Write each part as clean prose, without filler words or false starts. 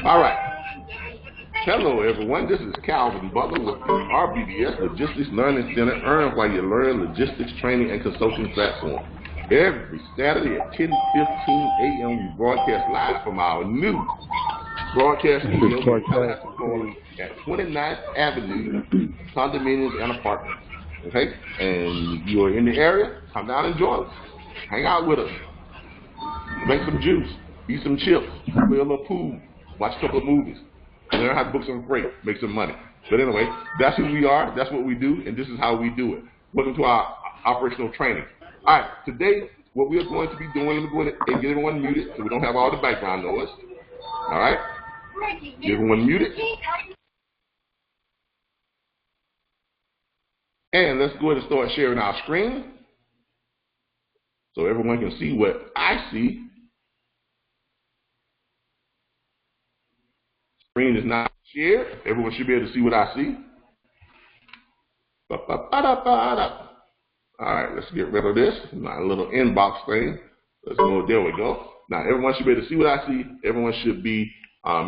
All right. Hello, everyone. This is Calvin Butler with the RBBS Logistics Learning Center. Earn while you learn logistics training and consulting platform. Every Saturday at 10:15 a.m. we broadcast live from our new broadcast studio at 29th Avenue, condominiums and apartments. Okay? And you are in the area, come down and join us. Hang out with us. Make some juice. Eat some chips. Play a little pool. Watch a couple of movies. Learn how to book some freight. Make some money. But anyway, that's who we are. That's what we do. And this is how we do it. Welcome to our operational training. All right. Today, what we are going to be doing, let me go ahead and get everyone muted so we don't have all the background noise. All right. Get everyone muted. And let's go ahead and start sharing our screen so everyone can see what I see. Screen is not shared. Everyone should be able to see what I see. All right, let's get rid of this. My little inbox thing. Let's go. There we go. Now everyone should be able to see what I see. Everyone should be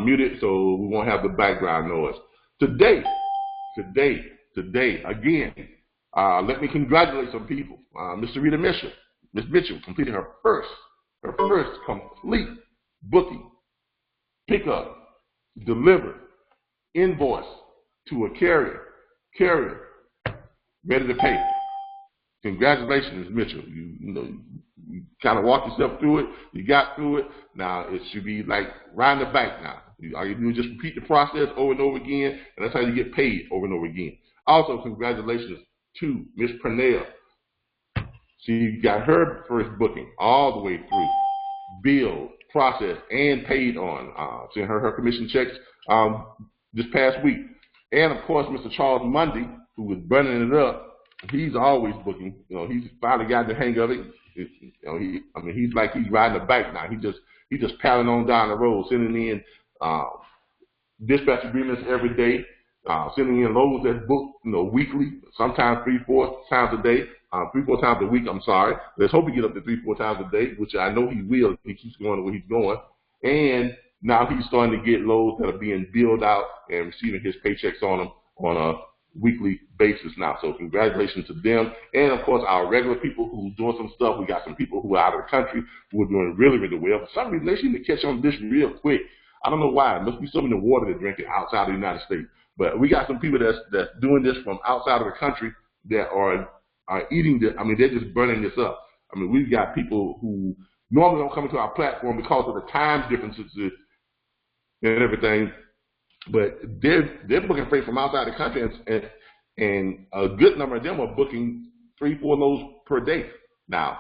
muted so we won't have the background noise. Today, again, let me congratulate some people. Miss Mitchell completed her first complete booking, pickup, delivered, invoice to a carrier, ready to pay. Congratulations, Ms. Mitchell. You kind of walked yourself through it. You got through it. Now it should be like riding the bike now. All you do is just repeat the process over and over again, and that's how you get paid over and over again. Also, congratulations to Miss Pernell. She got her first booking all the way through, billed, processed, and paid on. Sent her commission checks this past week. And of course, Mr. Charles Mundy, who was burning it up. He's always booking. He's finally got the hang of it. He's like he's riding a bike now. He just paddling on down the road, sending in dispatch agreements every day, sending in loads that's booked, weekly, sometimes 3-4 times a day, 3-4 times a week. I'm sorry. Let's hope he get up to 3-4 times a day, which I know he will if he keeps going the way he's going. And now he's starting to get loads that are being billed out and receiving his paychecks on them on a weekly basis now. So congratulations to them. And of course, our regular people who's doing some stuff. We got some people who are out of the country who are doing really, really well. For some reason, they seem to catch on this real quick. I don't know why. It must be some in the water they're drinking outside of the United States. But we got some people that's doing this from outside of the country that are eating this. They're just burning this up. We've got people who normally don't come into our platform because of the time differences and everything. But they're booking freight from outside the country, and a good number of them are booking 3-4 loads per day. Now,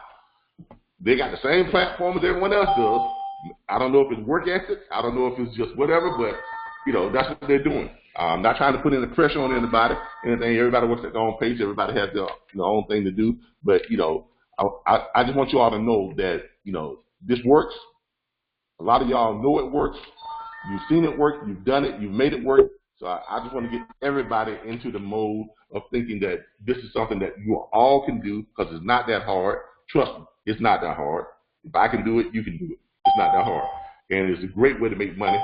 they got the same platform as everyone else does. I don't know if it's work ethic. I don't know if it's just whatever, but that's what they're doing. I'm not trying to put any pressure on anybody. Everybody works at their own pace. Everybody has their own thing to do. But I just want you all to know that this works. A lot of y'all know it works. You've seen it work, you've done it, you've made it work. So I just want to get everybody into the mode of thinking that this is something that you all can do because it's not that hard. Trust me, it's not that hard. If I can do it, you can do it. It's not that hard. And it's a great way to make money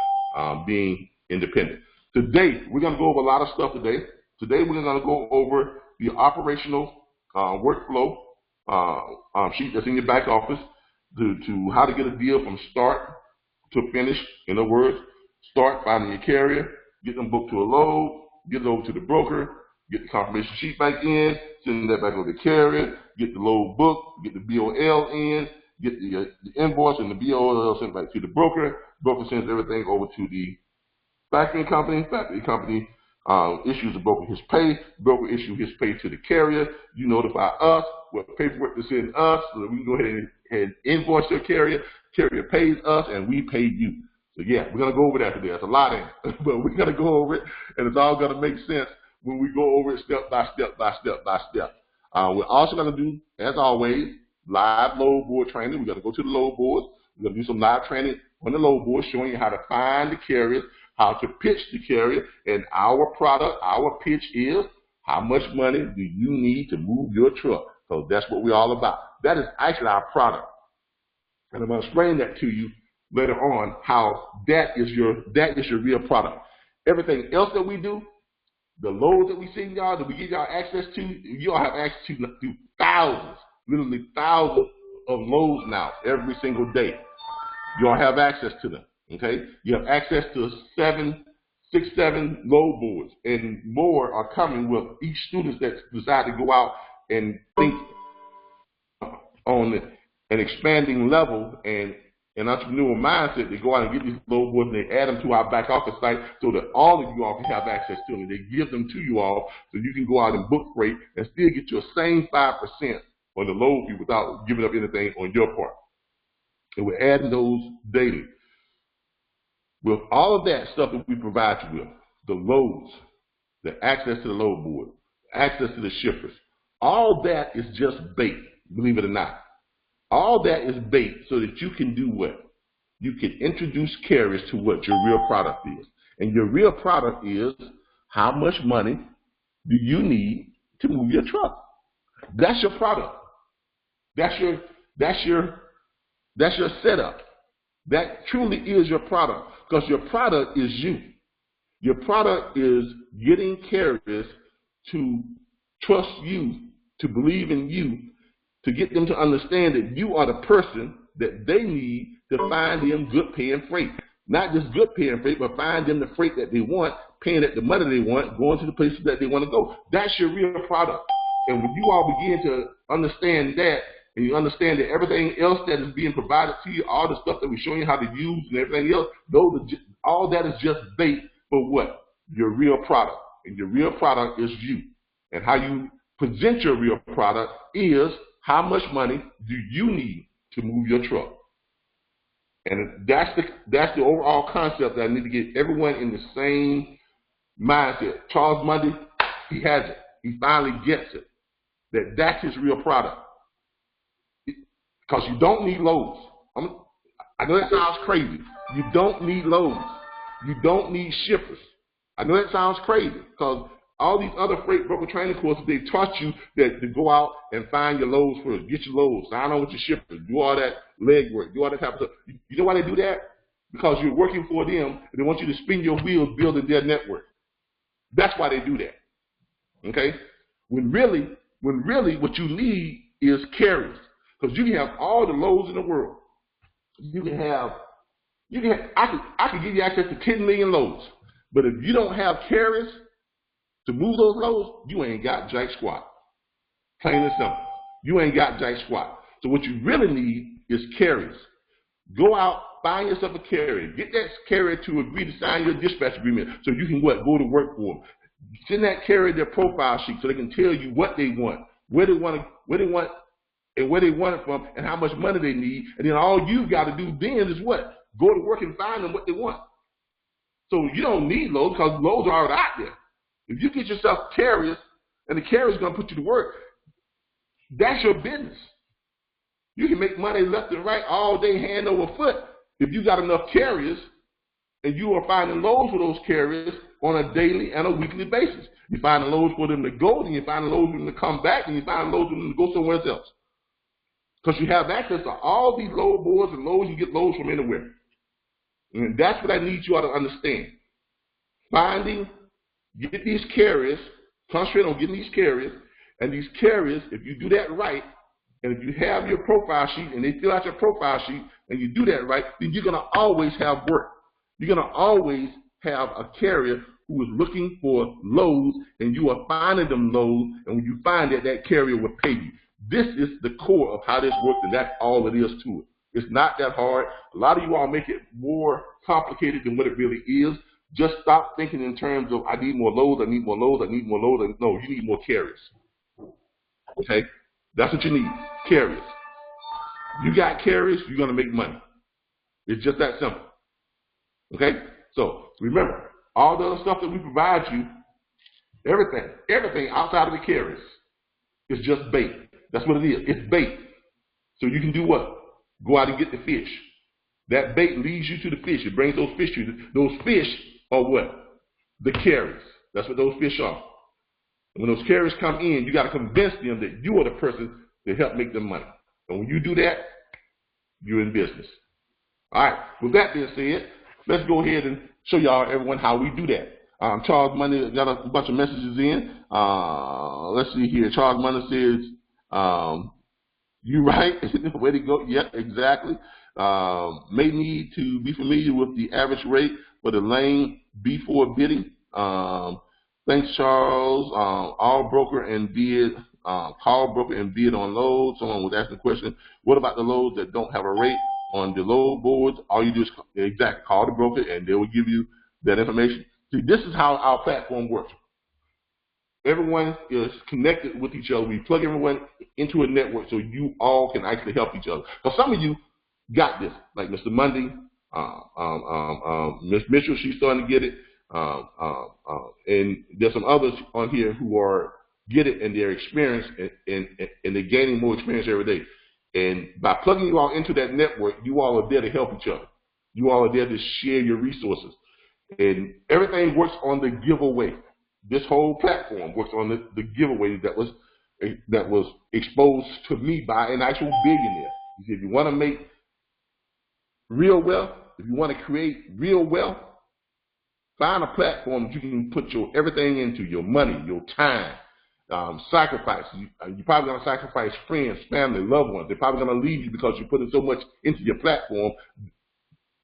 being independent. Today, we're going to go over a lot of stuff today. Today, we're going to go over the operational workflow sheet that's in your back office to how to get a deal from start to finish. In other words, start finding your carrier, get them booked to a load, get it over to the broker, get the confirmation sheet back in, send that back over to the carrier, get the load booked, get the BOL in, get the invoice and the BOL sent back to the broker. Broker sends everything over to the factoring company. Factoring company issues the broker his pay. Broker issues his pay to the carrier. You notify us what paperwork to send us so that we can go ahead and invoice your carrier. Carrier pays us and we pay you. So yeah, we're going to go over that today. That's a lot in it, but we're going to go over it, and it's all going to make sense when we go over it step by step by step by step. We're also going to do, as always, live load board training. We're going to go to the load boards. We're going to do some live training on the load board, showing you how to find the carriers, how to pitch the carrier, and our product, our pitch is how much money do you need to move your truck. So that's what we're all about. That is actually our product. And I'm going to explain that to you later on how that is your real product. Everything else that we do, the loads that we send y'all, that we give y'all access to, you all have access to thousands, literally thousands of loads now every single day. You all have access to them. Okay, you have access to 7 load boards, and more are coming with each student that decide to go out and think on an expanding level and an entrepreneurial mindset. They go out and get these load boards and they add them to our back office site so that all of you all can have access to them. They give them to you all so you can go out and book freight and still get your same 5% on the load fee without giving up anything on your part. And we're adding those daily. With all of that stuff that we provide you with, the loads, the access to the load board, access to the shippers, all that is just bait, believe it or not. All that is bait so that you can do what? You can introduce carriers to what your real product is. And your real product is how much money do you need to move your truck. That's your product. That's your setup. That truly is your product, because your product is you. Your product is getting carriers to trust you, to believe in you, to get them to understand that you are the person that they need to find them good paying freight. Not just good paying freight, but find them the freight that they want, paying at the money they want, going to the places that they want to go. That's your real product. And when you all begin to understand that, and you understand that everything else that is being provided to you, all the stuff that we're showing you how to use and everything else, all that is just bait for what? Your real product. And your real product is you. And how you present your real product is how much money do you need to move your truck. And that's the overall concept that I need to get everyone in the same mindset. Charles Mundy, he has it. He finally gets it. That's his real product. Because you don't need loads. I know that sounds crazy. You don't need loads. You don't need shippers. I know that sounds crazy, because all these other freight broker training courses, they taught you that to go out and find your loads first, get your loads, sign on with your shippers, do all that legwork, do all that type of stuff. You know why they do that? Because you're working for them, and they want you to spin your wheels building their network. That's why they do that. Okay? When really what you need is carriers. Because you can have all the loads in the world. I could give you access to 10 million loads. But if you don't have carriers to move those loads, you ain't got jack squat. Plain and simple. You ain't got jack squat. So what you really need is carriers. Go out, find yourself a carrier. Get that carrier to agree to sign your dispatch agreement so you can what? Go to work for them. Send that carrier their profile sheet so they can tell you what they want, where they want, and where they want it from, and how much money they need. And then all you've got to do then is what? Go to work and find them what they want. So you don't need loads, because loads are already out there. If you get yourself carriers, and the carrier's going to put you to work, that's your business. You can make money left and right all day, hand over foot, if you got enough carriers, and you are finding loads for those carriers on a daily and a weekly basis. You find loads for them to go, then you find loads for them to come back, and you find loads for them to go somewhere else. Because you have access to all these load boards and loads, you get loads from anywhere. And that's what I need you all to understand. Get these carriers, concentrate on getting these carriers, and these carriers, if you do that right, and if you have your profile sheet and they fill out your profile sheet and you do that right, then you're going to always have work. You're going to always have a carrier who is looking for loads, and you are finding them loads, and when you find that carrier will pay you. This is the core of how this works, and that's all it is to it. It's not that hard. A lot of you all make it more complicated than what it really is. Just stop thinking in terms of, I need more loads, I need more loads, I need more loads. No, you need more carriers. Okay? That's what you need, carriers. You got carriers, you're going to make money. It's just that simple. Okay? So, remember, all the other stuff that we provide you, everything outside of the carriers is just bait. That's what it is. It's bait. So you can do what? Go out and get the fish. That bait leads you to the fish. It brings those fish to you. Those fish are what? The carriers. That's what those fish are. And when those carriers come in, you got to convince them that you are the person to help make them money. And when you do that, you're in business. All right, with that being said, let's go ahead and show y'all, everyone, how we do that. Charles Money got a bunch of messages in. Let's see here. Charles Money says, you right. Way to go. Yep, exactly. May need to be familiar with the average rate for the lane before bidding. Thanks, Charles. All broker and bid, call broker and bid on loads. Someone was asking the question, what about the loads that don't have a rate on the load boards? All you do is call the broker and they will give you that information. See, this is how our platform works. Everyone is connected with each other. We plug everyone into a network so you all can actually help each other. Because some of you got this, like Mr. Mundy, Miss Mitchell, she's starting to get it. And there's some others on here who get it and they're experienced and they're gaining more experience every day. And by plugging you all into that network, you all are there to help each other. You all are there to share your resources. And everything works on the giveaway. This whole platform works on the giveaway that was exposed to me by an actual billionaire. If you want to make real wealth, if you want to create real wealth, find a platform that you can put your everything into, your money, your time, sacrifice. You're probably going to sacrifice friends, family, loved ones. They're probably going to leave you because you're putting so much into your platform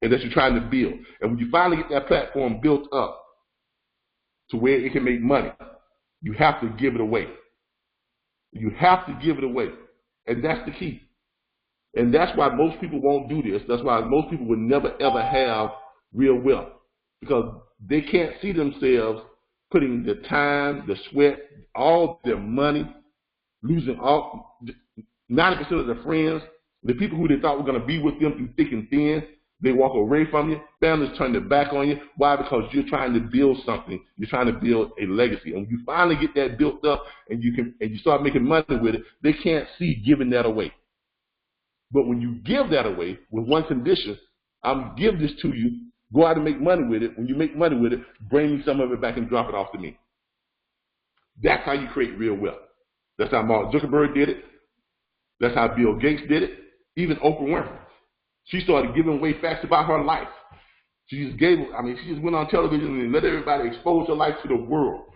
and that you're trying to build. And when you finally get that platform built up to where it can make money, you have to give it away. You have to give it away. And that's the key. And that's why most people won't do this. That's why most people will never, ever have real wealth. Because they can't see themselves putting the time, the sweat, all their money, losing all 90% of their friends, the people who they thought were going to be with them through thick and thin. They walk away from you. Families turn their back on you. Why? Because you're trying to build something. You're trying to build a legacy. And when you finally get that built up and you start making money with it, they can't see giving that away. But when you give that away with one condition, I'm give this to you, go out and make money with it. When you make money with it, bring me some of it back and drop it off to me. That's how you create real wealth. That's how Mark Zuckerberg did it. That's how Bill Gates did it. Even Oprah Winfrey. She started giving away facts about her life. She just went on television and let everybody expose her life to the world.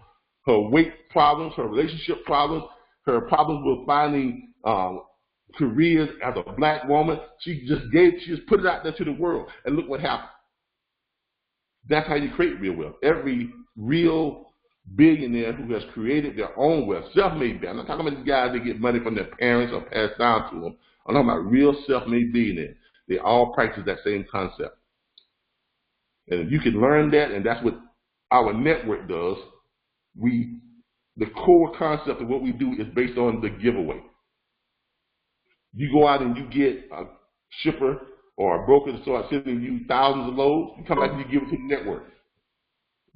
Her weight problems, her relationship problems, her problems with finding careers as a black woman. She just put it out there to the world, and look what happened. That's how you create real wealth. Every real billionaire who has created their own wealth, self-made billionaires. I'm not talking about these guys that get money from their parents or passed down to them. I'm talking about real self-made billionaires. They all practice that same concept. And if you can learn that, and that's what our network does, the core concept of what we do is based on the giveaway. You go out and you get a shipper or a broker to start sending you thousands of loads. You come back and you give it to the network.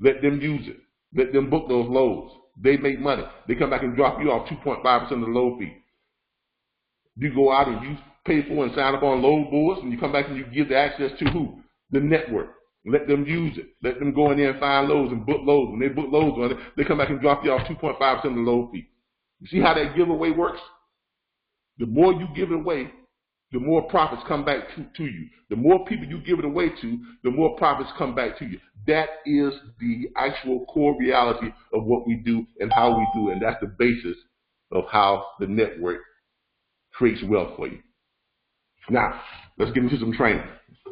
Let them use it. Let them book those loads. They make money. They come back and drop you off 2.5% of the load fee. You go out and you pay for and sign up on load boards, and you come back and you give the access to who? The network. Let them use it. Let them go in there and find loads and book loads. When they book loads on it, they come back and drop you off 2.5% of the load fee. You see how that giveaway works? The more you give it away, the more profits come back to you. The more people you give it away to, the more profits come back to you. That is the actual core reality of what we do and how we do it. And that's the basis of how the network creates wealth for you. Now, let's get into some training.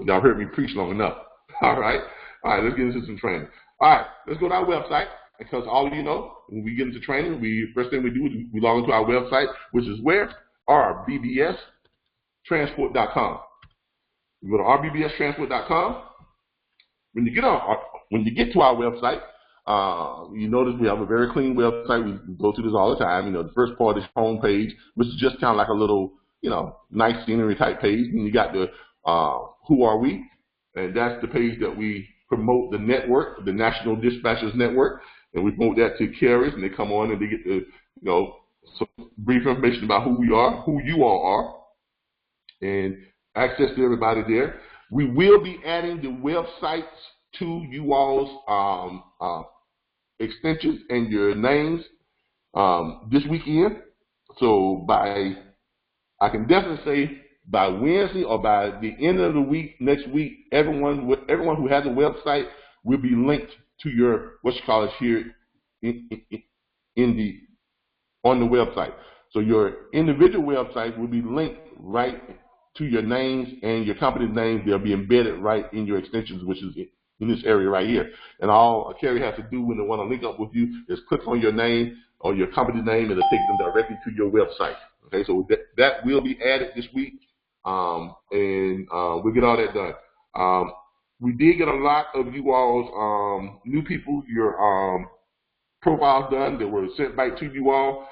Y'all heard me preach long enough. All right, let's get into some training. All right, let's go to our website, because all of you know, when we get into training, first thing we do is we log into our website, which is where? RBBStransport.com. You go to RBBStransport.com. When you get to our website, you notice we have a very clean website. We go through this all the time. The first part is home page, which is just kind of like a little, nice scenery type page. And you got the who are we? And that's the page that we promote the network, the National Dispatchers Network. And we promote that to carriers, and they come on and they get the, some brief information about who we are, who you all are, and access to everybody there. We will be adding the websites to you all's extensions and your names this weekend. So I can definitely say by Wednesday or by the end of the week, next week, everyone who has a website will be linked to your, what you call it here on the website. So your individual website will be linked right to your names and your company names. They'll be embedded right in your extensions, which is in this area right here. And all Carrie has to do when they want to link up with you is click on your name or your company name, and it'll take them directly to your website. Okay, so that will be added this week, and we'll get all that done. We did get a lot of you all's new people, your profiles done that were sent back to you all.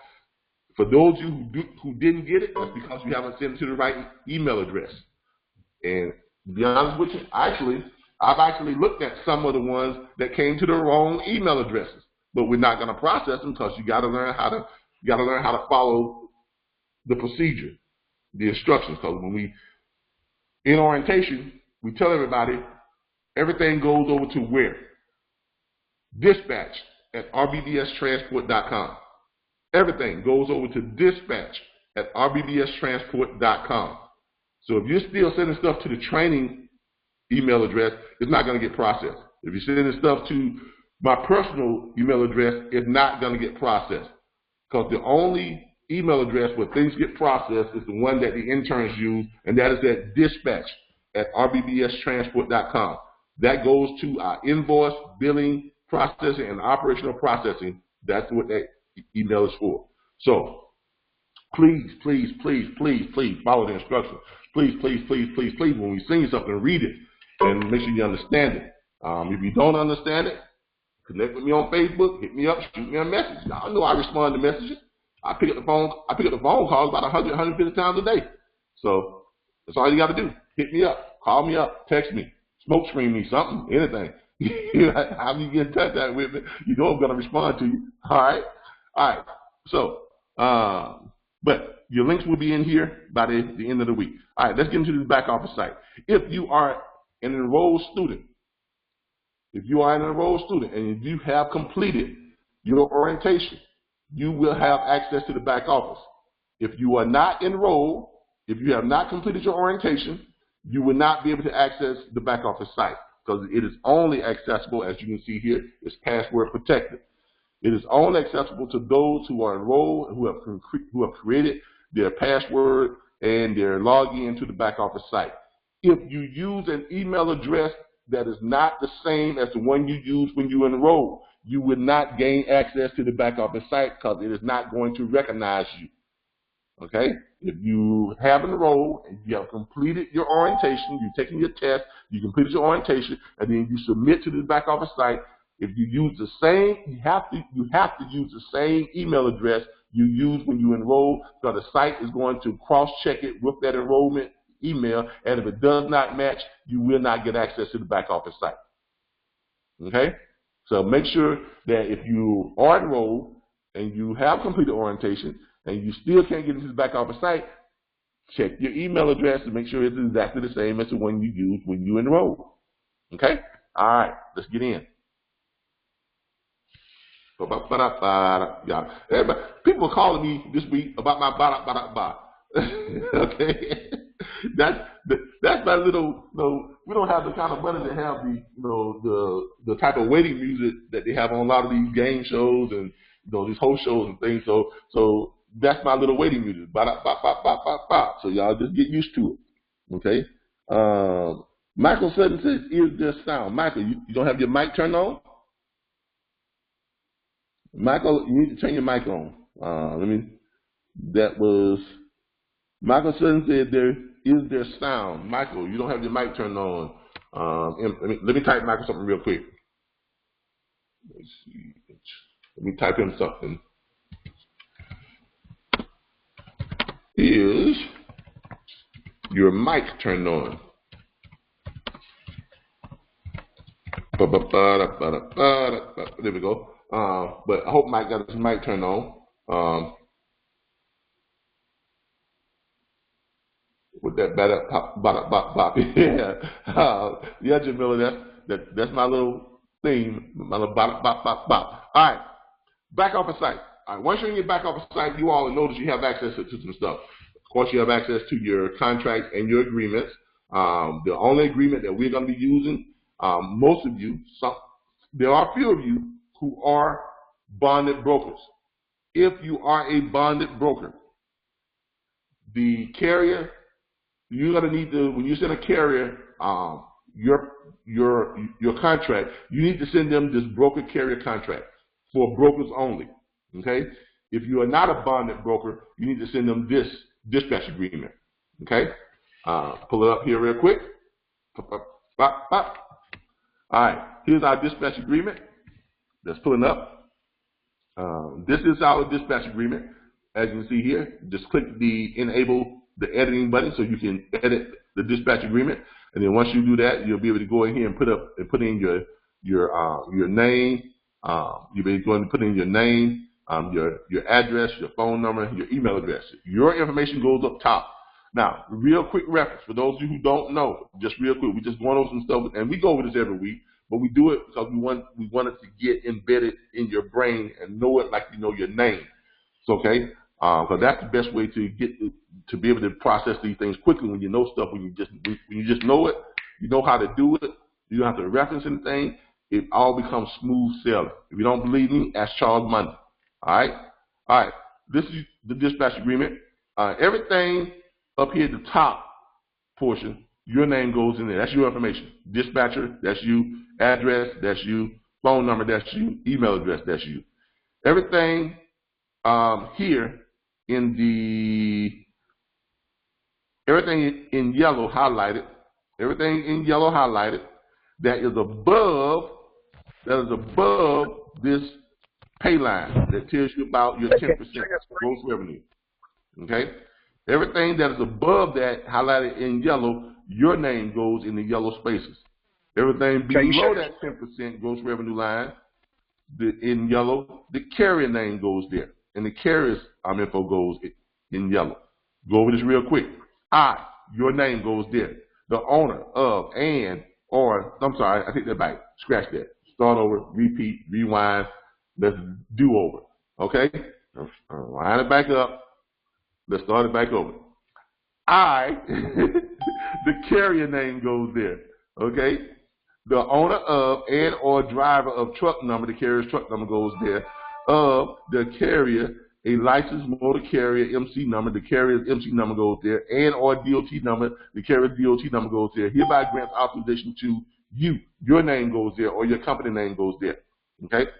For those of you who didn't get it, that's because you haven't sent it to the right email address. And to be honest with you, I've actually looked at some of the ones that came to the wrong email addresses, but we're not going to process them because you got to learn how to follow the procedure, the instructions. Because when we in orientation, we tell everybody everything goes over to where? Dispatch at rbbstransport.com. Everything goes over to dispatch at rbbstransport.com. So if you're still sending stuff to the training email address, it's not going to get processed. If you're sending stuff to my personal email address, it's not going to get processed. Because the only email address where things get processed is the one that the interns use, and that is at dispatch at rbbstransport.com. That goes to our invoice, billing, processing, and operational processing. That's what that email is for. So please, please, please, please, please follow the instructions. Please, please, please, please, please, when we sing something, read it and make sure you understand it. If you don't understand it, connect with me on Facebook, hit me up, shoot me a message. Y'all know I respond to messages. I pick up the phone calls about 100, 150 times a day. So that's all you got to do. Hit me up, call me up, text me, smoke screen me, something, anything. How you get in touch with me, you know I'm going to respond to you. All right? All right. So, but your links will be in here by the end of the week. All right, let's get into the back office site. If you are an enrolled student, and if you have completed your orientation, you will have access to the back office. If you are not enrolled, if you have not completed your orientation, you will not be able to access the back office site because it is only accessible, as you can see here, it's password protected. It is only accessible to those who are enrolled and who have created their password and their login to the back office site. If you use an email address that is not the same as the one you use when you enroll, you will not gain access to the back office site because it is not going to recognize you. Okay? If you have enrolled and you have completed your orientation, you've taken your test, you completed your orientation, and then you submit to the back office site, if you use the same, you have to use the same email address you use when you enroll, because the site is going to cross-check it with that enrollment email, and if it does not match, you will not get access to the back office site. Okay? So make sure that if you are enrolled and you have completed orientation and you still can't get into the back office site, check your email address to make sure it's exactly the same as the one you used when you enrolled. Okay? All right, let's get in. Everybody, people are calling me this week about my ba-da-ba-da-ba. Okay? That's my little, we don't have the kind of money to have the type of waiting music that they have on a lot of these game shows and these host shows and things. So that's my little waiting music. Ba-da-ba-ba-ba-ba-ba. So y'all just get used to it. Okay? Michael Sutton says, is there sound? Michael, you don't have your mic turned on? Michael, you need to turn your mic on. Michael Sutton said, is there sound? Michael, you don't have your mic turned on. Let me type Michael something real quick. Let's see. Let me type him something. Is your mic turned on? There we go. But I hope Mike got his mic turned on. With that bop. Yeah, Jamila, that's my little theme, my little bop. All right, back office site. All right, once you're in your back office site, you all notice you have access to some stuff. Of course, you have access to your contracts and your agreements. The only agreement that we're going to be using, most of you, there are a few of you who are bonded brokers. If you are a bonded broker, the carrier, you're going to need to, when you send a carrier your contract, you need to send them this broker carrier contract for brokers only. Okay? If you are not a bonded broker, you need to send them this dispatch agreement. Okay? Pull it up here real quick. All right, here's our dispatch agreement. That's pulling up. This is our dispatch agreement. As you can see here, just click the enable the editing button so you can edit the dispatch agreement. And then once you do that, you'll be able to go in here and put in your name. You'll be going to put in your name, your address, your phone number, your email address. Your information goes up top. Now, real quick reference for those of you who don't know, just real quick, we just going over some stuff, and we go over this every week, but we do it because we want it to get embedded in your brain and know it like you know your name. So, okay, because that's the best way to get to be able to process these things quickly when you know stuff. When you just know it, you know how to do it. You don't have to reference anything. It all becomes smooth sailing. If you don't believe me, ask Charles Monday. All right. This is the dispatch agreement. Everything up here at the top portion, your name goes in there. That's your information. Dispatcher, that's you. Address, that's you. Phone number, that's you. Email address, that's you. Everything here everything in yellow highlighted, that is above this pay line that tells you about your 10% gross revenue. Okay? Everything that is above that, highlighted in yellow, your name goes in the yellow spaces. Everything below that 10% gross revenue line, in yellow, the carrier name goes there. And the carrier's info goes in yellow. Go over this real quick. Your name goes there. The owner of I take that back. Scratch that. Start over, repeat, rewind. Let's do over. Okay? Line it back up. Let's start it back over. The carrier name goes there. Okay? The owner of and or driver of truck number, the carrier's truck number goes there. Of the carrier, a licensed motor carrier MC number, the carrier's MC number goes there. And or DOT number, the carrier's DOT number goes there. Hereby grants authorization to you. Your name goes there or your company name goes there. Okay?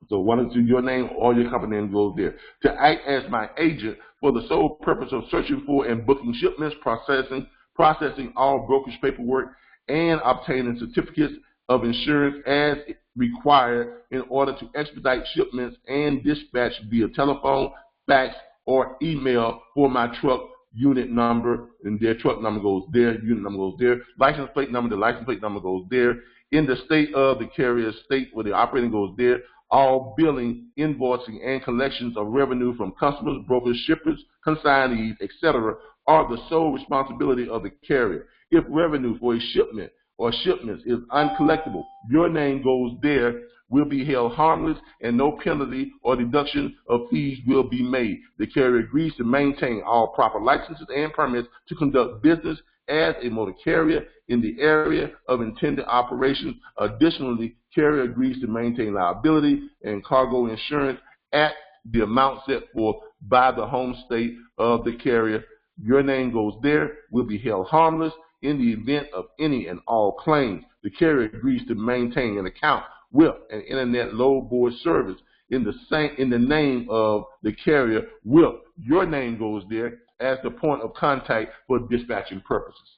So one or two, your name or your company name goes there. To act as my agent for the sole purpose of searching for and booking shipments, processing all brokerage paperwork, and obtaining certificates of insurance as required in order to expedite shipments and dispatch via telephone, fax, or email for my truck unit number, and their truck number goes there, unit number goes there, license plate number, the license plate number goes there, in the state of the carrier state where the operating goes there, all billing, invoicing, and collections of revenue from customers, brokers, shippers, consignees, etc. are the sole responsibility of the carrier. If revenue for a shipment or shipments is uncollectible, your name goes there, will be held harmless, and no penalty or deduction of fees will be made. The carrier agrees to maintain all proper licenses and permits to conduct business as a motor carrier in the area of intended operations. Additionally, carrier agrees to maintain liability and cargo insurance at the amount set forth by the home state of the carrier. Your name goes there, will be held harmless in the event of any and all claims. The carrier agrees to maintain an account with an internet load board service in the name of the carrier. With your name goes there as the point of contact for dispatching purposes.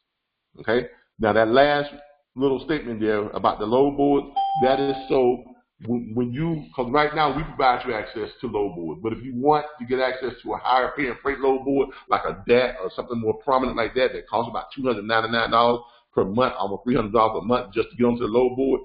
Okay? Now that last little statement there about the load board, that is so because right now we provide you access to load board, but if you want to get access to a higher paying freight load board, like a DAT or something more prominent like that costs about $299 per month, almost $300 a month just to get onto the load board,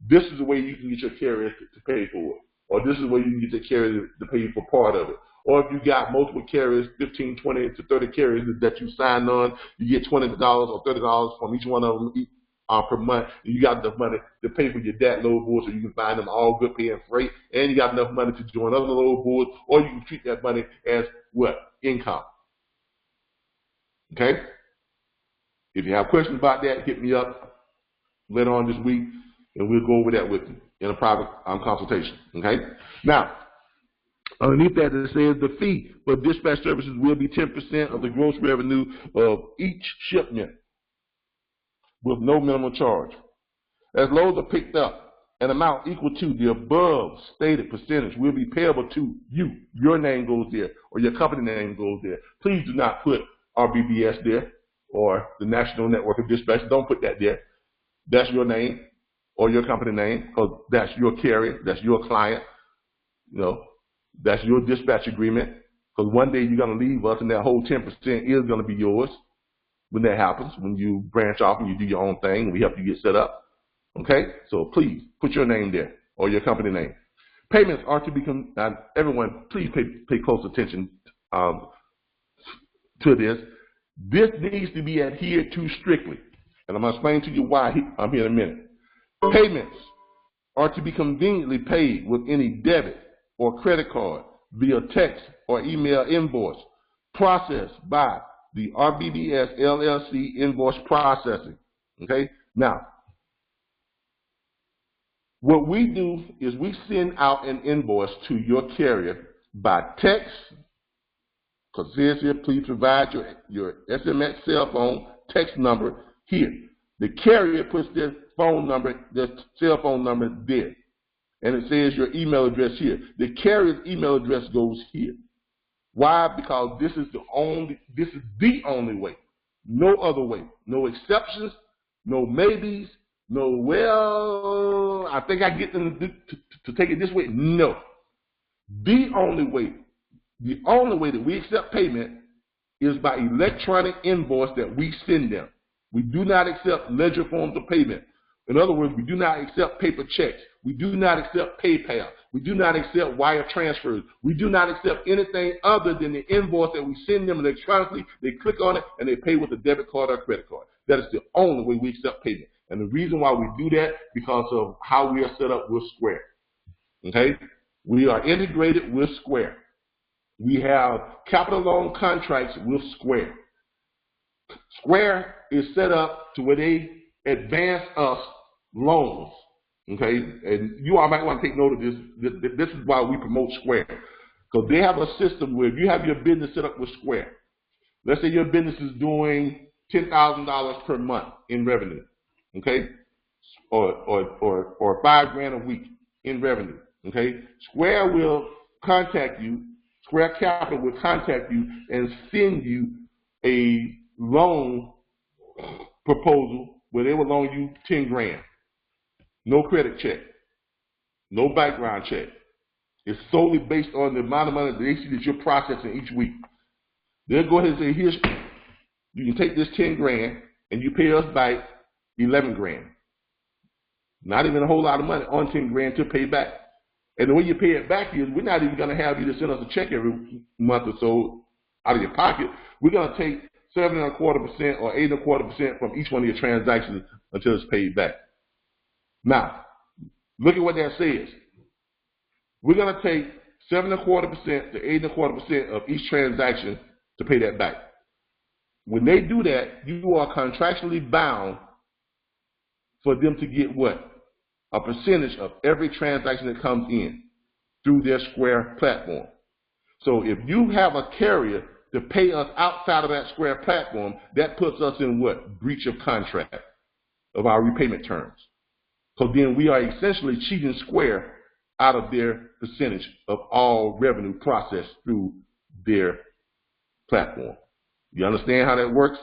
this is the way you can get your carrier to pay for it. Or this is the way you can get the carrier to pay for part of it. Or if you got multiple carriers, 15, 20 to 30 carriers that you sign on, you get $20 or $30 from each one of them per month. And you got enough money to pay for your DAT load board so you can find them all good paying freight. And you got enough money to join other load boards, or you can treat that money as what? Income. Okay? If you have questions about that, hit me up later on this week, and we'll go over that with you in a private consultation. Okay? Now, underneath that, it says the fee for dispatch services will be 10% of the gross revenue of each shipment with no minimum charge. As loads are picked up, an amount equal to the above stated percentage will be payable to you. Your name goes there, or your company name goes there. Please do not put RBBS there or the National Network of Dispatch. Don't put that there. That's your name or your company name, because that's your carrier, that's your client. You know, that's your dispatch agreement. Because one day you're going to leave us, and that whole 10% is going to be yours when that happens, when you branch off and you do your own thing, and we help you get set up. Okay? So please put your name there or your company name. Payments are to become, everyone, please pay close attention to this. This needs to be adhered to strictly. And I'm going to explain to you why I'm here in a minute. Payments are to be conveniently paid with any debit or credit card via text or email invoice processed by the RBBS LLC invoice processing. Okay? Now, what we do is we send out an invoice to your carrier by text, because it says here, please provide your SMS cell phone text number here. The carrier puts their phone number, their cell phone number there. And it says your email address here. The carrier's email address goes here. Why? Because this is the only way. No other way. No exceptions, no maybes, no, well, I think I get them to take it this way. No. The only way that we accept payment is by electronic invoice that we send them. We do not accept ledger forms of payment. In other words, we do not accept paper checks. We do not accept PayPal. We do not accept wire transfers. We do not accept anything other than the invoice that we send them electronically. They click on it and they pay with a debit card or credit card. That is the only way we accept payment. And the reason why we do that, because of how we are set up with Square. Okay? We are integrated with Square. We have capital loan contracts with Square. Square is set up to where they advance us loans. Okay? And you all might want to take note of this. This is why we promote Square. Because they have a system where if you have your business set up with Square, let's say your business is doing $10,000 per month in revenue. Okay, or $5,000 a week in revenue. Okay, Square will contact you. Square Capital will contact you and send you a loan proposal where they will loan you $10,000. No credit check, no background check. It's solely based on the amount of money that they see that you're processing each week. They'll go ahead and say, "Here's, you can take this $10,000 and you pay us back $11,000. Not even a whole lot of money on $10,000 to pay back. And the way you pay it back is we're not even going to have you to send us a check every month or so out of your pocket. We're going to take 7.25% or 8.25% from each one of your transactions until it's paid back." Now, look at what that says. We're going to take 7.25% to 8.25% of each transaction to pay that back. When they do that, you are contractually bound for them to get what? A percentage of every transaction that comes in through their Square platform. So if you have a carrier to pay us outside of that Square platform, that puts us in what? Breach of contract of our repayment terms. So then we are essentially cheating Square out of their percentage of all revenue processed through their platform. You understand how that works?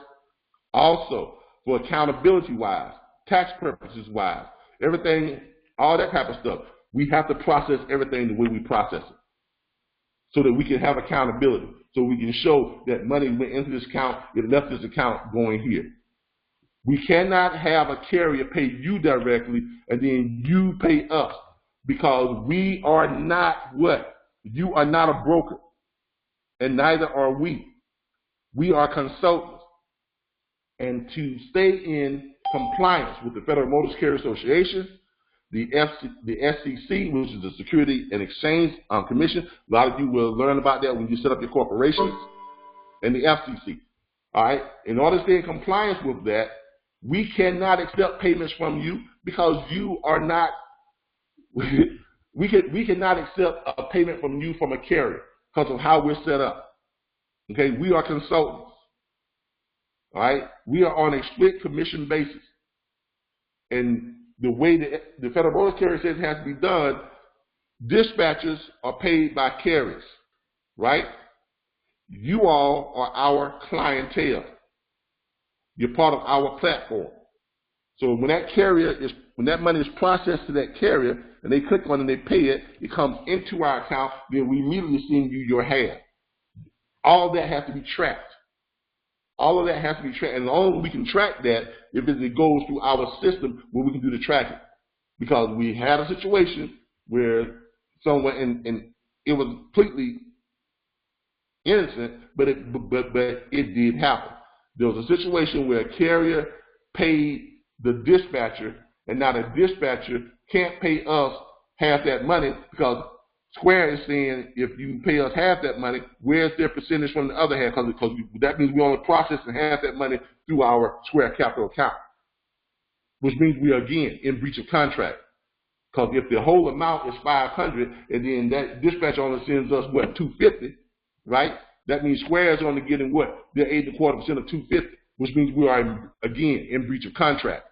Also, for accountability-wise, tax purposes-wise, everything, all that type of stuff, we have to process everything the way we process it so that we can have accountability, so we can show that money went into this account, it left this account going here. We cannot have a carrier pay you directly and then you pay us, because we are not what? You are not a broker, and neither are we. We are consultants. And to stay in compliance with the Federal Motor Carrier Association, the SEC, which is the Security and Exchange Commission, a lot of you will learn about that when you set up your corporations, and the FCC. All right. In order to stay in compliance with that, we cannot accept payments from you because you are not. We cannot accept a payment from you from a carrier because of how we're set up. Okay, we are consultants. All right, we are on a split commission basis, and the way the Federal Motor Carrier says it has to be done, dispatchers are paid by carriers, right? You all are our clientele. You're part of our platform. So when that money is processed to that carrier and they click on it and they pay it, it comes into our account, then we immediately send you your half. All of that has to be tracked. All of that has to be tracked. And only we can track that if it goes through our system where we can do the tracking. Because we had a situation where someone, and it was completely innocent, but it did happen. There was a situation where a carrier paid the dispatcher, and now the dispatcher can't pay us half that money because Square is saying if you pay us half that money, where's their percentage from the other half? Because that means we only processing half that money through our Square Capital account, which means we are again in breach of contract. Because if the whole amount is $500 and then that dispatcher only sends us what, $250, right? That means Square is only getting what? They're 8.25% of $250, which means we are again in breach of contract.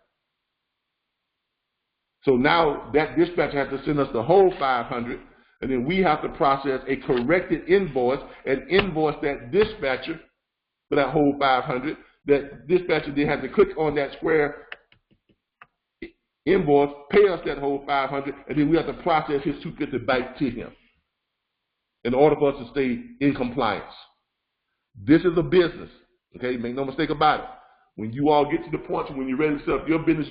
So now that dispatcher has to send us the whole $500. And then we have to process a corrected invoice and invoice that dispatcher for that whole $500. That dispatcher then has to click on that Square invoice, pay us that whole $500, and then we have to process his $250 back to him in order for us to stay in compliance. This is a business, okay? Make no mistake about it. When you all get to the point when you're ready to set up your business,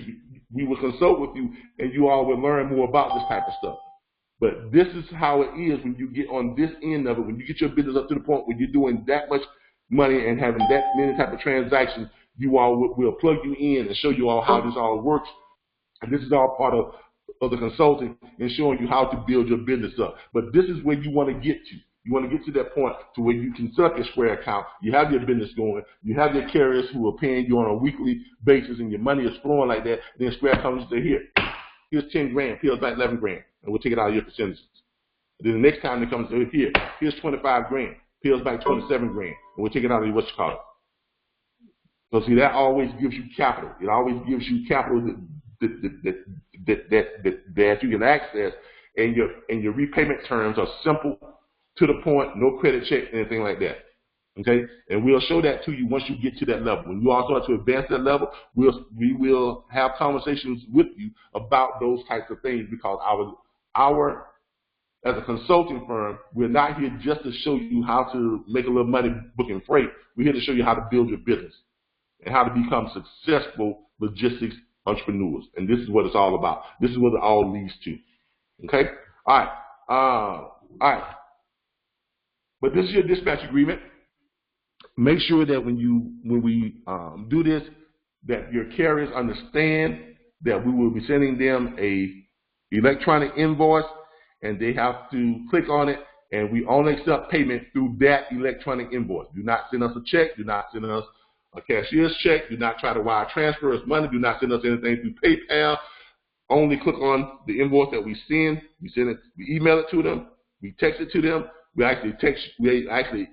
we will consult with you, and you all will learn more about this type of stuff. But this is how it is when you get on this end of it. When you get your business up to the point where you're doing that much money and having that many type of transactions, you all will plug you in and show you all how this all works. And this is all part of the consulting and showing you how to build your business up. But this is where you want to get to. You want to get to that point to where you can set up your Square account, you have your business going, you have your carriers who are paying you on a weekly basis, and your money is flowing like that. Then Square comes and says, here's 10 grand, pay us back 11 grand, and we'll take it out of your percentages. And then the next time they come and say, here's 25 grand, pay us back 27 grand, and we'll take it out of your So see, that always gives you capital. It always gives you capital that you can access, and your repayment terms are simple, to the point, no credit check, anything like that. Okay, and we'll show that to you once you get to that level. When you all start to advance that level, we will have conversations with you about those types of things, because our as a consulting firm, we're not here just to show you how to make a little money booking freight. We're here to show you how to build your business and how to become successful logistics entrepreneurs. And this is what it's all about. This is what it all leads to. Okay, all right. But this is your dispatch agreement. Make sure that when we do this, that your carriers understand that we will be sending them a electronic invoice, and they have to click on it, and we only accept payment through that electronic invoice. Do not send us a check. Do not send us a cashier's check. Do not try to wire transfer us money. Do not send us anything through PayPal. Only click on the invoice that we send. We email it to them. We text it to them. We actually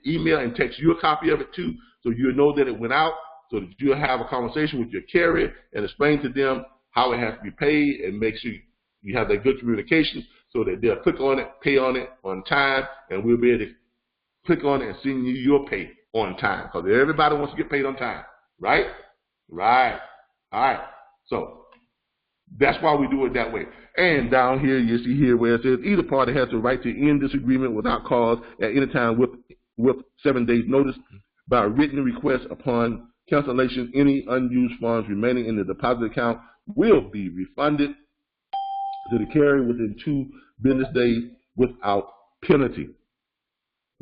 email and text you a copy of it too, so you'll know that it went out, so that you'll have a conversation with your carrier and explain to them how it has to be paid, and make sure you have that good communication so that they'll click on it, pay on it on time, and we'll be able to click on it and send you your pay on time, because everybody wants to get paid on time, right? Right. All right. So that's why we do it that way. And down here, you see here where it says either party has the right to end this agreement without cause at any time with 7 days notice by written request. Upon cancellation, any unused funds remaining in the deposit account will be refunded to the carrier within 2 business days without penalty.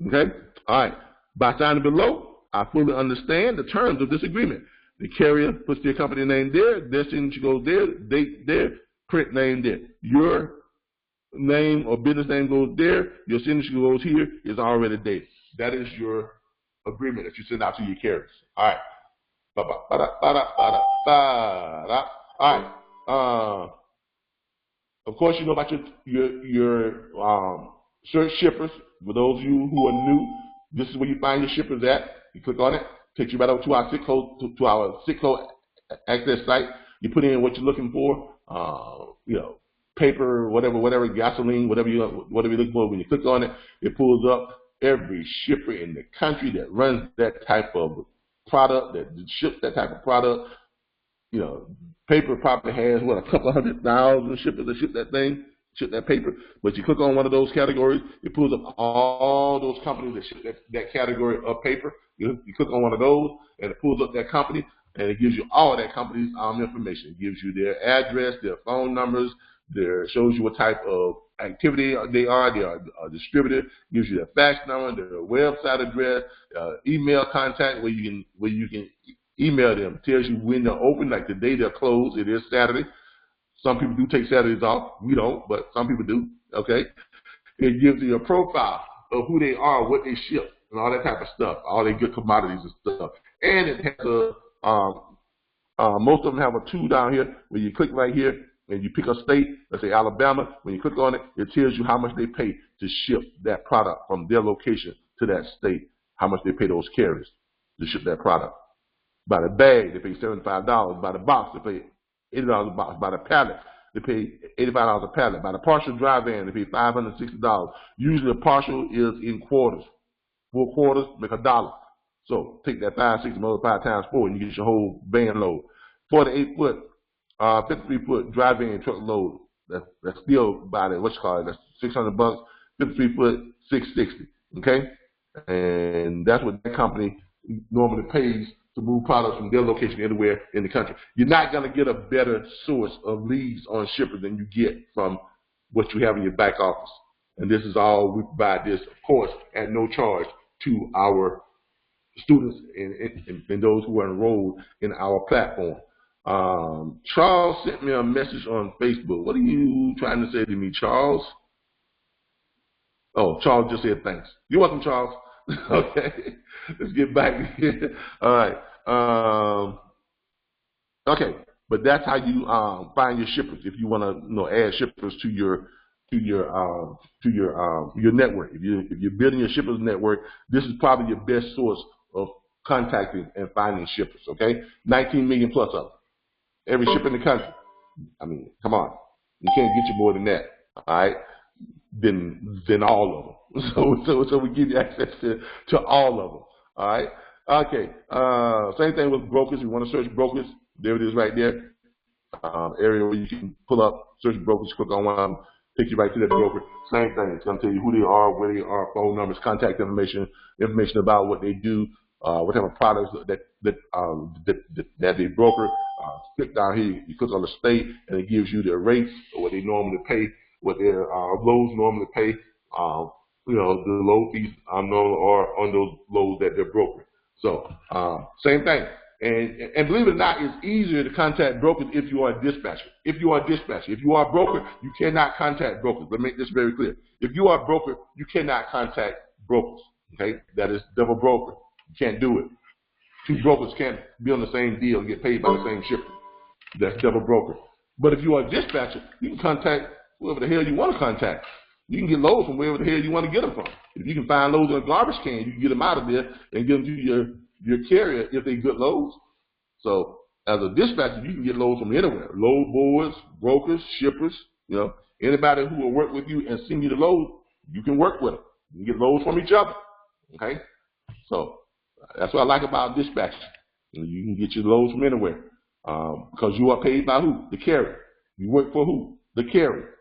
Okay? All right. By signing below, I fully understand the terms of this agreement. The carrier puts their company name there, their signature goes there, date there, print name there. Your name or business name goes there, your signature goes here, is already dated. That is your agreement that you send out to your carriers. All right. Ba-ba-ba-da-ba-da-ba-da-ba-da. All right. Of course, you know about your search shippers. For those of you who are new, this is where you find your shippers at. You click on it, takes you right over to our SIC code access site. You put in what you're looking for. You know, paper, whatever, gasoline, whatever you look for. When you click on it, it pulls up every shipper in the country that runs that type of product, that ships that type of product. You know, paper probably has what, a couple 100,000 shippers that ship that paper. But you click on one of those categories, it pulls up all those companies that ship that category of paper. You click on one of those, and it pulls up that company, and it gives you all of that company's information. It gives you their address, their phone numbers, shows you what type of activity they are. They are a distributor. Gives you their fax number, their website address, email contact where you can email them. Tells you when they're open, like the day they're closed. It is Saturday. Some people do take Saturdays off. We don't, but some people do. Okay. It gives you a profile of who they are, what they ship, and all that type of stuff. All their good commodities and stuff. And it has most of them have a tool down here where you click right here and you pick a state. Let's say Alabama. When you click on it, it tells you how much they pay to ship that product from their location to that state. How much they pay those carriers to ship that product. By the bag, they pay $75. By the box, they pay $80 a box. By the pallet, they pay $85 a pallet. By the partial dry van, they pay $560. Usually a partial is in quarters. 4 quarters make $1. So take that 560 multiplied times 4 and you get your whole van load. 48-foot, 53-foot dry van truck load. That's still by the, that's $600. 53-foot, $660. Okay? And that's what that company normally pays to move products from their location anywhere in the country. You're not going to get a better source of leads on shippers than you get from what you have in your back office. And this is all, we provide this, of course, at no charge to our students and those who are enrolled in our platform. Charles sent me a message on Facebook. What are you trying to say to me, Charles? Oh, Charles just said thanks. You're welcome, Charles. Okay, let's get back here. All right. Okay, but that's how you find your shippers. If you want to, add shippers to your network. If you're building your shippers network, this is probably your best source of contacting and finding shippers. Okay, 19 million plus of them. Every shipper in the country. I mean, come on, you can't get you more than that. All right. Than all of them. So we give you access to all of them. All right. Okay. Same thing with brokers. You want to search brokers? There it is, right there. Area where you can pull up, search brokers, click on one, take you right to that broker. Same thing. It's going to tell you who they are, where they are, phone numbers, contact information about what they do, what type of products that they broker. Click down here. You click on the state, and it gives you their rates, or what they normally pay, what their loads normally pay, the load fees are on those loads that they're brokering. So same thing. And believe it or not, it's easier to contact brokers if you are a dispatcher. If you are a broker, you cannot contact brokers. Let me make this very clear. If you are a broker, you cannot contact brokers. Okay, that is double broker. You can't do it. 2 brokers can't be on the same deal and get paid by the same shipper. That's double broker. But if you are a dispatcher, you can contact whoever the hell you want to contact. You can get loads from wherever the hell you want to get them from. If you can find loads in a garbage can, you can get them out of there and get them to your carrier if they're good loads. So as a dispatcher, you can get loads from anywhere. Load boards, brokers, shippers, anybody who will work with you and send you the load, you can work with them. You can get loads from each other. Okay? So that's what I like about dispatching. You can get your loads from anywhere because you are paid by who? The carrier. You work for who? The carrier.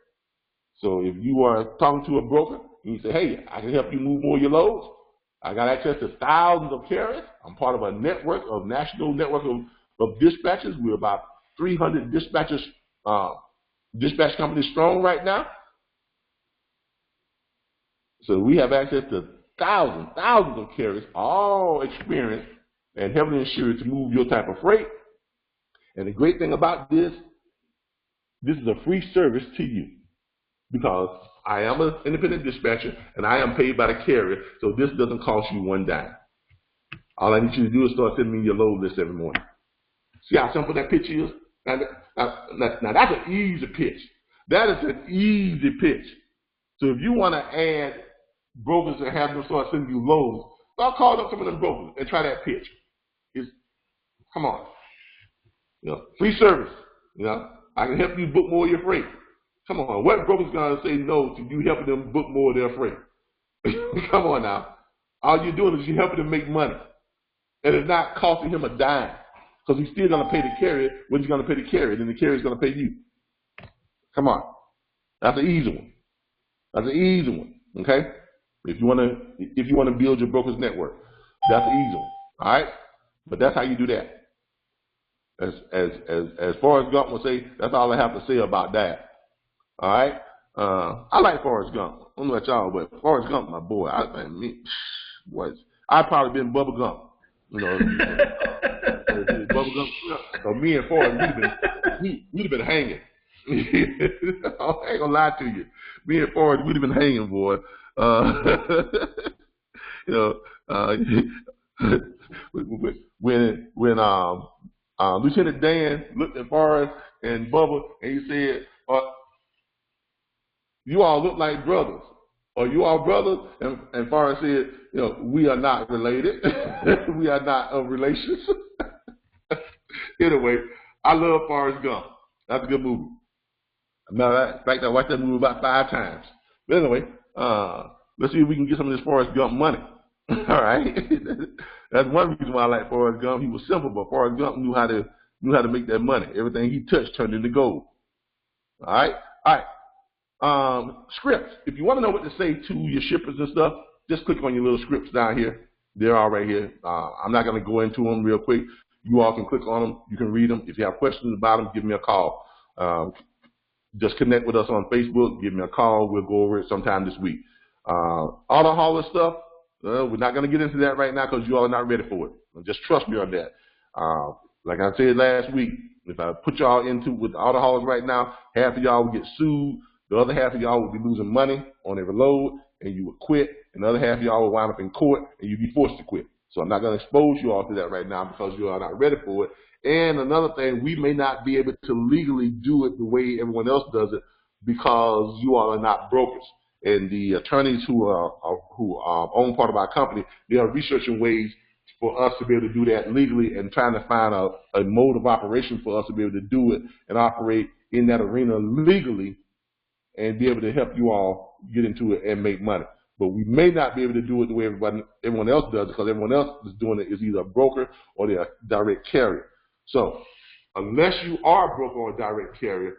So if you are talking to a broker and you say, hey, I can help you move more of your loads. I got access to thousands of carriers. I'm part of a national network of dispatchers. We're about 300 dispatchers, dispatch companies strong right now. So we have access to thousands of carriers, all experienced and heavily insured to move your type of freight. And the great thing about this is a free service to you because I am an independent dispatcher and I am paid by the carrier, so this doesn't cost you one dime. All I need you to do is start sending me your load list every morning. See how simple that pitch is? Now that's an easy pitch. That is an easy pitch. So if you want to add brokers and have them start sending you loads, start calling up some of them brokers and try that pitch. Come on. Free service. I can help you book more of your freight. Come on. What broker's going to say no to you helping them book more of their freight? Come on now. All you're doing is you're helping them make money. And it's not costing him a dime. Because he's still going to pay the carrier what he's going to pay the carrier. Then the carrier's going to pay you. Come on. That's an easy one. That's an easy one. Okay? If you want to build your broker's network, that's an easy one. All right? But that's how you do that. As Forrest Gump would say, that's all I have to say about that. All right? I like Forrest Gump. I don't know about y'all, but Forrest Gump, my boy. I'd probably been Bubba Gump. Bubba Gump. So me and Forrest, we'd have been hanging. I ain't gonna lie to you. Me and Forrest, we'd have been hanging, boy. When Lieutenant Dan looked at Forrest and Bubba and he said, "You all look like brothers. Are you all brothers?" And Forrest said, "We are not related. We are not of relations." Anyway, I love Forrest Gump. That's a good movie. In fact, I watched that movie about 5 times. But anyway, let's see if we can get some of this Forrest Gump money. All right, that's one reason why I like Forrest Gump. He was simple, but Forrest Gump knew how to make that money. Everything he touched turned into gold. All right. Scripts. If you want to know what to say to your shippers and stuff, just click on your little scripts down here. They're all right here. I'm not going to go into them real quick. You all can click on them. You can read them. If you have questions about them, give me a call. Just connect with us on Facebook. Give me a call. We'll go over it sometime this week. Auto hauler stuff, we're not going to get into that right now because you all are not ready for it. Just trust me on that. Like I said last week, if I put y'all into with auto haulers right now, half of y'all will get sued. The other half of y'all will be losing money on every load, and you would quit. And the other half of y'all will wind up in court, and you'd be forced to quit. So I'm not going to expose you all to that right now because you are not ready for it. And another thing, we may not be able to legally do it the way everyone else does it because you all are not brokers. And the attorneys who own part of our company, they are researching ways for us to be able to do that legally and trying to find a mode of operation for us to be able to do it and operate in that arena legally and be able to help you all get into it and make money. But we may not be able to do it the way everyone else does because everyone else is doing it is either a broker or they're a direct carrier. So unless you are a broker or a direct carrier,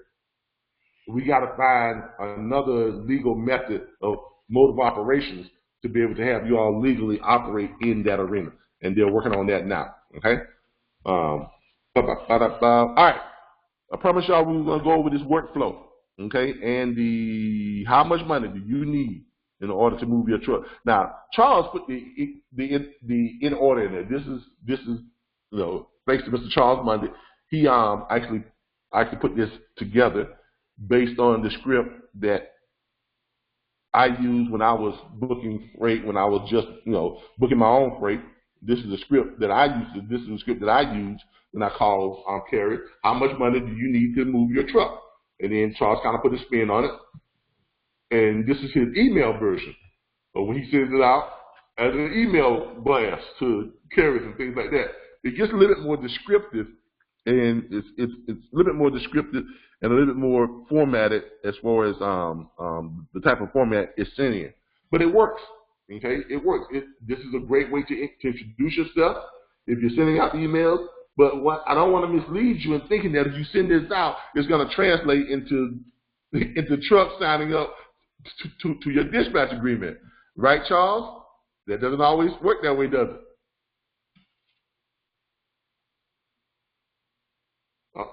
we got to find another legal method of mode of operations to be able to have you all legally operate in that arena. And they're working on that now, okay? All right. I promise y'all we're going to go over this workflow, okay? And how much money do you need in order to move your truck? Now, Charles put the in order in there. This is thanks to Mr. Charles Monday. He actually put this together based on the script that I used when I was booking freight, when I was just booking my own freight. This is the script that I used. This is the script that I used when I called carrier. How much money do you need to move your truck? And then Charles kind of put a spin on it. And this is his email version. But when he sends it out as an email blast to carriers and things like that, it gets a little bit more descriptive, and it's a little bit more descriptive and a little bit more formatted as far as the type of format it's sent in. But it works. Okay, it works. This is a great way to introduce yourself if you're sending out emails. But I don't want to mislead you in thinking that if you send this out, it's going to translate into trucks signing up to your dispatch agreement, right, Charles? That doesn't always work that way, does it?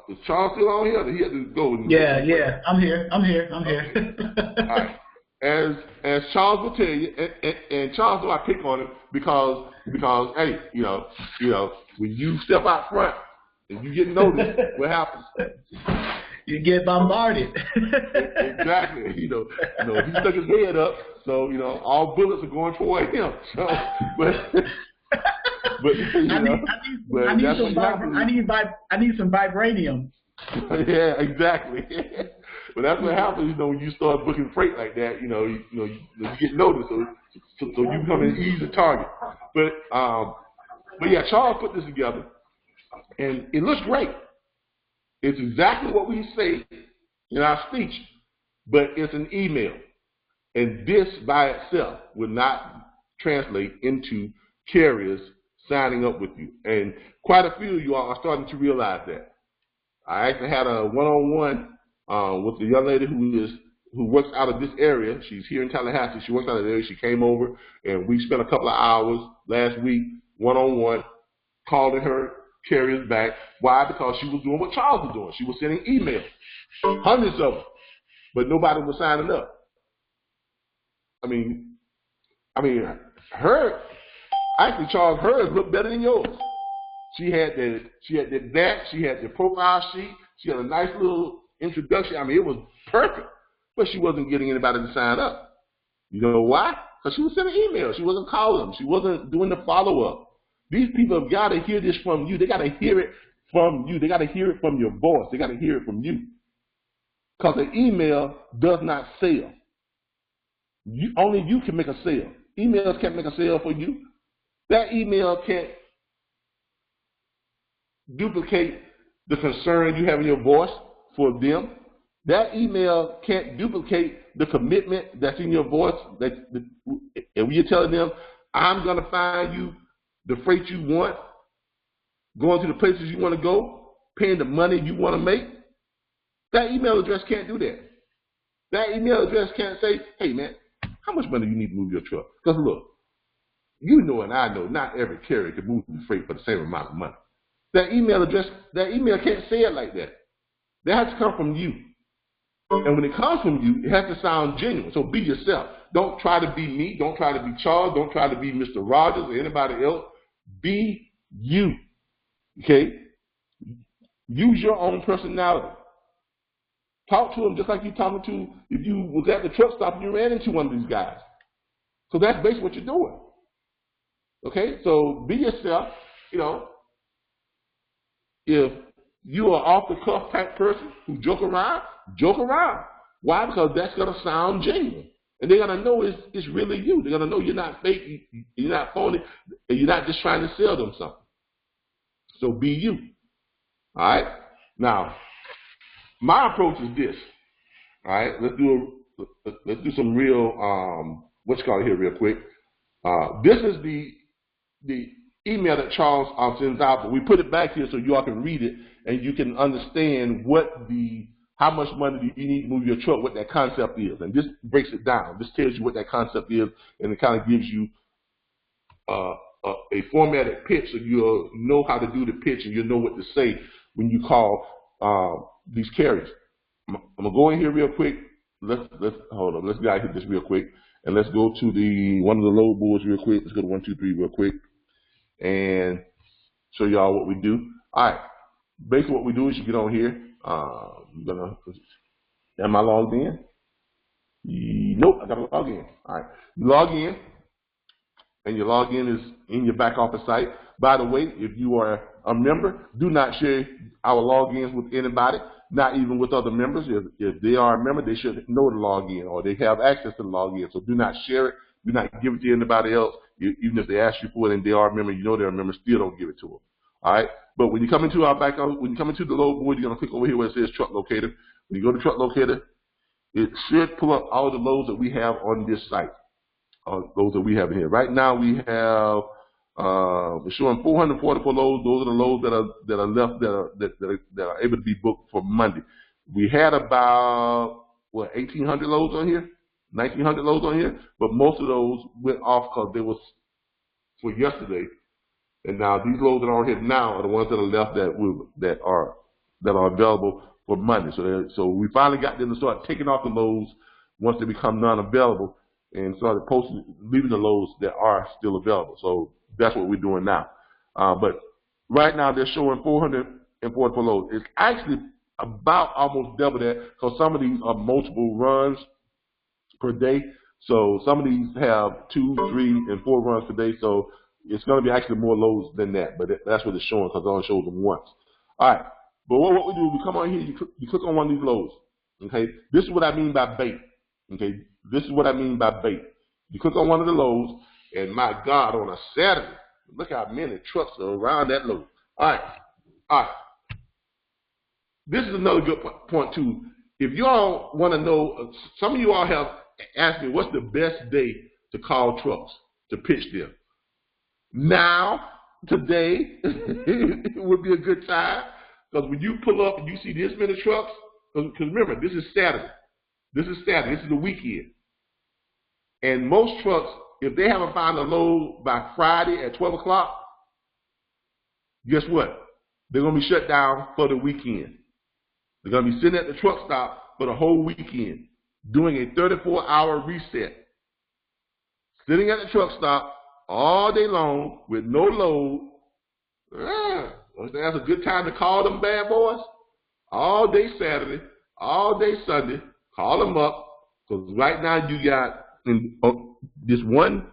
Is Charles still on here? Or he had to go. Yeah, I'm here. Okay. All right. As Charles will tell you, and Charles, do I pick on him because hey, when you step out front and you get noticed, what happens? You get bombarded. Exactly. He stuck his head up, so all bullets are going toward him. So, but But that's what happens. I need some vibranium. Yeah, exactly. But that's what happens, when you start booking freight like that. You get noticed, so you become an easy target. But yeah, Charles put this together, and it looks great. It's exactly what we say in our speech, but it's an email, and this by itself will not translate into carriers signing up with you. And quite a few of you all are starting to realize that. I actually had a one-on-one with a young lady who works out of this area. She's here in Tallahassee. She works out of the area. She came over, and we spent a couple of hours last week one-on-one calling her carriers back. Why? Because she was doing what Charles was doing. She was sending emails, hundreds of them, but nobody was signing up. I mean, Charles, hers looked better than yours. She had that, she had the profile sheet, she had a nice little introduction. It was perfect, but she wasn't getting anybody to sign up. You know why? Because she was sending emails. She wasn't calling them. She wasn't doing the follow-up. These people have got to hear this from you. They got to hear it from you. They got to hear it from your boss. They got to hear it from you. Because an email does not sell. Only you can make a sale. Emails can't make a sale for you. That email can't duplicate the concern you have in your voice for them. That email can't duplicate the commitment that's in your voice. And when you're telling them, I'm going to find you the freight you want, going to the places you want to go, paying the money you want to make, that email address can't do that. That email address can't say, hey, man, how much money do you need to move your truck? Because look, you know and I know not every carrier can move the freight for the same amount of money. That email can't say it like that. That has to come from you. And when it comes from you, it has to sound genuine. So be yourself. Don't try to be me. Don't try to be Charles. Don't try to be Mr. Rogers or anybody else. Be you. Okay? Use your own personality. Talk to them just like you're talking to if you was at the truck stop and you ran into one of these guys. So that's basically what you're doing. Okay? So be yourself. If you are off the cuff type person who joke around, joke around. Why? Because that's going to sound genuine. And they're going to know it's really you. They're going to know you're not fake, you're not phony, and you're not just trying to sell them something. So be you. All right? Now, my approach is this. All right? Let's do some real, what's called here real quick. This is the email that Charles sends out, but we put it back here so you all can read it and you can understand how much money do you need to move your truck, what that concept is. And this breaks it down. This tells you what that concept is, and it kind of gives you a formatted pitch so you'll know how to do the pitch and you'll know what to say when you call these carriers. I'm going to go in here real quick. Let's hold on. Let's hit this real quick. And let's go to one of the load boards real quick. Let's go to 1, 2, 3 real quick and show y'all what we do. All right. Basically what we do is you get on here. Am I logged in? Nope, I got to log in. All right. You log in, and your login is in your back office site. By the way, if you are a member, do not share our logins with anybody, not even with other members. If they are a member, they should know the login or they have access to the login. So do not share it. Do not give it to anybody else. Even if they ask you for it and they are a member, you know they're a member, still don't give it to them. All right. But when you come into our back office, when you come into the load board, you're going to click over here where it says truck locator. When you go to truck locator, it should pull up all the loads that we have on this site. Those that we have in here. Right now we have we're showing 444 loads. Those are the loads that are left that are able to be booked for Monday. We had about 1,800 loads on here, 1,900 loads on here, but most of those went off because they was for yesterday. And now these loads that are on here now are the ones that are left that are available for Monday. So we finally got them to start taking off the loads once they become non-available and started leaving the loads that are still available. So that's what we're doing now. But right now they're showing 444 loads. It's actually about almost double that because some of these are multiple runs per day. So some of these have 2, 3, and 4 runs per day. So It's going to be actually more loads than that, but that's what it's showing because it only shows them once. All right, but what we do, we come on here, you click on one of these loads. Okay, this is what I mean by bait. Okay, this is what I mean by bait. You click on one of the loads, and my God, on a Saturday, look how many trucks are around that load. All right. This is another good point too. If you all want to know, some of you all have asked me, what's the best day to call trucks, to pitch them? Now, today, it would be a good time, because when you pull up and you see this many trucks, because remember, this is Saturday. This is the weekend. And most trucks, if they haven't found a load by Friday at 12 o'clock, guess what? They're going to be shut down for the weekend. They're going to be sitting at the truck stop for the whole weekend, doing a 34-hour reset. Sitting at the truck stop all day long with no load. That's a good time to call them bad boys. All day Saturday, all day Sunday, call them up, because right now you got this one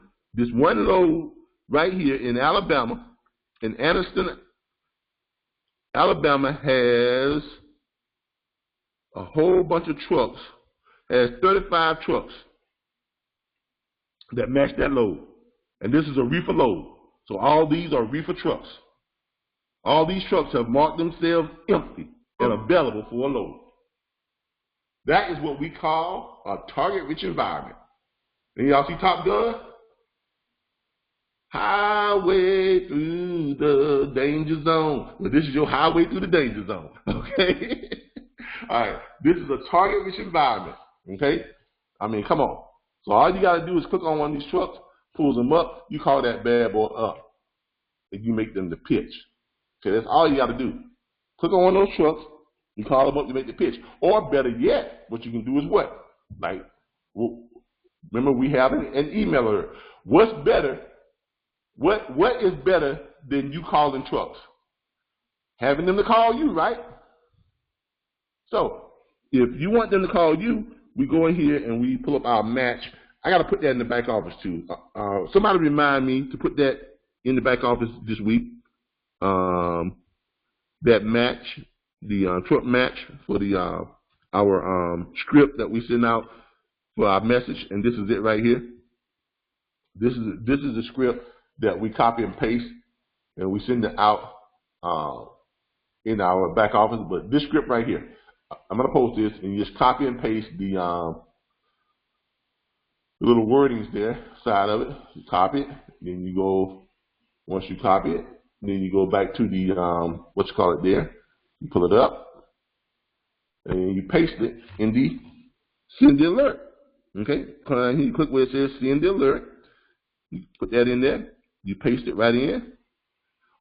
load right here in Alabama, in Anniston, Alabama, has a whole bunch of trucks, has 35 trucks that match that load. And this is a reefer load. So all these are reefer trucks. All these trucks have marked themselves empty and available for a load. That is what we call a target-rich environment. And y'all see Top Gun? Highway through the danger zone. Well, this is your highway through the danger zone, okay? All right, this is a target-rich environment, okay? I mean, come on. So all you got to do is click on one of these trucks, pulls them up, you call that bad boy up, and you make them the pitch. Okay, that's all you got to do. Click on one of those trucks, you call them up, you make the pitch. Or better yet, what you can do is what? Like, remember we have an emailer. What's better? What is better than you calling trucks? Having them to call you, right? So, if you want them to call you, we go in here and we pull up our match. I got to put that in the back office too. Somebody remind me to put that in the back office this week. That match, the truck match for the our script that we send out for our message, and this is it right here. This is the script that we copy and paste, and we send it out in our back office. But this script right here, I'm going to post this, and you just copy and paste the little wordings there, side of it. You copy it, then you go, once you copy it, then you go back to the, what you call it there. You pull it up, and you paste it in the send the alert. Okay, come on here, you click where it says send the alert. You put that in there. You paste it right in.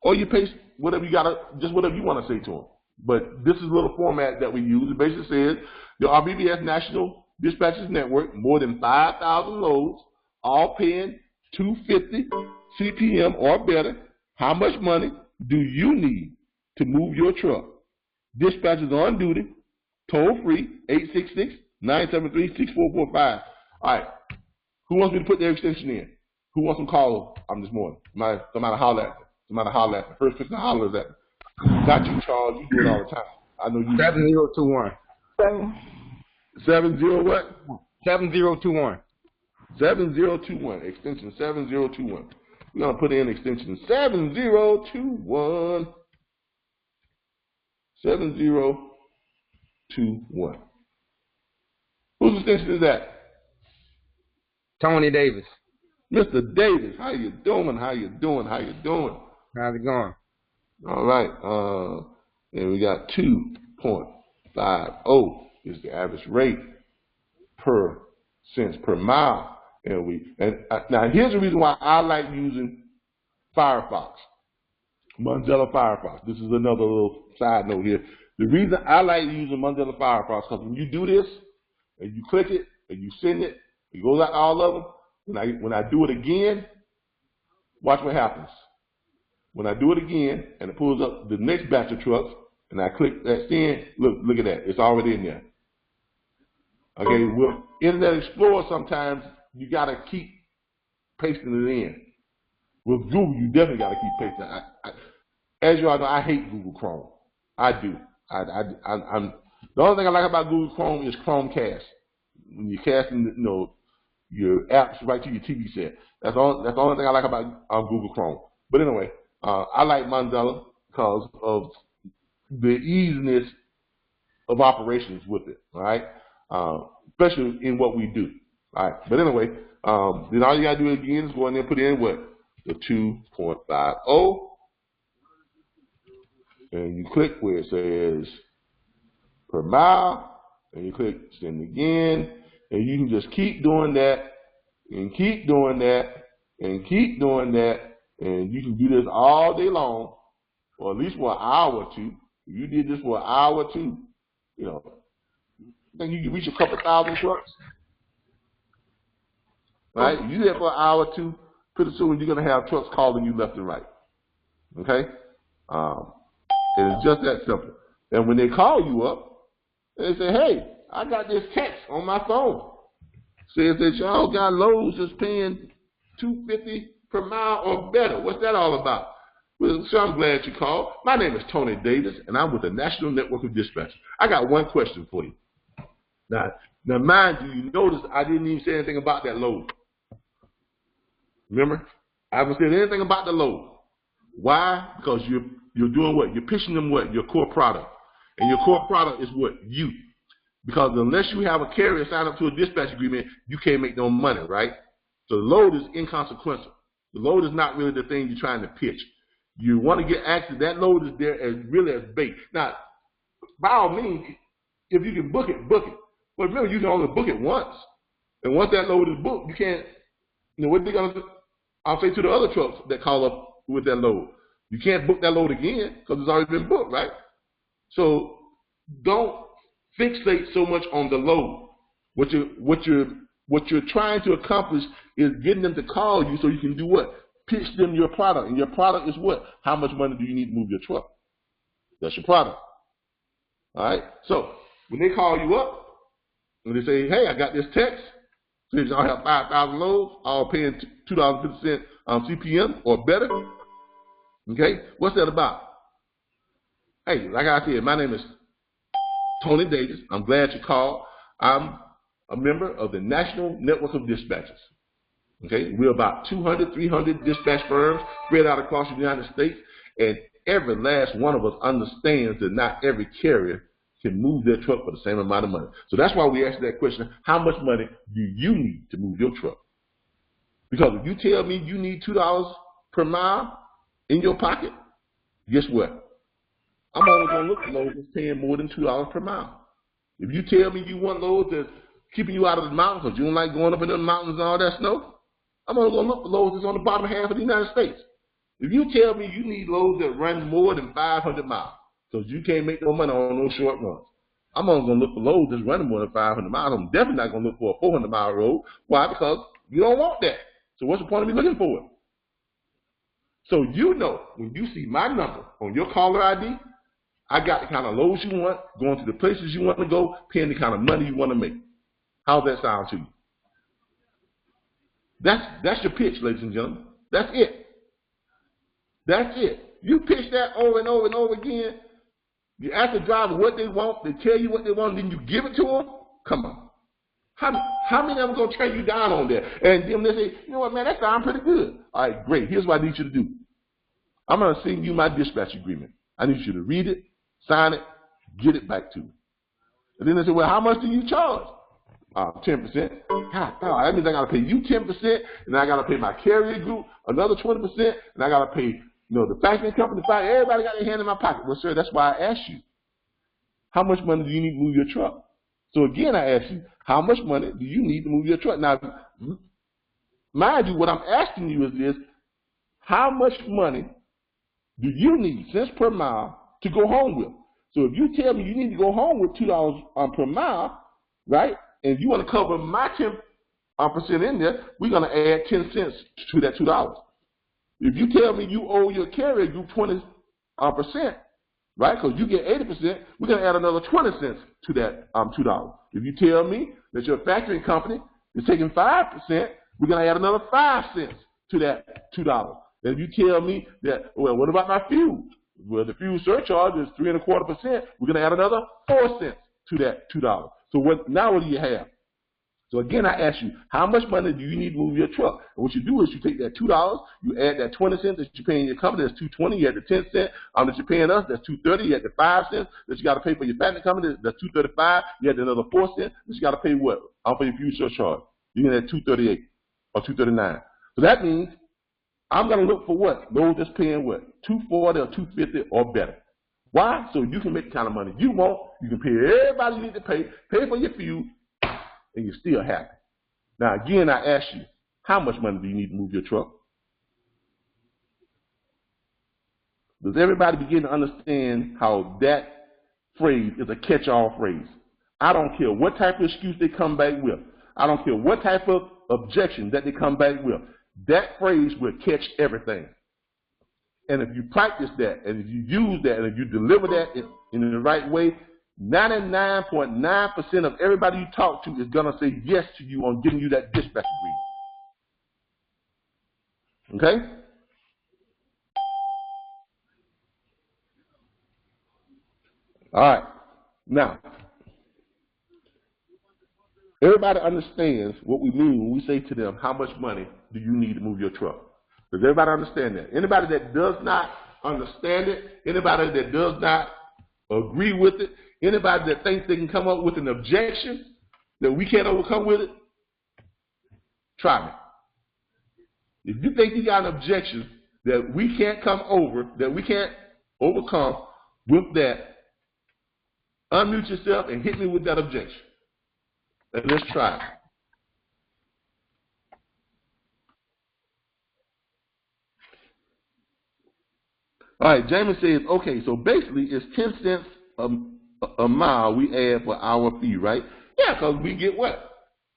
Or you paste whatever you got, just whatever you want to say to them. But this is a little format that we use. It basically says the RBBS National Dispatches Network, more than 5,000 loads, all paying $250 CPM or better. How much money do you need to move your truck? Dispatchers on duty, toll free, 866-973-6445. All right. Who wants me to put their extension in? Who wants some calls this morning? Somebody holler at me. Somebody holler at me. First person hollers at me. Not you, Charles. You do it all the time. I know you. 7021. 70 what? 7021. 7021. Extension 7021. We're gonna put in extension 7021. 7021. Whose extension is that? Tony Davis. Mr. Davis, how you doing? How you doing? How you doing? How's it going? All right. And we got 2.50 is the average rate per cents per mile. Now here's the reason why I like using Firefox, Mozilla Firefox. This is another little side note here. The reason I like using Mozilla Firefox, because when you do this and you click it and you send it, it goes out to all of them. When I do it again, watch what happens. When I do it again and it pulls up the next batch of trucks and I click that send, look at that. It's already in there. Okay, with Internet Explorer sometimes you got to keep pasting it in. With Google, you definitely got to keep pasting. As you all know, I hate Google Chrome. I do. I'm the only thing I like about Google Chrome is Chromecast. When you're casting, your apps right to your TV set. That's the only thing I like about Google Chrome. But anyway, I like Mozilla because of the easiness of operations with it, all right? Especially in what we do, all right? But anyway, then all you gotta do again is go in there and put in what? The 2.50, and you click where it says per mile, and you click send again, and you can just keep doing that, and keep doing that, and keep doing that, and you can do this all day long, or at least for an hour or two. If you did this for an hour or two, I think you can reach a couple thousand trucks. Right? If you do that for an hour or two, pretty soon you're going to have trucks calling you left and right. Okay? And it's just that simple. And when they call you up, they say, hey, I got this text on my phone. Says that y'all got loads that's paying $2.50 per mile or better. What's that all about? Well, so I'm glad you called. My name is Tony Davis, and I'm with the National Network of Dispatchers. I got one question for you. Now mind you, you notice I didn't even say anything about that load. Remember? I haven't said anything about the load. Why? Because you're doing what? You're pitching them what? Your core product. And your core product is what? You. Because unless you have a carrier sign up to a dispatch agreement, you can't make no money, right? So the load is inconsequential. The load is not really the thing you're trying to pitch. You want to get access. That load is there as really as bait. Now, by all means, if you can book it, book it. But remember, you can only book it once. And once that load is booked, you can't, what they're going to do? I'll say to the other trucks that call up with that load, you can't book that load again because it's already been booked, right? So don't fixate so much on the load. What you're trying to accomplish is getting them to call you so you can do what? Pitch them your product. And your product is what? How much money do you need to move your truck? That's your product. All right? So when they call you up and they say, hey, I got this text. Says y'all have 5,000 loads, all paying $2.50 CPM or better. Okay? What's that about? Hey, like I said, my name is Tony Davis. I'm glad you called. I'm a member of the National Network of Dispatchers. Okay? We're about 200, 300 dispatch firms spread out across the United States, and every last one of us understands that not every carrier can move their truck for the same amount of money. So that's why we asked that question, how much money do you need to move your truck? Because if you tell me you need $2 per mile in your pocket, guess what? I'm only going to look for loads that's paying more than $2 per mile. If you tell me you want loads that's keeping you out of the mountains because you don't like going up in the mountains and all that snow, I'm only going to look for loads that's on the bottom half of the United States. If you tell me you need loads that run more than 500 miles, because you can't make no money on those short runs, I'm only going to look for loads that's running more than 500 miles. I'm definitely not going to look for a 400-mile road. Why? Because you don't want that. So what's the point of me looking for it? So when you see my number on your caller ID, I got the kind of loads you want, going to the places you want to go, paying the kind of money you want to make. How's that sound to you? That's your pitch, ladies and gentlemen. That's it. That's it. You pitch that over and over and over again. You ask the driver what they want, they tell you what they want, and then you give it to them? Come on. How many of them are going to turn you down on that? And then they say, you know what, man, that sounds pretty good. All right, great. Here's what I need you to do. I'm going to send you my dispatch agreement. I need you to read it, sign it, get it back to me. And then they say, well, how much do you charge? 10%. God, that means I got to pay you 10%, and I got to pay my carrier group another 20%, and I got to pay the factory company, everybody got their hand in my pocket. Well, sir, that's why I asked you, how much money do you need to move your truck? So again, I asked you, how much money do you need to move your truck? Now, mind you, what I'm asking you is this, how much money do you need, cents per mile, to go home with? So if you tell me you need to go home with $2 per mile, right, and you want to cover my 10% in there, we're going to add 10 cents to that $2. If you tell me you owe your carrier group 20%, right, because you get 80%, we're going to add another 20 cents to that $2. If you tell me that your factory company is taking 5%, we're going to add another 5 cents to that $2. And if you tell me that, well, what about my fuel? Well, the fuel surcharge is 3.25%. We're going to add another 4 cents to that $2. So now what do you have? So again, I ask you, how much money do you need to move your truck? And what you do is you take that $2, you add that 20 cents that you're paying your company, that's $2.20. You add the 10 cents that you're paying us, that's $2.30. You add the 5 cents that you got to pay for your factory company, that's $2.35. You add another 4 cents that you got to pay what? I'll pay your fuel surcharge. You get at $2.38 or $2.39. So that means I'm going to look for what? Those that's paying what? $2.40 or $2.50 or better. Why? So you can make the kind of money you want. You can pay everybody you need to pay for your fuel, and you're still happy. Now, again, I ask you, how much money do you need to move your truck? Does everybody begin to understand how that phrase is a catch-all phrase? I don't care what type of excuse they come back with. I don't care what type of objection that they come back with. That phrase will catch everything. And if you practice that, and if you use that, and if you deliver that in the right way, 99.9% of everybody you talk to is going to say yes to you on giving you that dispatch agreement. Okay? All right. Now, everybody understands what we mean when we say to them, how much money do you need to move your truck? Does everybody understand that? Anybody that does not understand it, anybody that does not agree with it, anybody that thinks they can come up with an objection that we can't overcome with it, try me. If you think you got an objection that we can't come over, that we can't overcome with that, unmute yourself and hit me with that objection. And let's try it. All right, Jamie says, okay, so basically it's 10 cents a mile we add for our fee, right? Yeah, because we get what?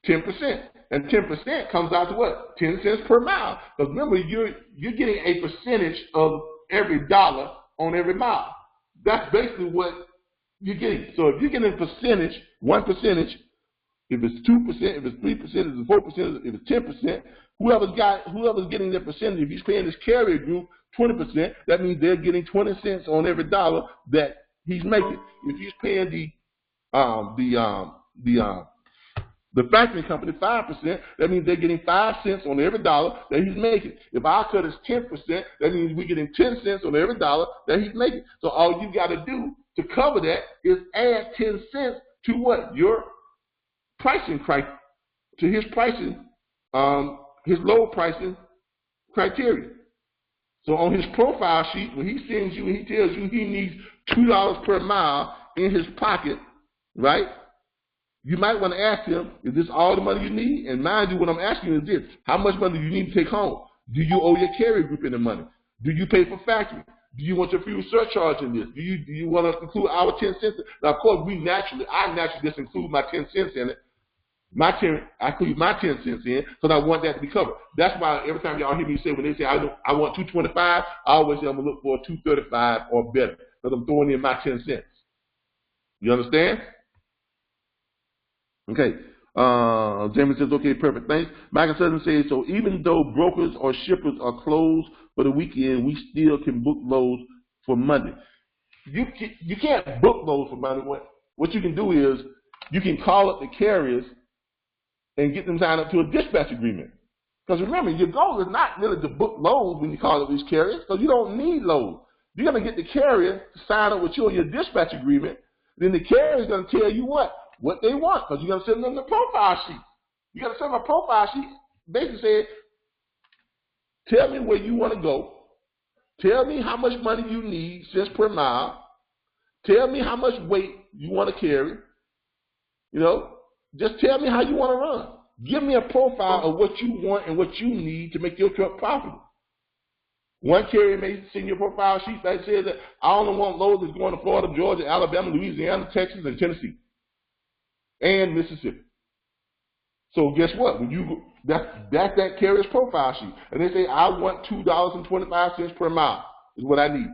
10%. And 10% comes out to what? 10 cents per mile. Because remember, you're getting a percentage of every dollar on every mile. That's basically what you're getting. So if you're getting a percentage, 1%, if it's 2%, if it's 3%, if it's 4%, if it's 10%, whoever's getting their percentage, if he's paying this carrier group 20%, that means they're getting 20 cents on every dollar that he's making. If he's paying the factory company 5%, that means they're getting 5 cents on every dollar that he's making. If our cut is 10%, that means we're getting 10 cents on every dollar that he's making. So all you got to do to cover that is add 10 cents to what? Your pricing to his pricing, his low pricing criteria. So on his profile sheet, when he sends you and he tells you he needs $2 per mile in his pocket, right? You might want to ask him, is this all the money you need? And mind you, what I'm asking you is this: how much money do you need to take home? Do you owe your carrier group any money? Do you pay for factory? Do you want your fuel surcharge in this? Do you want to include our 10 cents? Now, of course, I naturally just include my 10 cents in it. I include my 10 cents in because I want that to be covered. That's why every time y'all hear me say, when they say I want 225, I always say I'm going to look for a 235 or better because I'm throwing in my 10 cents. You understand? Okay. Jamie says, okay, perfect, thanks. Michael Sutton says, so even though brokers or shippers are closed for the weekend, we still can book loads for Monday. You can't book loads for Monday. What you can do is you can call up the carriers and get them signed up to a dispatch agreement. Because remember, your goal is not really to book loads when you call up these carriers, because you don't need loads. You're going to get the carrier to sign up with you on your dispatch agreement. Then the carrier is going to tell you what they want, because you're going to send them the profile sheet. You're going to send them a profile sheet, basically saying, tell me where you want to go. Tell me how much money you need cents per mile. Tell me how much weight you want to carry. You know, just tell me how you want to run. Give me a profile of what you want and what you need to make your truck profitable. One carrier may send you a profile sheet that says that I only want loads that's going to Florida, Georgia, Alabama, Louisiana, Texas, and Tennessee, and Mississippi. So guess what? When that's that carrier's profile sheet, and they say I want $2.25 per mile is what I need,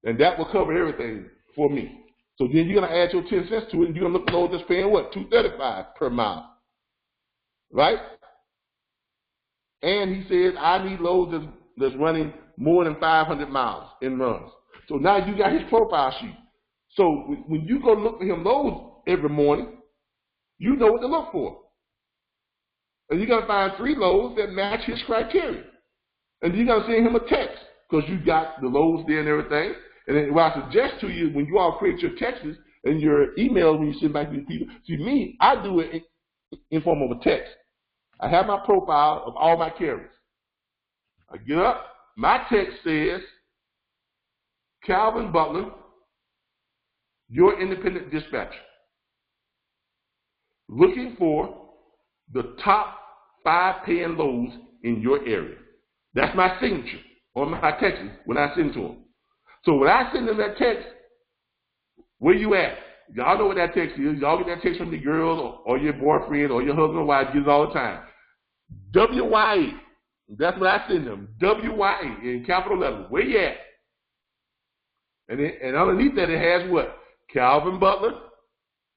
and that will cover everything for me. So then you're going to add your 10 cents to it, and you're going to look for loads that's paying what? $2.35 per mile, right? And he says I need loads that's running more than 500 miles in runs. So now you got his profile sheet. So when you go look for him loads every morning, you know what to look for. And you're going to find 3 loads that match his criteria. And you're going to send him a text because you got the loads there and everything. And then what I suggest to you, when you all create your texts and your emails when you send back to these people, see me, I do it in form of a text. I have my profile of all my carriers. I get up, my text says, Calvin Butler, your independent dispatcher, looking for the top 5 paying loads in your area. That's my signature on my text when I send to them. So when I send them that text, where you at? Y'all know what that text is. Y'all get that text from your girl or your boyfriend or your husband or wife, gets it all the time. WYA. That's what I send them. WYA in capital letters. Where you at? And underneath that it has what? Calvin Butler,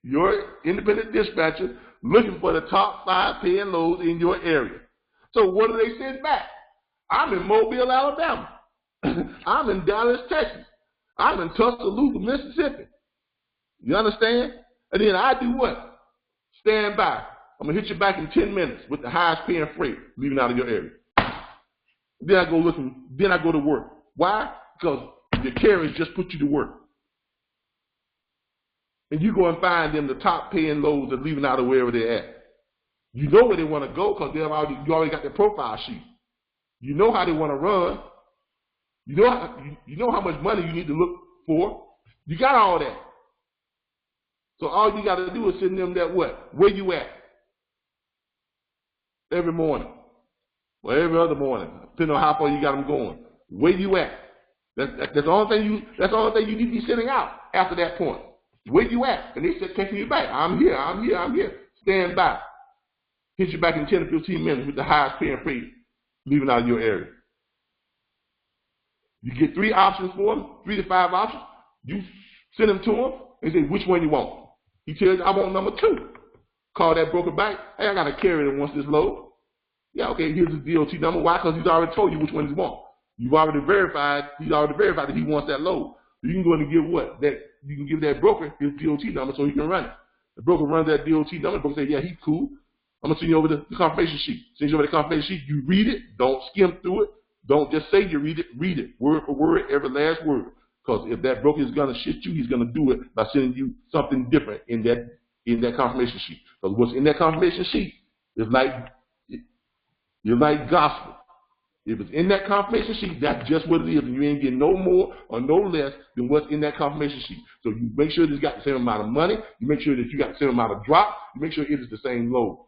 your independent dispatcher, looking for the top 5 paying loads in your area. So what do they send back? I'm in Mobile, Alabama. I'm in Dallas, Texas. I'm in Tuscaloosa, Mississippi. You understand? And then I do what? Stand by. I'm going to hit you back in 10 minutes with the highest paying freight leaving out of your area. Then I go to work. Why? Because the carriers just put you to work. And you go and find them the top paying loads that are leaving out of wherever they're at. You know where they want to go because you already got their profile sheet. You know how they want to run. You know how much money you need to look for. You got all that. So all you got to do is send them that what? Where you at? Every morning. Or every other morning, depending on how far you got them going. Where you at? That's the only thing you need to be sending out after that point. Where you at? And they said, taking you back. I'm here. Stand by. Hit you back in 10 to 15 minutes with the highest paying freight leaving out of your area. You get 3 options for them, 3 to 5 options. You send them to them and say, which one you want? He tells you, I want number 2. Call that broker back. Hey, I got a carrier that wants this load. Yeah, okay, here's his DOT number. Why? Because he's already told you which one he wants. He's already verified that he wants that load. So you can go in and give what? You can give that broker his DOT number so he can run it. The broker runs that DOT number. The broker says, yeah, he's cool. I'm going to send you over the confirmation sheet. Send you over the confirmation sheet. You read it. Don't skim through it. Don't just say you read it. Read it word for word, every last word. Because if that broker is going to shit you, he's going to do it by sending you something different in that confirmation sheet. Because what's in that confirmation sheet is like gospel. If it's in that confirmation sheet, that's just what it is. And you ain't getting no more or no less than what's in that confirmation sheet. So you make sure it's got the same amount of money. You make sure that you got the same amount of drop. You make sure it is the same load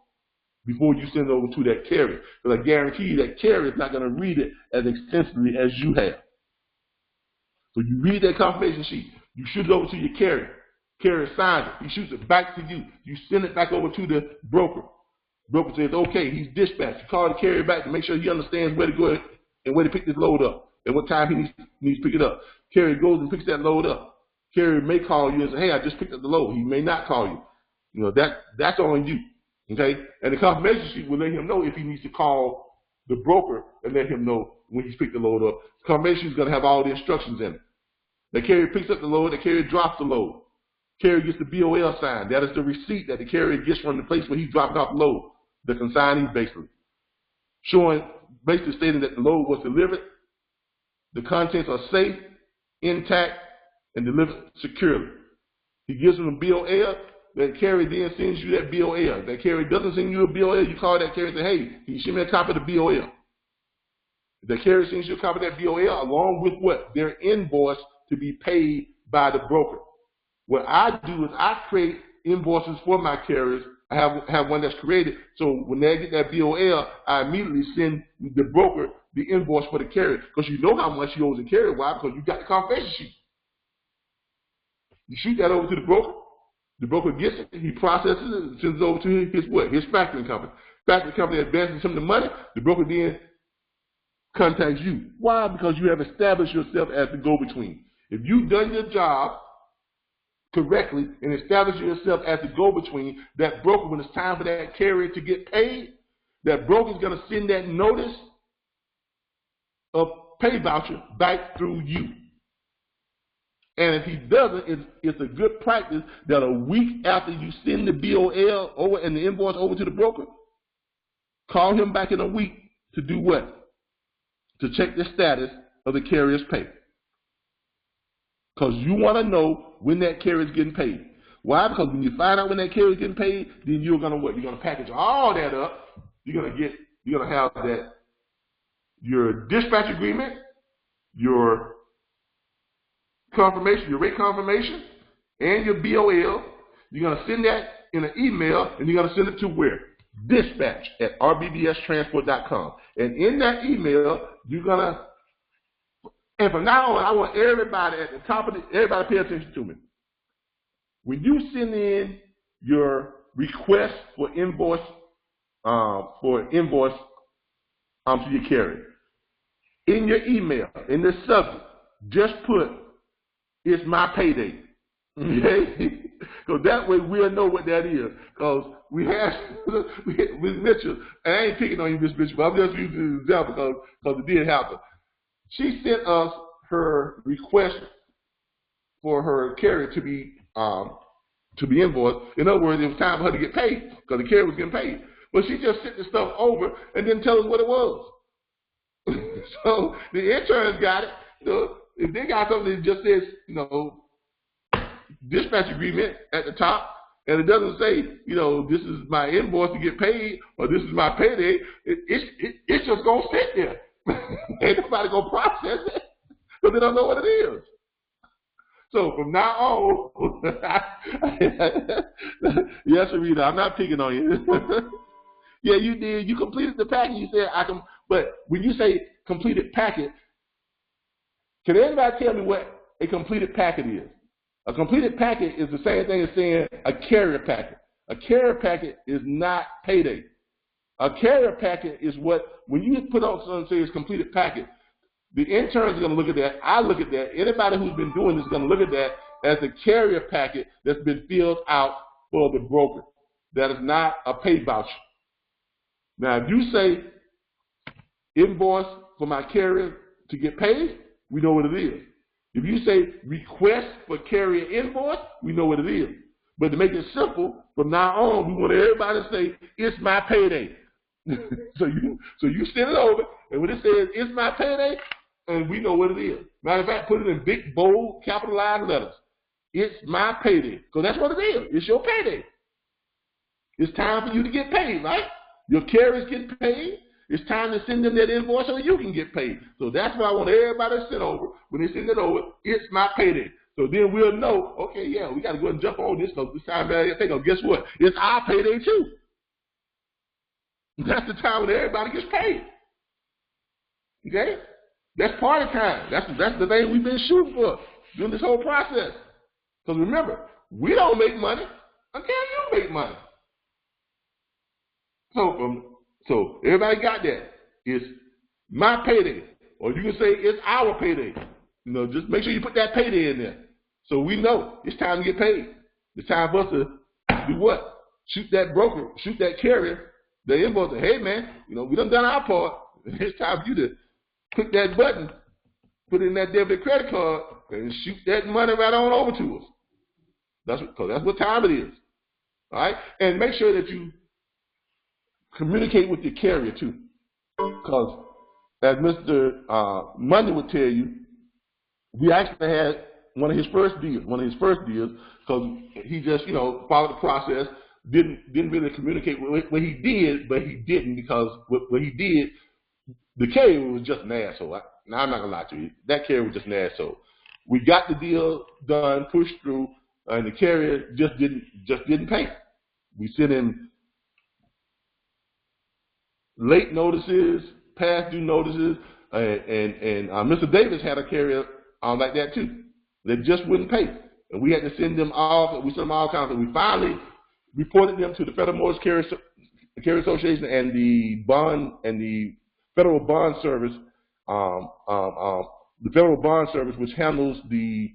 before you send it over to that carrier. Because I guarantee you that carrier is not going to read it as extensively as you have. So you read that confirmation sheet. You shoot it over to your carrier. Carrier signs it. He shoots it back to you. You send it back over to the broker. Broker says, okay, he's dispatched. You call the carrier back to make sure he understands where to go and where to pick this load up and what time he needs to pick it up. Carrier goes and picks that load up. Carrier may call you and say, hey, I just picked up the load. He may not call you. You know, that's on you. Okay? And the confirmation sheet will let him know if he needs to call the broker and let him know when he's picked the load up. The confirmation sheet is going to have all the instructions in it. The carrier picks up the load, the carrier drops the load. Carrier gets the BOL signed. That is the receipt that the carrier gets from the place where he's dropping off the load. The consignee basically. Basically stating that the load was delivered, the contents are safe, intact, and delivered securely. He gives them a BOL, that carrier then sends you that BOL. That carrier doesn't send you a BOL, you call that carrier and say, hey, can you send me a copy of the BOL? The carrier sends you a copy of that BOL along with what? Their invoice to be paid by the broker. What I do is I create invoices for my carriers. I have one that's created, so when they get that BOL, I immediately send the broker the invoice for the carrier, because you know how much he owes the carrier. Why? Because you got the confirmation sheet. You shoot that over to the broker gets it, he processes it, and sends it over to his factoring company. Factoring company advances him the money, the broker then contacts you. Why? Because you have established yourself as the go-between. If you've done your job correctly and establish yourself as the go-between, that broker, when it's time for that carrier to get paid, that broker is going to send that notice a pay voucher back through you. And if he doesn't, it's a good practice that a week after you send the BOL over and the invoice over to the broker, call him back in a week to do what? To check the status of the carrier's pay. Because you want to know when that carrier is getting paid. Why? Because when you find out when that carrier is getting paid, then you're gonna what? You're gonna package all that up. You're gonna have that your dispatch agreement, your confirmation, your rate confirmation, and your BOL. You're gonna send that in an email, and you're gonna send it to where? Dispatch@rbbstransport.com. And in that email, you're gonna, and from now on, I want everybody at the top of everybody pay attention to me. When you send in your request for invoice to your carrier, in your email, in the subject, just put, "It's my payday." Okay? So that way we'll know what that is. Because we had Ms. Mitchell, and I ain't picking on you, Ms. Mitchell, but I'm just using an example because it did happen. She sent us her request for her carrier to be invoiced. In other words, it was time for her to get paid because the carrier was getting paid. But she just sent the stuff over and didn't tell us what it was. So the interns got it. You know, if they got something that just says, you know, dispatch agreement at the top, and it doesn't say, you know, this is my invoice to get paid or this is my payday, it's just gonna sit there. Ain't nobody gonna process it because they don't know what it is. So from now on, yes, Rita, I'm not picking on you. Yeah, you did. You completed the packet. You said I can, but when you say completed packet, can anybody tell me what a completed packet is? A completed packet is the same thing as saying a carrier packet. A carrier packet is not payday. A carrier packet is what, when you put on something and say it's completed packet, the interns are going to look at that. I look at that. Anybody who's been doing this is going to look at that as a carrier packet that's been filled out for the broker. That is not a pay voucher. Now, if you say invoice for my carrier to get paid, we know what it is. If you say request for carrier invoice, we know what it is. But to make it simple, from now on, we want everybody to say, "It's my payday." so you send it over, and when it says, "It's my payday," and we know what it is. Matter of fact, put it in big, bold, capitalized letters. "It's my payday," because that's what it is. It's your payday. It's time for you to get paid, right? Your carriers get paid. It's time to send them that invoice so you can get paid. So that's what I want everybody to send over. When they send it over, "It's my payday." So then we'll know, okay, yeah, we got to go and jump on this because this time, guess what? It's our payday too. That's the time when everybody gets paid. Okay? That's party time. That's the thing we've been shooting for during this whole process. Because remember, we don't make money until you make money. So everybody got that. It's my payday. Or you can say it's our payday. You know, just make sure you put that payday in there. So we know it's time to get paid. It's time for us to do what? Shoot that broker, shoot that carrier, the invoice, say, "Hey man, you know, we done our part. It's time for you to click that button, put in that debit credit card, and shoot that money right on over to us." That's what time it is. All right? And make sure that you communicate with your carrier too. Because as Mr. Monday would tell you, we actually had one of his first deals, because he just, you know, followed the process, didn't really communicate with what he did, but he didn't, because what he did, the carrier was just an asshole. Now I'm not gonna lie to you, that carrier was just an asshole. We got the deal done, pushed through, and the carrier just didn't pay. We sent him late notices, past due notices, and Mr. Davis had a carrier like that too. They just wouldn't pay, and we had to send them all. We sent them all kinds. And we finally reported them to the Federal Mortgage Carrier Association and the Federal Bond Service. The Federal Bond Service, which handles the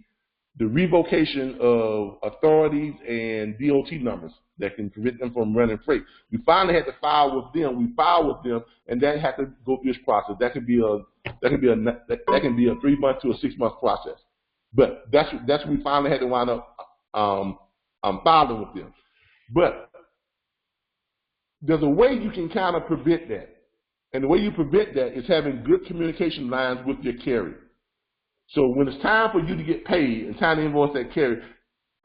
revocation of authorities and DOT numbers that can prevent them from running freight. We finally had to file with them. We filed with them, and that had to go through this process. That could be That can be a 3 month to a 6 month process. But that's when we finally had to wind up filing with them. But there's a way you can kind of prevent that. And the way you prevent that is having good communication lines with your carrier. So when it's time for you to get paid and time to invoice that carrier,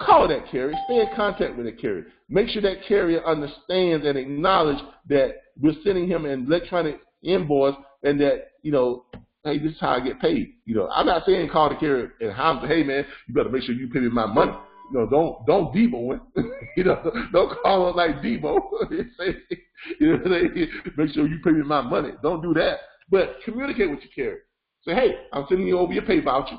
call that carrier, stay in contact with that carrier. Make sure that carrier understands and acknowledge that we're sending him an electronic invoice and that, you know, hey, this is how I get paid. You know, I'm not saying call the carrier and hound say, hey man, you better make sure you pay me my money. You know, don't Debo it. You know, don't call it like Debo. You know, make sure you pay me my money. Don't do that. But communicate with your carrier. Say, hey, I'm sending you over your pay voucher.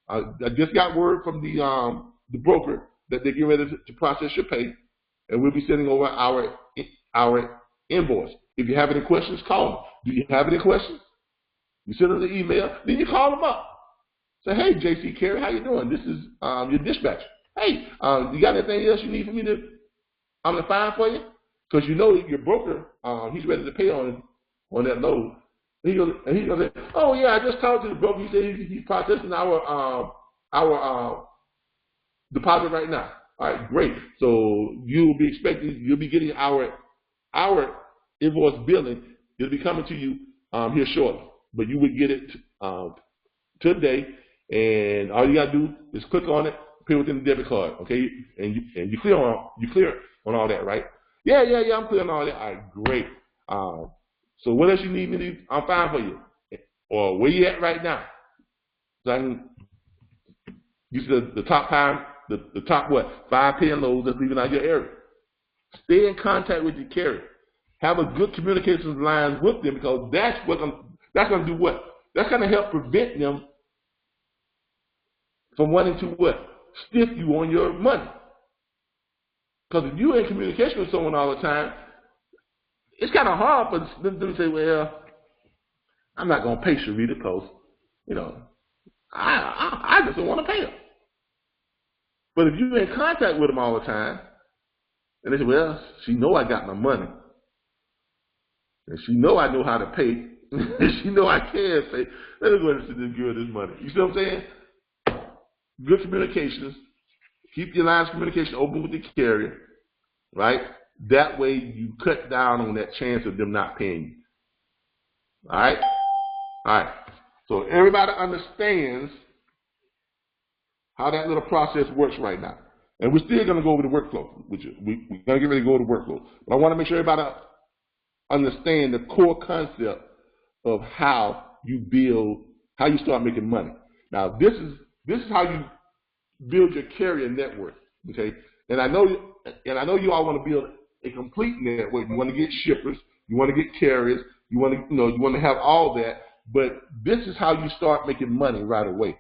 I just got word from the broker that they're getting ready to process your pay, and we'll be sending over our invoice. If you have any questions, call them. Do you have any questions? You send them the email, then you call them up. Say, hey, JC Carrier, how you doing? This is your dispatcher. Hey, you got anything else you need for me to find for you? Because you know your broker, he's ready to pay on that load. He's gonna say, oh yeah, I just talked to the broker. He said he's processing our deposit right now. All right, great. So you'll be getting our invoice billing. It'll be coming to you here shortly. But you would get it today, and all you gotta do is click on it, pay within the debit card, okay? And you clear on all that, right? Yeah, I'm clear on all that. All right, great. So what else you need me to do? I'm fine for you. Or where you at right now? So I can use the top time, the top 5 paying loads that's leaving out your area. Stay in contact with your carrier. Have a good communications line with them, because that's gonna do what? That's gonna help prevent them from wanting to what? Stiff you on your money. Because if you're in communication with someone all the time, it's kind of hard for them to say, well, I'm not going to pay Sharita because, you know, I just don't want to pay her. But if you're in contact with them all the time, and they say, well, she know I got my money, and she know I know how to pay, and she know I can pay, let me go ahead and send this girl this money. You see what I'm saying? Good communications. Keep your lines of communication open with the carrier, right? That way you cut down on that chance of them not paying you. All right? All right. So everybody understands how that little process works right now. And we're still going to go over the workflow. We're going to get ready to go over the workflow. But I want to make sure everybody understand the core concept of how you start making money. Now, this is how you build your carrier network, okay? And I know you all want to build a complete network. You want to get shippers, you want to get carriers, you want to have all that. But this is how you start making money right away.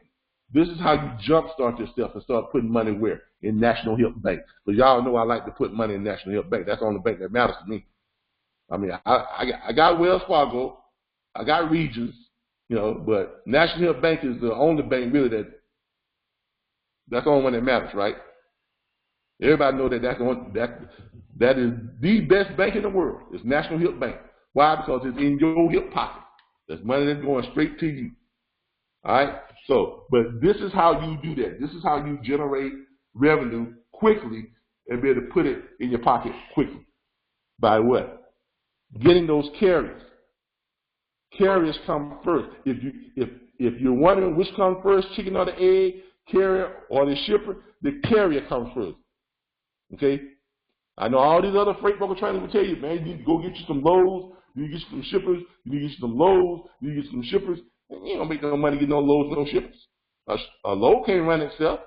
This is how you jumpstart yourself and start putting money where? In National Help Bank. Because y'all know I like to put money in National Help Bank. That's the only bank that matters to me. I mean, I got Wells Fargo, I got Regions, you know, but National Help Bank is the only bank really that's the only one that matters, right? Everybody knows that is the best bank in the world. It's National Help Bank. Why? Because it's in your hip pocket. That's money that's going straight to you. All right? So, but this is how you do that. This is how you generate revenue quickly and be able to put it in your pocket quickly. By what? Getting those carriers. Carriers come first. If you're wondering which comes first, chicken or the egg, carrier or the shipper, the carrier comes first. Okay? I know all these other freight broker trainers will tell you, man, you need to go get you some loads, you need to get you some shippers, you need to get you some loads, you need to get some shippers. You ain't gonna make no money getting no loads, no shippers. A load can't run itself.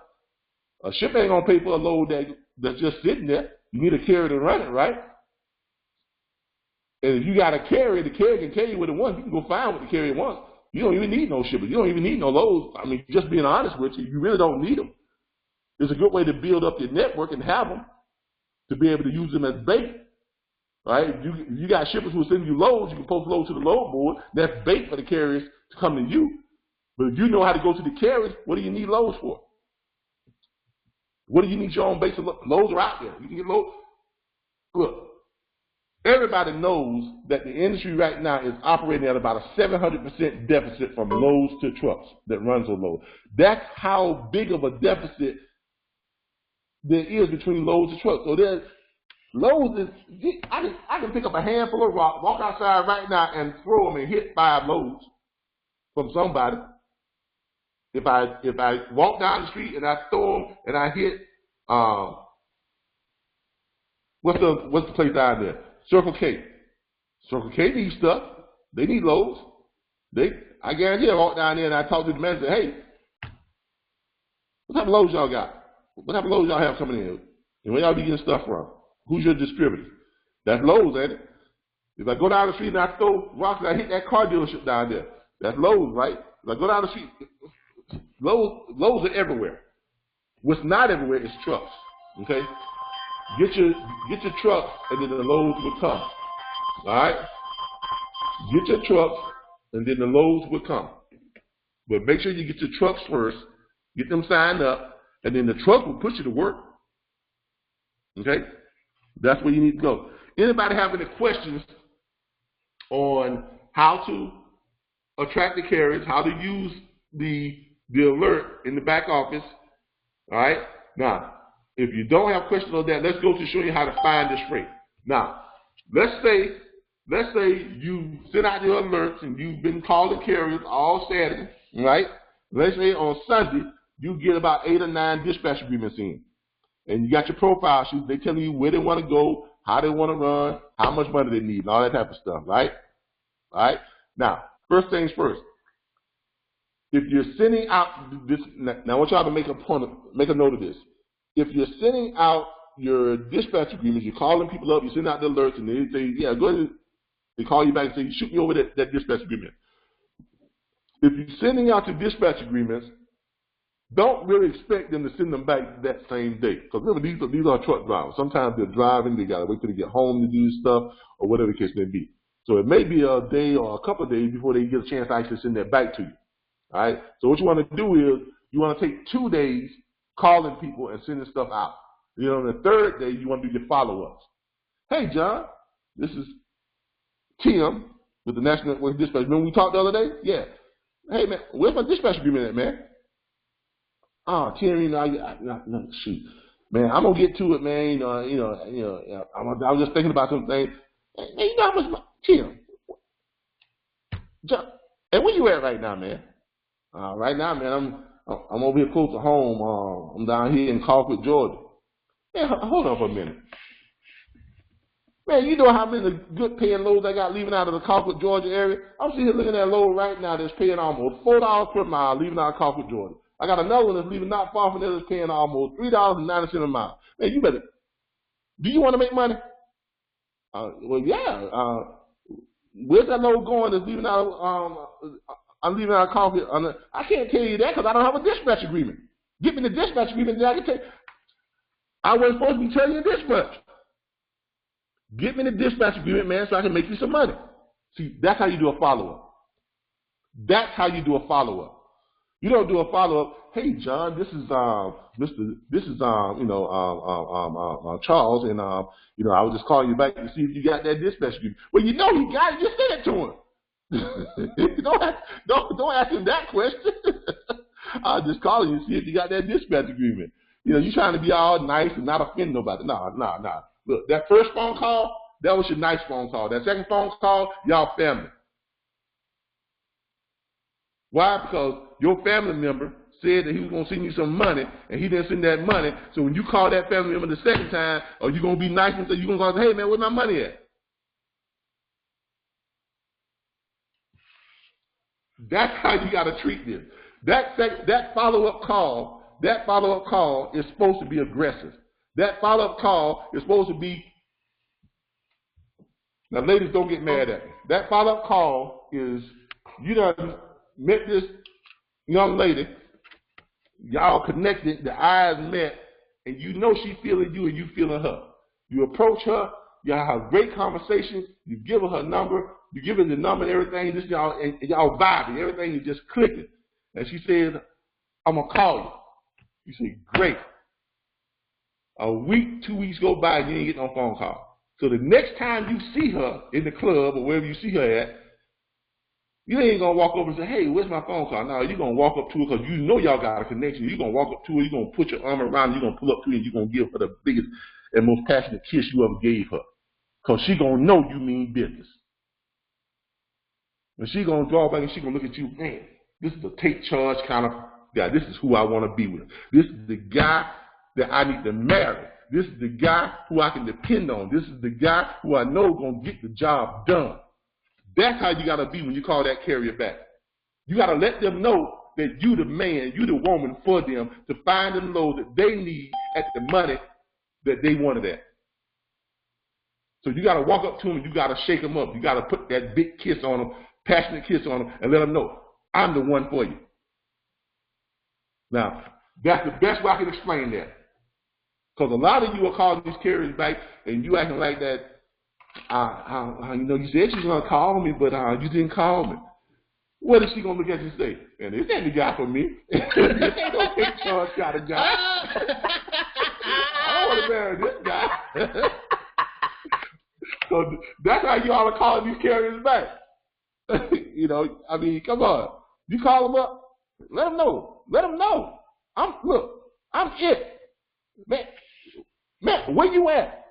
A ship ain't gonna pay for a load that's just sitting there. You need a carrier to run it, right? And if you got a carrier, the carrier can tell you what it wants. You can go find what the carrier wants. You don't even need no shippers. You don't even need no loads. I mean, just being honest with you, you really don't need them. It's a good way to build up your network and have them to be able to use them as bait. Right? If you got shippers who are sending you loads, you can post loads to the load board. That's bait for the carriers to come to you. But if you know how to go to the carriers, what do you need loads for? What do you need your own base of loads are out there? You can get loads. Look, everybody knows that the industry right now is operating at about a 700% deficit from loads to trucks that runs on loads. That's how big of a deficit there is between loads and trucks. So there's loads is, I can pick up a handful of rock, walk outside right now and throw them and hit 5 loads from somebody. If I walk down the street and I throw them and I hit, what's the place down there? Circle K. Circle K needs stuff. They need loads. I guarantee I walk down there and I talk to the manager, hey, what type of loads y'all got? What type of loads y'all have coming in? And where y'all be getting stuff from? Who's your distributor? That's loads, ain't it? If I go down the street and I throw rocks and I hit that car dealership down there, that's loads, right? If I go down the street, loads are everywhere. What's not everywhere is trucks. Okay? Get your trucks and then the loads will come. Alright? Get your trucks and then the loads will come. But make sure you get your trucks first, get them signed up, and then the truck will put you to work. Okay? That's where you need to go. Anybody have any questions on how to attract the carriers, how to use the alert in the back office? Alright? Now, if you don't have questions on that, let's go to show you how to find this freight. Now, let's say you send out your alerts and you've been calling carriers all Saturday, right? Let's say on Sunday, you get about 8 or 9 dispatch agreements in. And you got your profile sheets. They telling you where they want to go, how they want to run, how much money they need, and all that type of stuff, right? All right? Now, first things first. If you're sending out this, now I want y'all to make a note of this. If you're sending out your dispatch agreements, you're calling people up, you send out the alerts, and they say, yeah, go ahead. They call you back and say, shoot me over that dispatch agreement. If you're sending out your dispatch agreements, don't really expect them to send them back that same day. Because remember, these are truck drivers. Sometimes they're driving, they got to wait till they get home to do stuff, or whatever the case may be. So it may be a day or a couple of days before they get a chance to actually send that back to you. All right? So what you want to do is, you want to take 2 days calling people and sending stuff out. You know, on the 3rd day, you want to do your follow-ups. Hey, John, this is Tim with the National Network Dispatch. Remember we talked the other day? Yeah. Hey, man, where's my dispatch agreement at, man? Oh, Tim, you know, shoot. Man, I'm going to get to it, man. I was just thinking about some things. Hey, you know how much, Tim, John, hey, where you at right now, man? Right now, man, I'm over here close to home. I'm down here in Colquitt, Georgia. Man, hold on for a minute. Man, you know how many good paying loads I got leaving out of the Colquitt, Georgia area? I'm sitting here looking at a load right now that's paying almost $4 per mile leaving out of Colquitt, Georgia. I got another one that's leaving not far from there that's paying almost $3.90 a mile. Man, you better. Do you want to make money? Well, yeah. Where's that load going that's leaving out of, I'm leaving out of Colquitt? I can't tell you that because I don't have a dispatch agreement. Give me the dispatch agreement that I can take. I wasn't supposed to be telling you this much. Get me the dispatch agreement, man, so I can make you some money. See, that's how you do a follow-up. That's how you do a follow-up. You don't do a follow-up. Hey, John, this is Charles, and I was just calling you back to see if you got that dispatch agreement. Well, you know he got it. Just send it to him. don't ask him that question. I'm just calling you to see if you got that dispatch agreement. You know, you're trying to be all nice and not offend nobody. Nah. Look, that first phone call, that was your nice phone call. That second phone call, y'all family. Why? Because your family member said that he was going to send you some money, and he didn't send that money. So when you call that family member the second time, are you going to be nice and say, you're going to call, hey, man, where's my money at? That's how you got to treat this. That follow-up call is supposed to be aggressive. That follow-up call is supposed to be, now ladies, don't get mad at me. That follow-up call is, you done met this young lady, y'all connected, the eyes met, and you know she feeling you and you feeling her. You approach her, y'all have great conversation, you give her number, you give her the number and everything, just y'all vibing, everything is just clicking. And she says, I'm going to call you. You say, great. A week, 2 weeks go by, and you ain't get no phone call. So the next time you see her in the club or wherever you see her at, you ain't gonna walk over and say, hey, where's my phone call? No, you're gonna walk up to her because you know y'all got a connection. You're gonna walk up to her, you're gonna put your arm around her, you're gonna pull up to her, and you're gonna give her the biggest and most passionate kiss you ever gave her. Because she gonna know you mean business. And she gonna draw back and she gonna look at you, man, this is a take charge kind of guy. This is who I wanna be with. This is the guy that I need to marry. This is the guy who I can depend on. This is the guy who I know is gonna get the job done. That's how you got to be when you call that carrier back. You got to let them know that you the man, you the woman for them to find them loads that they need at the money that they wanted at. So you got to walk up to them and you got to shake them up. You got to put that big kiss on them, passionate kiss on them, and let them know, I'm the one for you. Now, that's the best way I can explain that. Because a lot of you are calling these carriers back and you acting like that. You know, you said she's going to call me, but you didn't call me. What is she going to look at you and say? And this ain't the guy for me. This ain't no take charge kind of guy. I don't want to marry this guy. So that's how you all are calling these carriers back. You know, I mean, come on. You call them up, let them know. Let them know. I'm it. Man, where you at?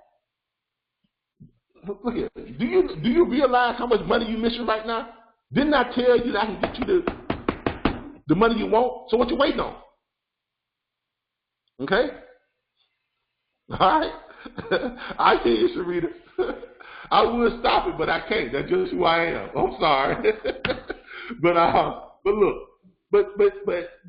Look here. Do you realize how much money you're missing right now? Didn't I tell you that I can get you the money you want? So what you waiting on? Okay? All right? I hear you, Sharita. I would stop it, but I can't. That's just who I am. I'm sorry. but look, but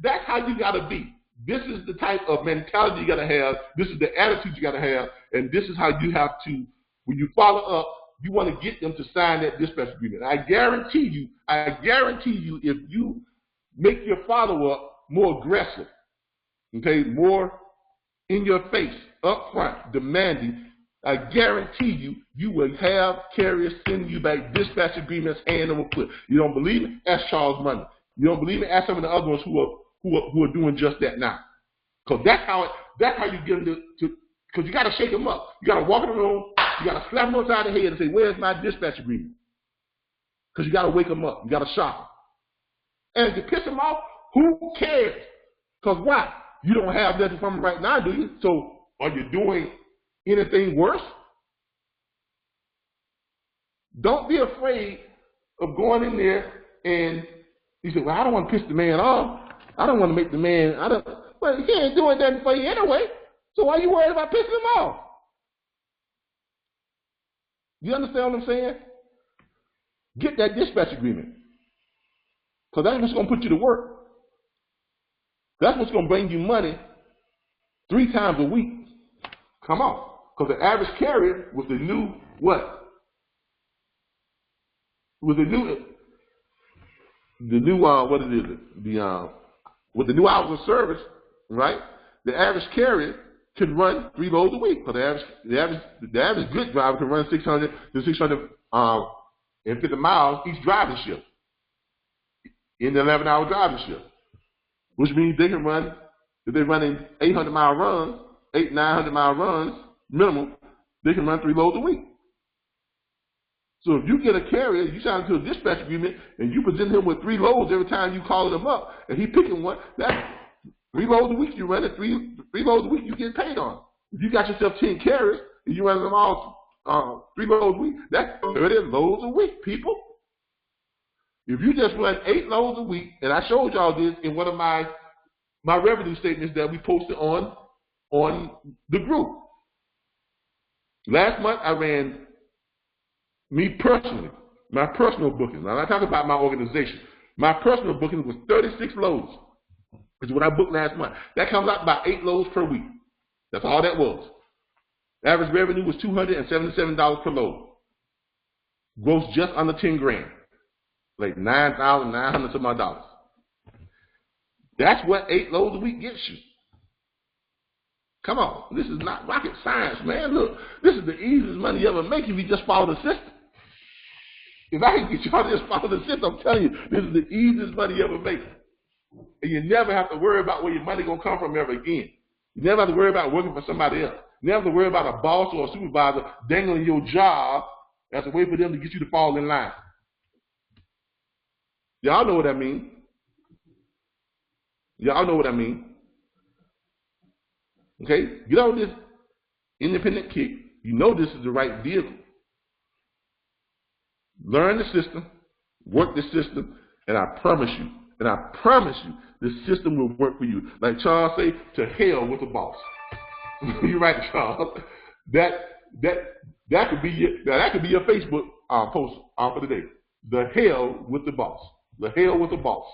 that's how you gotta be. This is the type of mentality you gotta have. This is the attitude you gotta have, and this is how you have to. When you follow up, you want to get them to sign that dispatch agreement. I guarantee you, if you make your follow-up more aggressive, okay, more in your face, up front, demanding, I guarantee you, you will have carriers sending you back dispatch agreements and over foot. You don't believe me? Ask Charles Money. You don't believe me? Ask some of the other ones who are doing just that now. Because that's how you get them to because you got to shake them up. You got to walk in the room. You got to slap them upside the head and say, where's my dispatch agreement? Because you got to wake them up. You got to shock them. And to piss them off, who cares? Because why? You don't have nothing from them right now, do you? So are you doing anything worse? Don't be afraid of going in there and you say, well, I don't want to piss the man off. I don't want to make the man, well, he ain't doing nothing for you anyway. So why are you worried about pissing him off? You understand what I'm saying? Get that dispatch agreement. Because that's what's going to put you to work. That's what's going to bring you money 3 times a week. Come on. Because the average carrier with the new what? With the new what is it? With the new hours of service, right? The average carrier can run 3 loads a week. Because the average good driver can run 600 to 650 miles each driving shift in the 11-hour driving shift, which means they can run, if they're running 800-mile runs, 900-mile runs minimum, they can run 3 loads a week. So if you get a carrier, you sign into a dispatch agreement, and you present him with 3 loads every time you call him up, and he picking one, that's 3 loads a week you run it, 3 loads a week you get paid on. If you got yourself 10 carriers, and you run them all 3 loads a week, that's 30 loads a week, people. If you just run 8 loads a week, and I showed y'all this in one of my revenue statements that we posted on the group. Last month I ran, me personally, my personal bookings. Now I'm not talking about my organization. My personal booking was 36 loads. Is what I booked last month. That comes out about 8 loads per week. That's all that was. Average revenue was $277 per load. Gross just under 10 grand. Like $9,900 some odd dollars. That's what 8 loads a week gets you. Come on. This is not rocket science, man. Look, this is the easiest money you ever make if you just follow the system. If I can get y'all to just follow the system, I'm telling you, this is the easiest money you ever make. And you never have to worry about where your money going to come from ever again. You never have to worry about working for somebody else. You never have to worry about a boss or a supervisor dangling your job as a way for them to get you to fall in line. Y'all know what I mean. Y'all know what I mean. Okay? Get on this independent kick. You know this is the right vehicle. Learn the system, work the system, and I promise you, the system will work for you. Like Charles say, to hell with the boss. You're right, Charles. That could be your Facebook post for the day. The hell with the boss. The hell with the boss.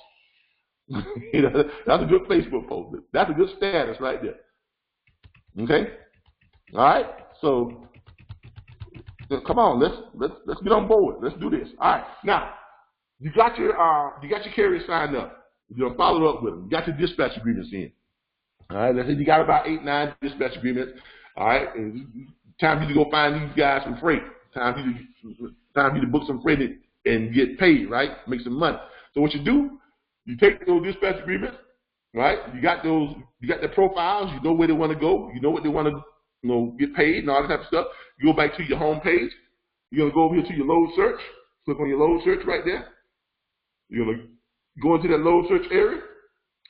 That's a good Facebook post. That's a good status right there. Okay? All right? So come on, let's get on board. Let's do this. All right. Now, you got your carrier signed up. You're gonna follow up with them. You got your dispatch agreements in. All right. Let's say you got about 8, 9 dispatch agreements. All right. And time for you to go find these guys some freight. Time for you to book some freight and get paid. Right. Make some money. So what you do? You take those dispatch agreements. Right. You got their profiles. You know where they want to go. You know what they want to get paid and all that type of stuff. You go back to your home page. You're gonna go over here to your load search. Click on your load search right there. You're gonna go into that load search area.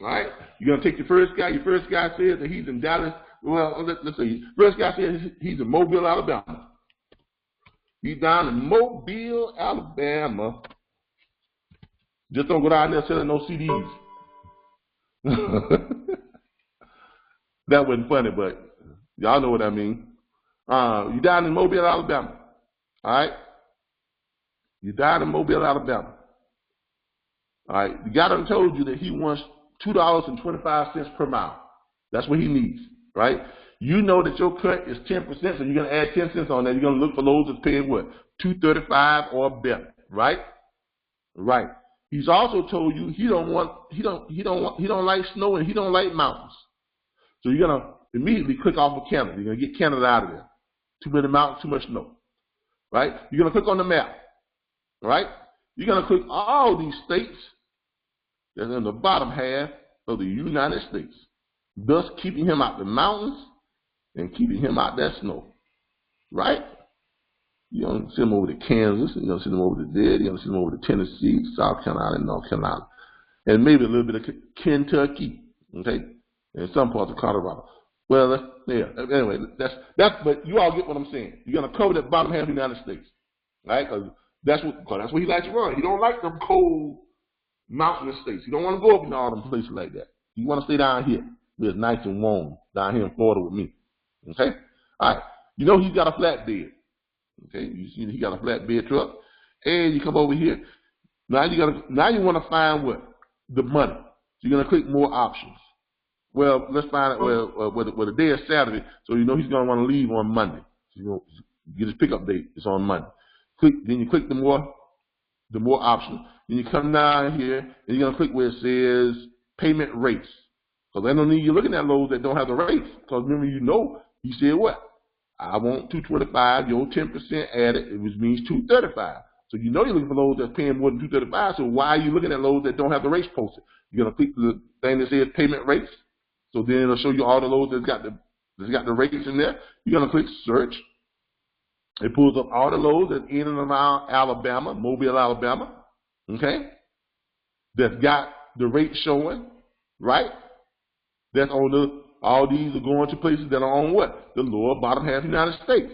All right. You're gonna take your first guy. Your first guy says that he's in Dallas. Well, let's say first guy says he's in Mobile, Alabama. He's down in Mobile, Alabama. Just don't go down there selling no CDs. That wasn't funny, but y'all know what I mean. You down in Mobile, Alabama. All right. You down in Mobile, Alabama. All right. The guy done told you that he wants $2.25 per mile. That's what he needs, right? You know that your cut is 10%, so you're gonna add 10 cents on that. You're gonna look for loads that's paying what? $2.35 or better, right? Right. He's also told you he don't like snow and he don't like mountains. So you're gonna immediately click off of Canada. You're gonna get Canada out of there. Too many mountains, too much snow. Right? You're gonna click on the map. Right? You're gonna click all these states that's in the bottom half of the United States, thus keeping him out the mountains and keeping him out that snow. Right? You're gonna send him over to Kansas, you're gonna send him over to there, you're gonna send him over to Tennessee, South Carolina, and North Carolina. And maybe a little bit of Kentucky. Okay? And some parts of Colorado. Well, yeah. Anyway, that's. But you all get what I'm saying. You're gonna cover that bottom half of the United States, right? Because that's what he likes to run. He don't like them cold mountainous states. He don't want to go up in all them places like that. You want to stay down here, where it's nice and warm, down here in Florida with me. Okay. All right. You know he's got a flatbed. Okay. You see he got a flatbed truck, and you come over here. Now you want to find what? The money. So you're gonna click more options. Well, let's find out where the day is Saturday, so you know he's going to want to leave on Monday. So you get his pickup date. It's on Monday. Then you click the more options. Then you come down here, and you're going to click where it says payment rates. Because they don't need you looking at loads that don't have the rates. Because remember, he said what? I want $2.25, your 10% added, which means $2.35. So you know you're looking for loads that's paying more than $2.35, so why are you looking at loads that don't have the rates posted? You're going to click the thing that says payment rates. So then it'll show you all the loads that's got the rates in there. You're gonna click search. It pulls up all the loads that's in and around Alabama, Mobile, Alabama. Okay, that's got the rate showing, right? That's on all these are going to places that are on what? The lower bottom half of the United States.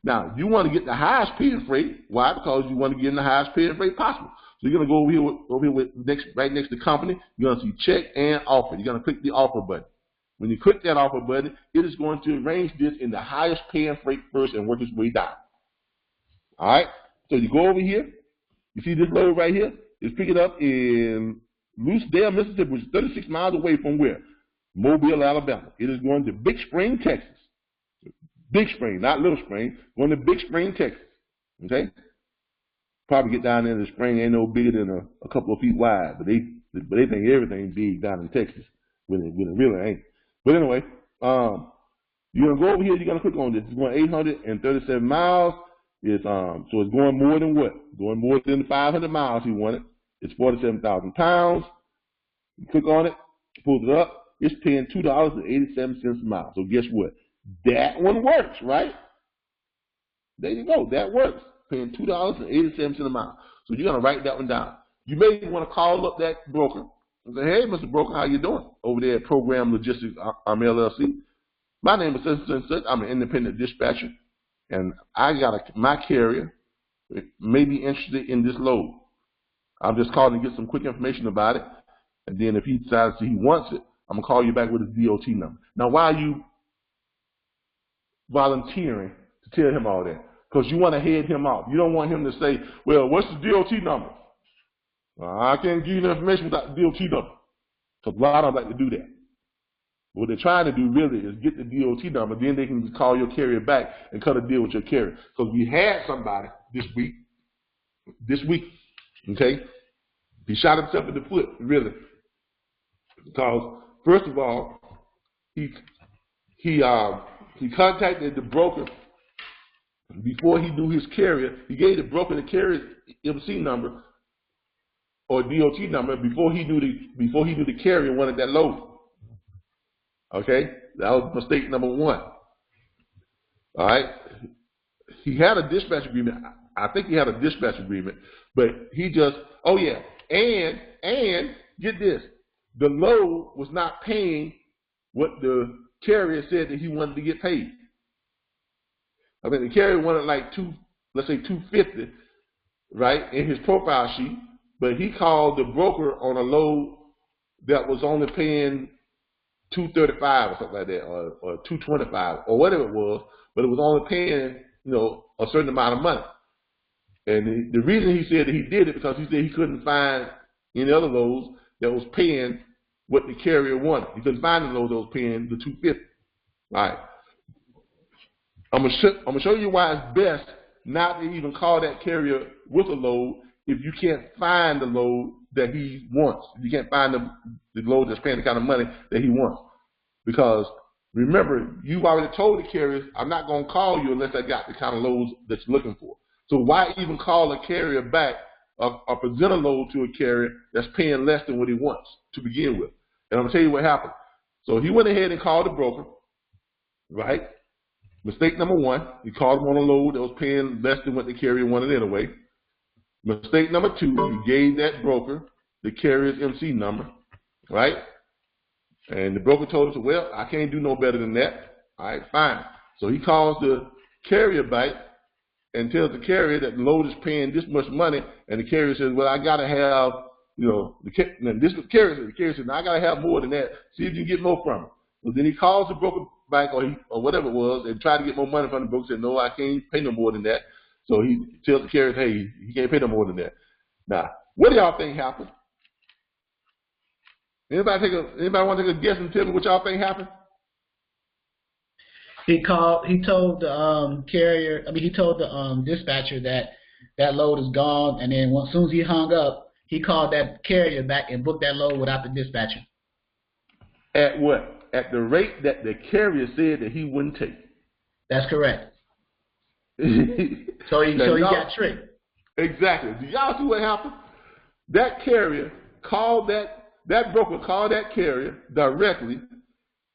Now you want to get the highest paying freight. Why? Because you want to get in the highest paying freight possible. So you're gonna go over here with right next to company. You're gonna see check and offer. You're gonna click the offer button. When you click that offer button, it is going to arrange this in the highest paying freight first and work its way down. All right. So you go over here. You see this load right here? It's picking up in Leased-on, Mississippi, which is 36 miles away from where? Mobile, Alabama. It is going to Big Spring, Texas. Big Spring, not Little Spring. Going to Big Spring, Texas. Okay. Probably get down there in the spring, ain't no bigger than a couple of feet wide, but they think everything's big down in Texas when it really ain't. But anyway, you're gonna go over here. You're gonna click on this. It's going 837 miles. It's so it's going more than what? Going more than 500 miles. He wanted. It's 47,000 pounds. You click on it, pulls it up. It's paying $2.87 a mile. So guess what? That one works, right? There you go. That works. Paying $2.87 a mile. So you're gonna write that one down. You may want to call up that broker and say, "Hey, Mr. Broker, how you doing over there at Program Logistics LLC? My name is such and such. I'm an independent dispatcher, and I got my carrier may be interested in this load. I'm just calling to get some quick information about it, and then if he decides he wants it, I'm gonna call you back with his DOT number." Now, why are you volunteering to tell him all that? Because you want to head him off. You don't want him to say, "Well, what's the DOT number?" I can't give you the information without the DOT number. Because a lot of them like to do that. What they're trying to do really is get the DOT number, then they can call your carrier back and cut a deal with your carrier. Because we had somebody this week, okay? He shot himself in the foot, really. Because, first of all, he contacted the broker before he knew his carrier. He gave the broker the carrier's MC number or DOT number before he knew the carrier wanted that load. Okay, that was mistake number one. All right, he had a dispatch agreement. I think he had a dispatch agreement, but he just, oh yeah, and get this, the load was not paying what the carrier said that he wanted to get paid. I mean, the carrier wanted like let's say $250, right, in his profile sheet, but he called the broker on a load that was only paying $235 or something like that, or $225 or whatever it was, but it was only paying, a certain amount of money. And the reason he said that he did it because he said he couldn't find any other loads that was paying what the carrier wanted. He couldn't find the loads that was paying the $250. All right. I'm gonna show you why it's best not to even call that carrier with a load if you can't find the load that he wants. If you can't find the load that's paying the kind of money that he wants. Because remember, you've already told the carriers, I'm not going to call you unless I got the kind of loads that you're looking for. So why even call a carrier back or present a load to a carrier that's paying less than what he wants to begin with? And I'm going to tell you what happened. So he went ahead and called the broker, right? Mistake number one, he called him on a load that was paying less than what the carrier wanted anyway. Mistake number two, he gave that broker the carrier's MC number, right? And the broker told him, well, I can't do no better than that. All right, fine. So he calls the carrier back and tells the carrier that the load is paying this much money, and the carrier says, well, I got to have, this is what the carrier said. The carrier says, I got to have more than that. See if you can get more from it. Well, then he calls the broker back or whatever it was and tried to get more money from the broker. Said, no, I can't pay no more than that. So he tells the carrier, hey, he can't pay no more than that. Now, what do y'all think happened? Anybody want to take a guess and tell me what y'all think happened? He told the carrier, he told the dispatcher that load is gone, and then as soon as he hung up, he called that carrier back and booked that load without the dispatcher. At what? At the rate that the carrier said that he wouldn't take. That's correct. So he got tricked. Exactly. Do y'all see what happened? That carrier called that broker called that carrier directly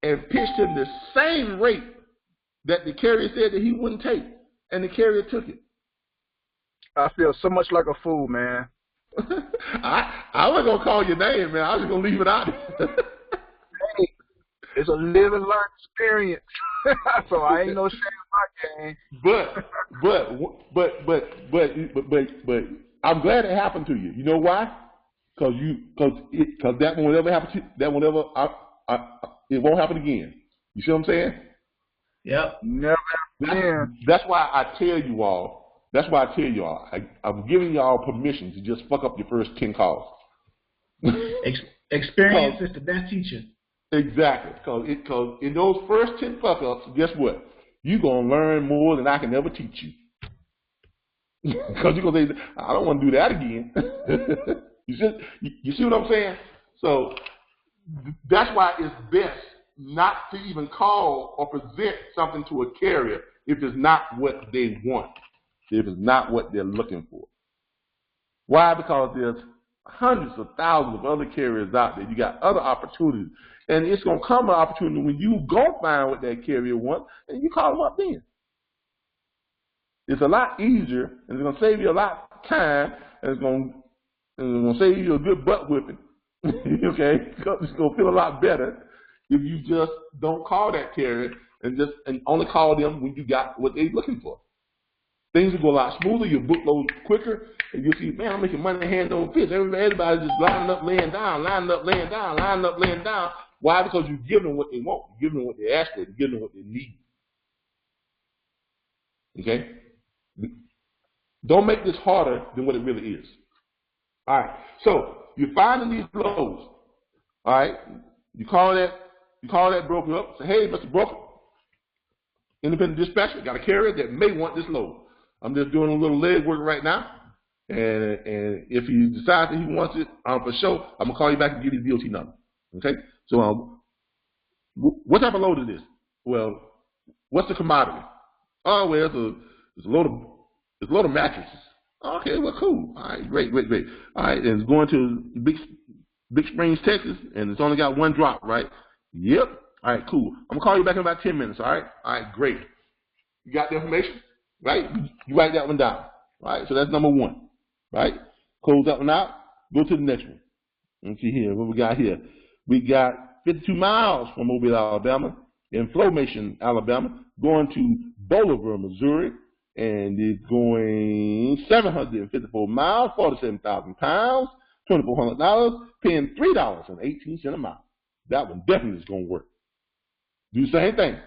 and pitched him the same rate that the carrier said that he wouldn't take, and the carrier took it. I feel so much like a fool, man. I wasn't gonna call your name, man. I was just gonna leave it out. Hey, it's a live and learn experience, so I ain't no shame in my game. But I'm glad it happened to you. You know why? Because that won't ever happen to you. That won't ever. It won't happen again. You see what I'm saying? Yep. Never again. That's why I tell you all. I'm giving y'all permission to just fuck up your first 10 calls. Experience is the best teacher. Exactly. Because in those first 10 fuck ups, guess what? You're gonna learn more than I can ever teach you. Because you're gonna say, I don't want to do that again. You see what I'm saying? So that's why it's best not to even call or present something to a carrier if it's not what they want, if it's not what they're looking for. Why? Because there's hundreds of thousands of other carriers out there. You got other opportunities. And it's going to come an opportunity when you go find what that carrier wants, and you call them up then. It's a lot easier, and it's going to save you a lot of time, and it's going to save you a good butt whipping. Okay? It's going to feel a lot better if you just don't call that carrier and only call them when you got what they're looking for. Things will go a lot smoother, you'll book loads quicker, and you'll see, man, I'm making money hand over fist. Everybody's just lining up, laying down, lining up, laying down, lining up, laying down. Why? Because you give them what they want. You give them what they ask for. You give them what they need. Okay? Don't make this harder than what it really is. All right. So you're finding these loads. All right. You call that broker up. Say, hey, Mr. Broker, independent dispatcher, got a carrier that may want this load. I'm just doing a little leg work right now, and if he decides that he wants it for sure, I'm gonna call you back and give you the DOT number. Okay. So what type of load is this? Well, what's the commodity? Oh, well, it's a load of mattresses. Okay, well, cool. All right, great. All right, and it's going to Big Springs, Texas, and it's only got one drop, right? Yep. All right, cool. I'm gonna call you back in about 10 minutes. All right. All right, great. You got the information, right? You write that one down, right? So that's number one, right? Close that one out. Go to the next one. Let's see here what we got here. We got 52 miles from Mobile, Alabama, Invoicing, Alabama, going to Bolivar, Missouri, and it's going 754 miles, 47,000 pounds, $2,400, paying $3.18 a mile. That one definitely is going to work. Do the same thing,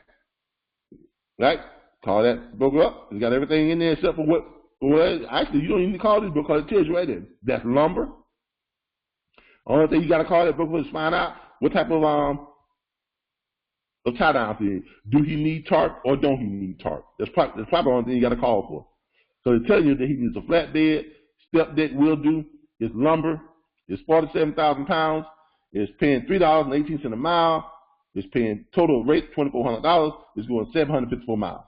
right? Call that broker up. It's got everything in there except for what actually, you don't even call this broker because it tells you right there. That's lumber. Only thing you got to call that broker is find out what type of tie down thing. Do he need tarp or don't he need tarp? That's probably the only thing you got to call for. So it's telling you that he needs a flatbed, step deck will do. It's lumber. It's 47,000 pounds. It's paying $3.18 a mile. It's paying total rate $2,400. It's going 754 miles.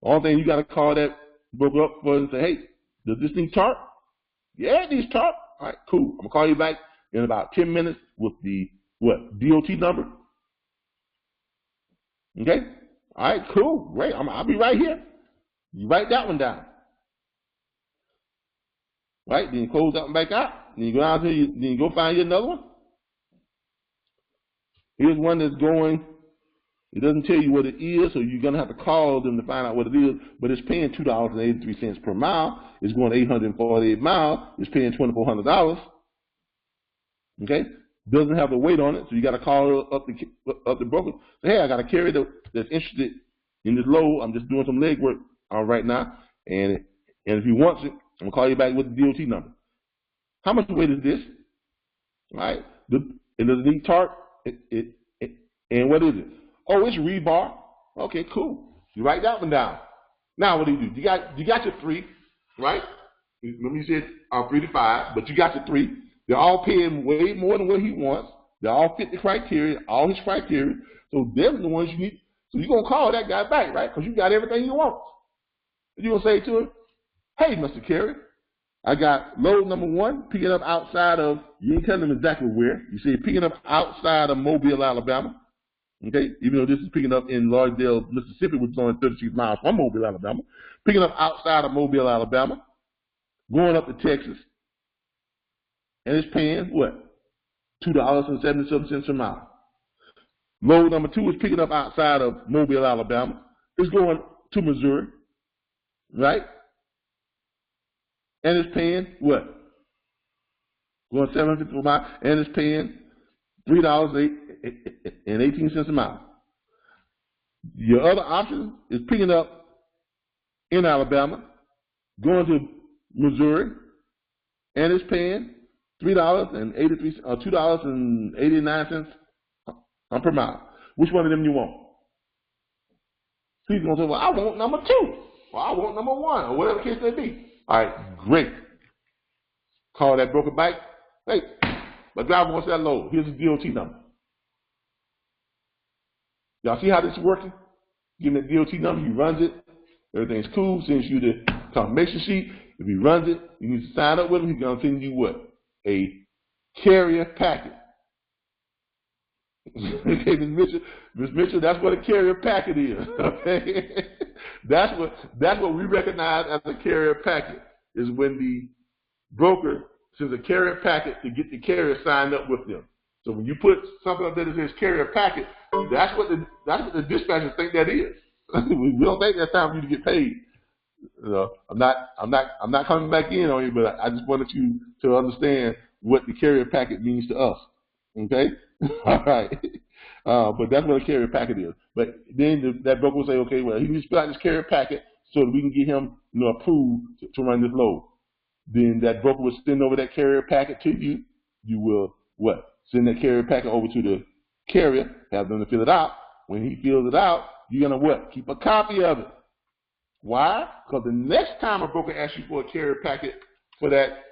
The only thing you got to call that broker up for and say, hey, does this need tarp? Yeah, it needs tarp. All right, cool. I'm gonna call you back in about 10 minutes with the DOT number. Okay. All right, cool, great. I'll be right here. You write that one down. Right. Then you close that one back out. Then you go down to then you go find you another one. Here's one that's going. It doesn't tell you what it is, so you're gonna have to call them to find out what it is. But it's paying $2.83 per mile. It's going 848 miles. It's paying $2,400. Okay. Doesn't have the weight on it, so you got to call up the broker. Say, hey, I got a carrier that's interested in this load. I'm just doing some leg work right now, and if he wants it, I'm gonna call you back with the DOT number. How much weight is this? Right? It does it need tarp? And what is it? Oh, it's rebar. Okay, cool. You write that one down. Now what do? You got your three, right? Remember you said 3 to 5, but you got your three. They're all paying way more than what he wants. They all fit the criteria, all his criteria. So they're the ones you need. So you're gonna call that guy back, right? Because you got everything you want. You're gonna say to him, hey, Mr. Carrier, I got load number 1, picking up outside of, you ain't telling him exactly where. You say picking up outside of Mobile, Alabama. Okay, even though this is picking up in Lawrence, Mississippi, which is only 36 miles from Mobile, Alabama. Picking up outside of Mobile, Alabama, going up to Texas, and it's paying what? $2.77 a mile. Load number 2 is picking up outside of Mobile, Alabama. It's going to Missouri, right? And it's paying what? Going $7.50 a mile, and it's paying $3.18 a mile. Your other option is picking up in Alabama, going to Missouri, and it's paying $2.89 per mile. Which one of them you want? He's gonna say, well, I want number 2, or I want number 1, or whatever the case may be. All right, great. Call that broker back. Hey, my driver wants that load. Here's the DOT number. Y'all see how this is working? Give him the DOT number, he runs it. Everything's cool, sends you the confirmation sheet. If he runs it, you need to sign up with him. He's going to send you what? A carrier packet. Okay, Ms. Mitchell, that's what a carrier packet is. Okay, that's what we recognize as a carrier packet, is when the broker sends a carrier packet to get the carrier signed up with them. So when you put something up there that says carrier packet, that's what the dispatchers think that is. We don't think that's time for you to get paid. You know, I'm not coming back in on you, but I just wanted you to understand what the carrier packet means to us. Okay, all right. But that's what a carrier packet is. But then that broker will say, okay, well, he needs to fill out this carrier packet so that we can get him, approved to run this load. Then that broker will send over that carrier packet to you. You will what? Send that carrier packet over to the carrier, have them to fill it out. When he fills it out, you're gonna what? Keep a copy of it. Why? Because the next time a broker asks you for a carrier packet for that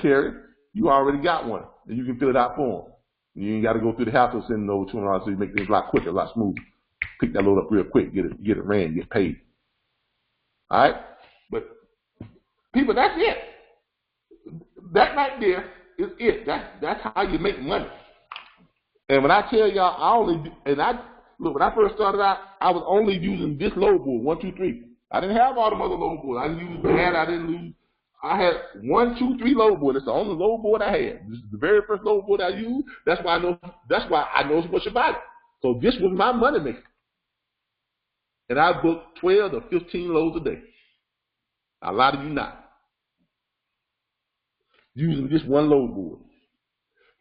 carrier, you already got one, and you can fill it out for him. You ain't got to go through the hassle of sending it over to him, so you make things a lot quicker, a lot smoother. Pick that load up real quick, get it ran, get paid. All right, but people, that's it. That right there is it. That's how you make money. And when I tell y'all, when I first started out, I was only using this load board, 1, 2, 3. I didn't have all the other load boards. I didn't use that. I had 1, 2, 3 load board. That's the only load board I had. This is the very first load board I used. That's why I know so much about it. So this was my money maker. And I booked 12 to 15 loads a day. A lot of you not. Using this one load board.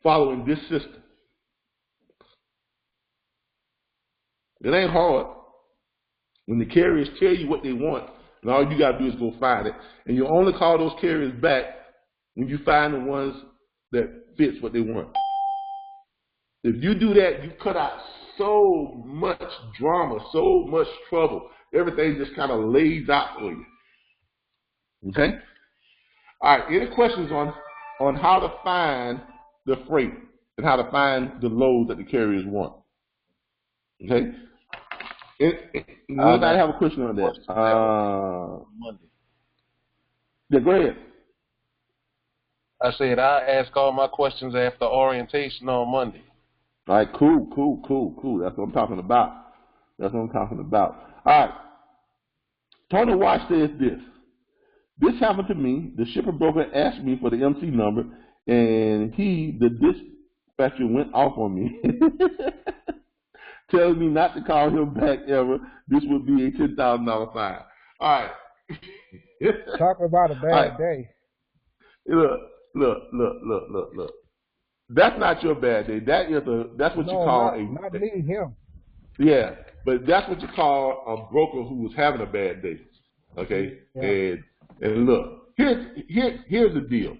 Following this system. It ain't hard. When the carriers tell you what they want, and all you got to do is go find it. And you only call those carriers back when you find the ones that fits what they want. If you do that, you cut out so much drama, so much trouble. Everything just kind of lays out for you. Okay? All right, any questions on how to find the freight and how to find the loads that the carriers want? Okay? Anybody have a question on that? Monday. Yeah, go ahead. I said I ask all my questions after orientation on Monday. All right, cool. That's what I'm talking about. All right. Tony Watch says this. This happened to me. The shipper broker asked me for the MC number, and the dispatcher went off on me. Tells me not to call him back ever. This would be a $10,000 fine. All right. Talk about a bad day. Look. That's not your bad day. That's what you call not me, him. Yeah, but that's what you call a broker who was having a bad day. Okay? Yeah. And look, here's the deal.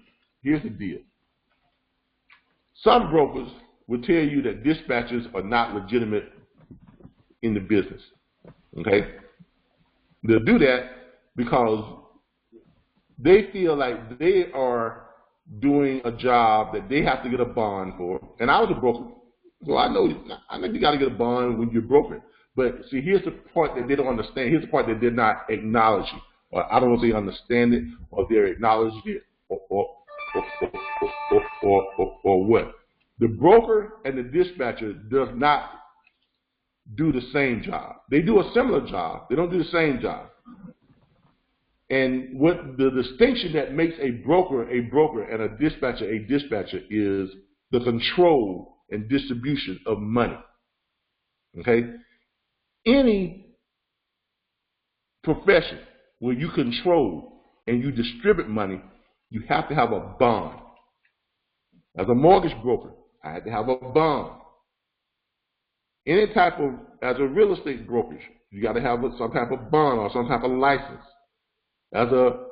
Some brokers will tell you that dispatchers are not legitimate in the business. Okay? They'll do that because they feel like they are doing a job that they have to get a bond for. And I was a broker, so I know you got to get a bond when you're brokering. But see, here's the part that they don't understand. Here's the part that they're not acknowledging. Or I don't know if they understand it or they're acknowledging it or what. The broker and the dispatcher does not do the same job. They do a similar job. They don't do the same job. And what the distinction that makes a broker and a dispatcher is the control and distribution of money. Okay? Any profession where you control and you distribute money, you have to have a bond. As a mortgage broker, I had to have a bond. As a real estate brokerage, you got to have some type of bond or some type of license. As a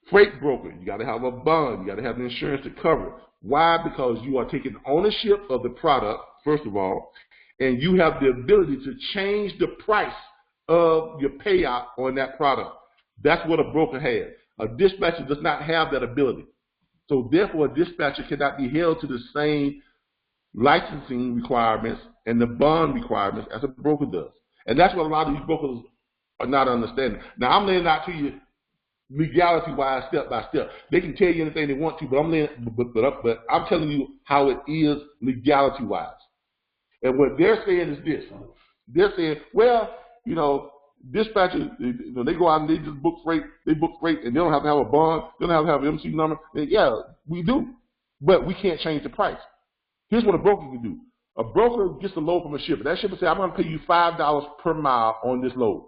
freight broker, you got to have a bond. You got to have the insurance to cover it. Why? Because you are taking ownership of the product, first of all, and you have the ability to change the price of your payout on that product. That's what a broker has. A dispatcher does not have that ability. So therefore, a dispatcher cannot be held to the same licensing requirements and the bond requirements as a broker does. And that's what a lot of these brokers are not understanding. Now, I'm laying out to you legality-wise, step by step. They can tell you anything they want to, but I'm telling you how it is legality-wise. And what they're saying is this. They're saying, well, you know, dispatchers, you know, they go out and they just book freight, and they don't have to have a bond, they don't have to have an MC number. And yeah, we do, but we can't change the price. Here's what a broker can do. A broker gets a load from a shipper. That shipper says, I'm going to pay you $5 per mile on this load.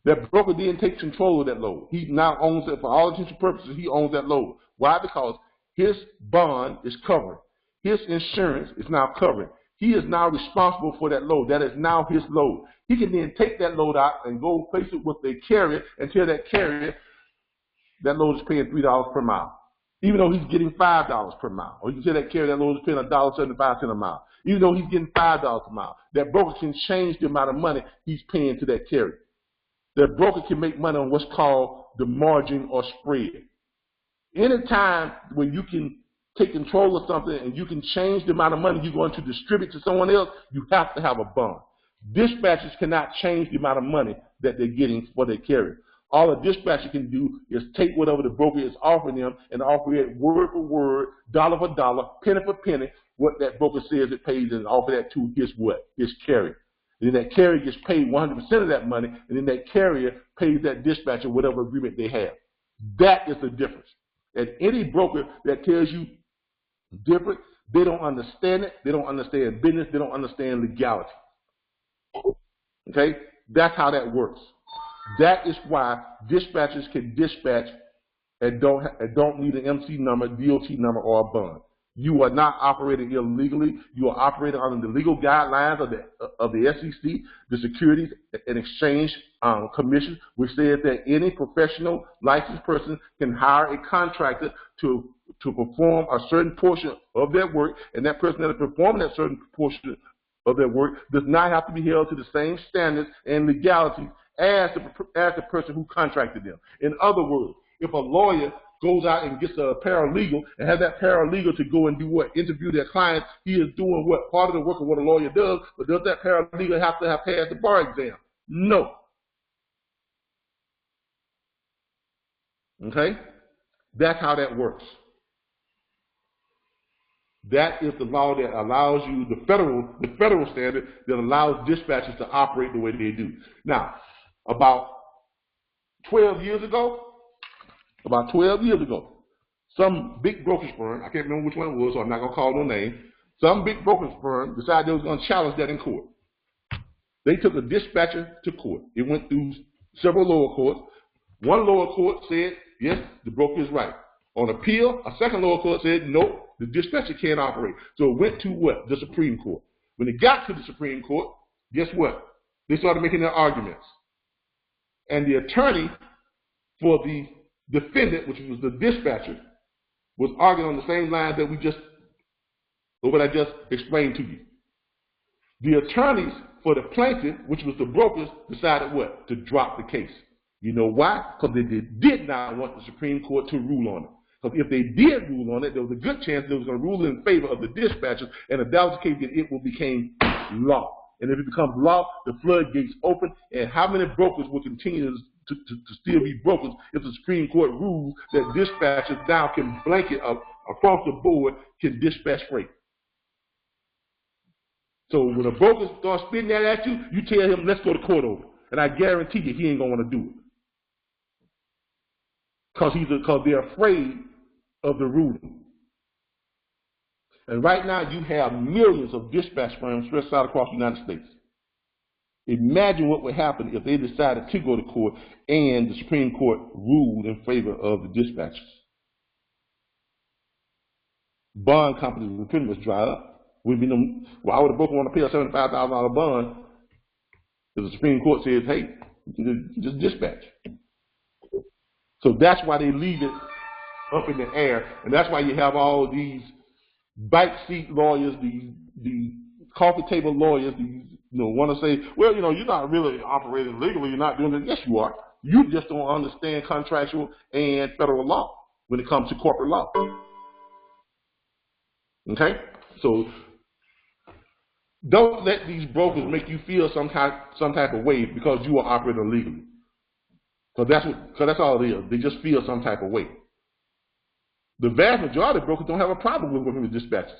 That broker then takes control of that load. He now owns it for all intents and purposes. He owns that load. Why? Because his bond is covered. His insurance is now covered. He is now responsible for that load. That is now his load. He can then take that load out and go place it with a carrier and tell that carrier that load is paying $3 per mile, even though he's getting $5 per mile. Or you can tell that carrier that load is paying $1.75 a mile, even though he's getting $5 a mile. That broker can change the amount of money he's paying to that carrier. That broker can make money on what's called the margin or spread. Anytime when you can take control of something and you can change the amount of money you're going to distribute to someone else, you have to have a bond. Dispatchers cannot change the amount of money that they're getting for their carrier. All a dispatcher can do is take whatever the broker is offering them and offer it word for word, dollar for dollar, penny for penny, what that broker says it pays, and offer that to his carrier. And then that carrier gets paid 100% of that money, and then that carrier pays that dispatcher whatever agreement they have. That is the difference. And any broker that tells you different, they don't understand it, they don't understand business, they don't understand legality. Okay? That's how that works. That is why dispatchers can dispatch and don't need an MC number, DOT number, or a bond. You are not operating illegally. You are operating under the legal guidelines of the SEC, the Securities and Exchange Commission, which says that any professional licensed person can hire a contractor to perform a certain portion of their work, and that person that is performing that certain portion of their work does not have to be held to the same standards and legalities as the person who contracted them. In other words, if a lawyer goes out and gets a paralegal and has that paralegal to go and do what? Interview their client, he is doing what? Part of the work of what a lawyer does, but does that paralegal have to have passed the bar exam? No. Okay? That's how that works. That is the law that allows you, the federal standard that allows dispatchers to operate the way they do. Now, about 12 years ago, some big brokerage firm, I can't remember which one it was, so I'm not going to call no name, some big brokerage firm decided they was going to challenge that in court. They took a dispatcher to court. It went through several lower courts. One lower court said, yes, the broker is right. On appeal, a second lower court said, no, the dispatcher can't operate. So it went to what? The Supreme Court. When it got to the Supreme Court, guess what? They started making their arguments. And the attorney for the defendant, which was the dispatcher, was arguing on the same lines that what I just explained to you. The attorneys for the plaintiff, which was the brokers, decided what? To drop the case. You know why? Because they did not want the Supreme Court to rule on it. Because if they did rule on it, there was a good chance they was going to rule in favor of the dispatchers, and if that was the case, then it will become law. And if it becomes law, the floodgates open, and how many brokers will continue to still be brokers if the Supreme Court rules that dispatchers now can blanket across the board can dispatch freight? So when a broker starts spitting that at you, you tell him, let's go to court over it. And I guarantee you he ain't going to want to do it. Because they're afraid of the ruling. And right now you have millions of dispatch firms stretched out across the United States. Imagine what would happen if they decided to go to court and the Supreme Court ruled in favor of the dispatchers. Bond companies would pretty much dry up. Why would a broker want to pay a $75,000 bond if the Supreme Court says, hey, just dispatch? So that's why they leave it up in the air, and that's why you have all these bike seat lawyers, the coffee table lawyers, want to say, well, you're not really operating legally, you're not doing it. Yes, you are. You just don't understand contractual and federal law when it comes to corporate law. Okay? So don't let these brokers make you feel some type of way because you are operating legally. Because that's all it is. They just feel some type of way. The vast majority of brokers don't have a problem with working with dispatchers.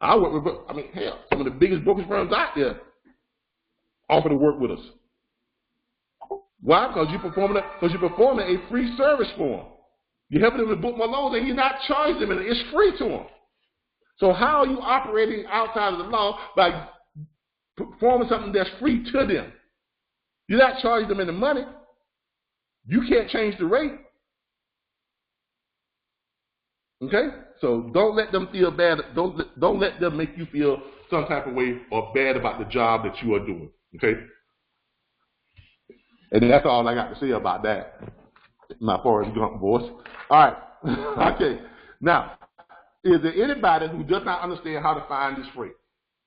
I work with, I mean, hell, some of the biggest brokerage firms out there offer to work with us. Why? Because you're performing a free service for them. You're helping them to book more loans, and you're not charging them, and it's free to them. So how are you operating outside of the law by performing something that's free to them? You're not charging them any money. You can't change the rate. Okay? So don't let them feel bad. Don't let them make you feel some type of way or bad about the job that you are doing. Okay? And that's all I got to say about that. My Forrest Gump voice. All right. Okay. Now, is there anybody who does not understand how to find this freight?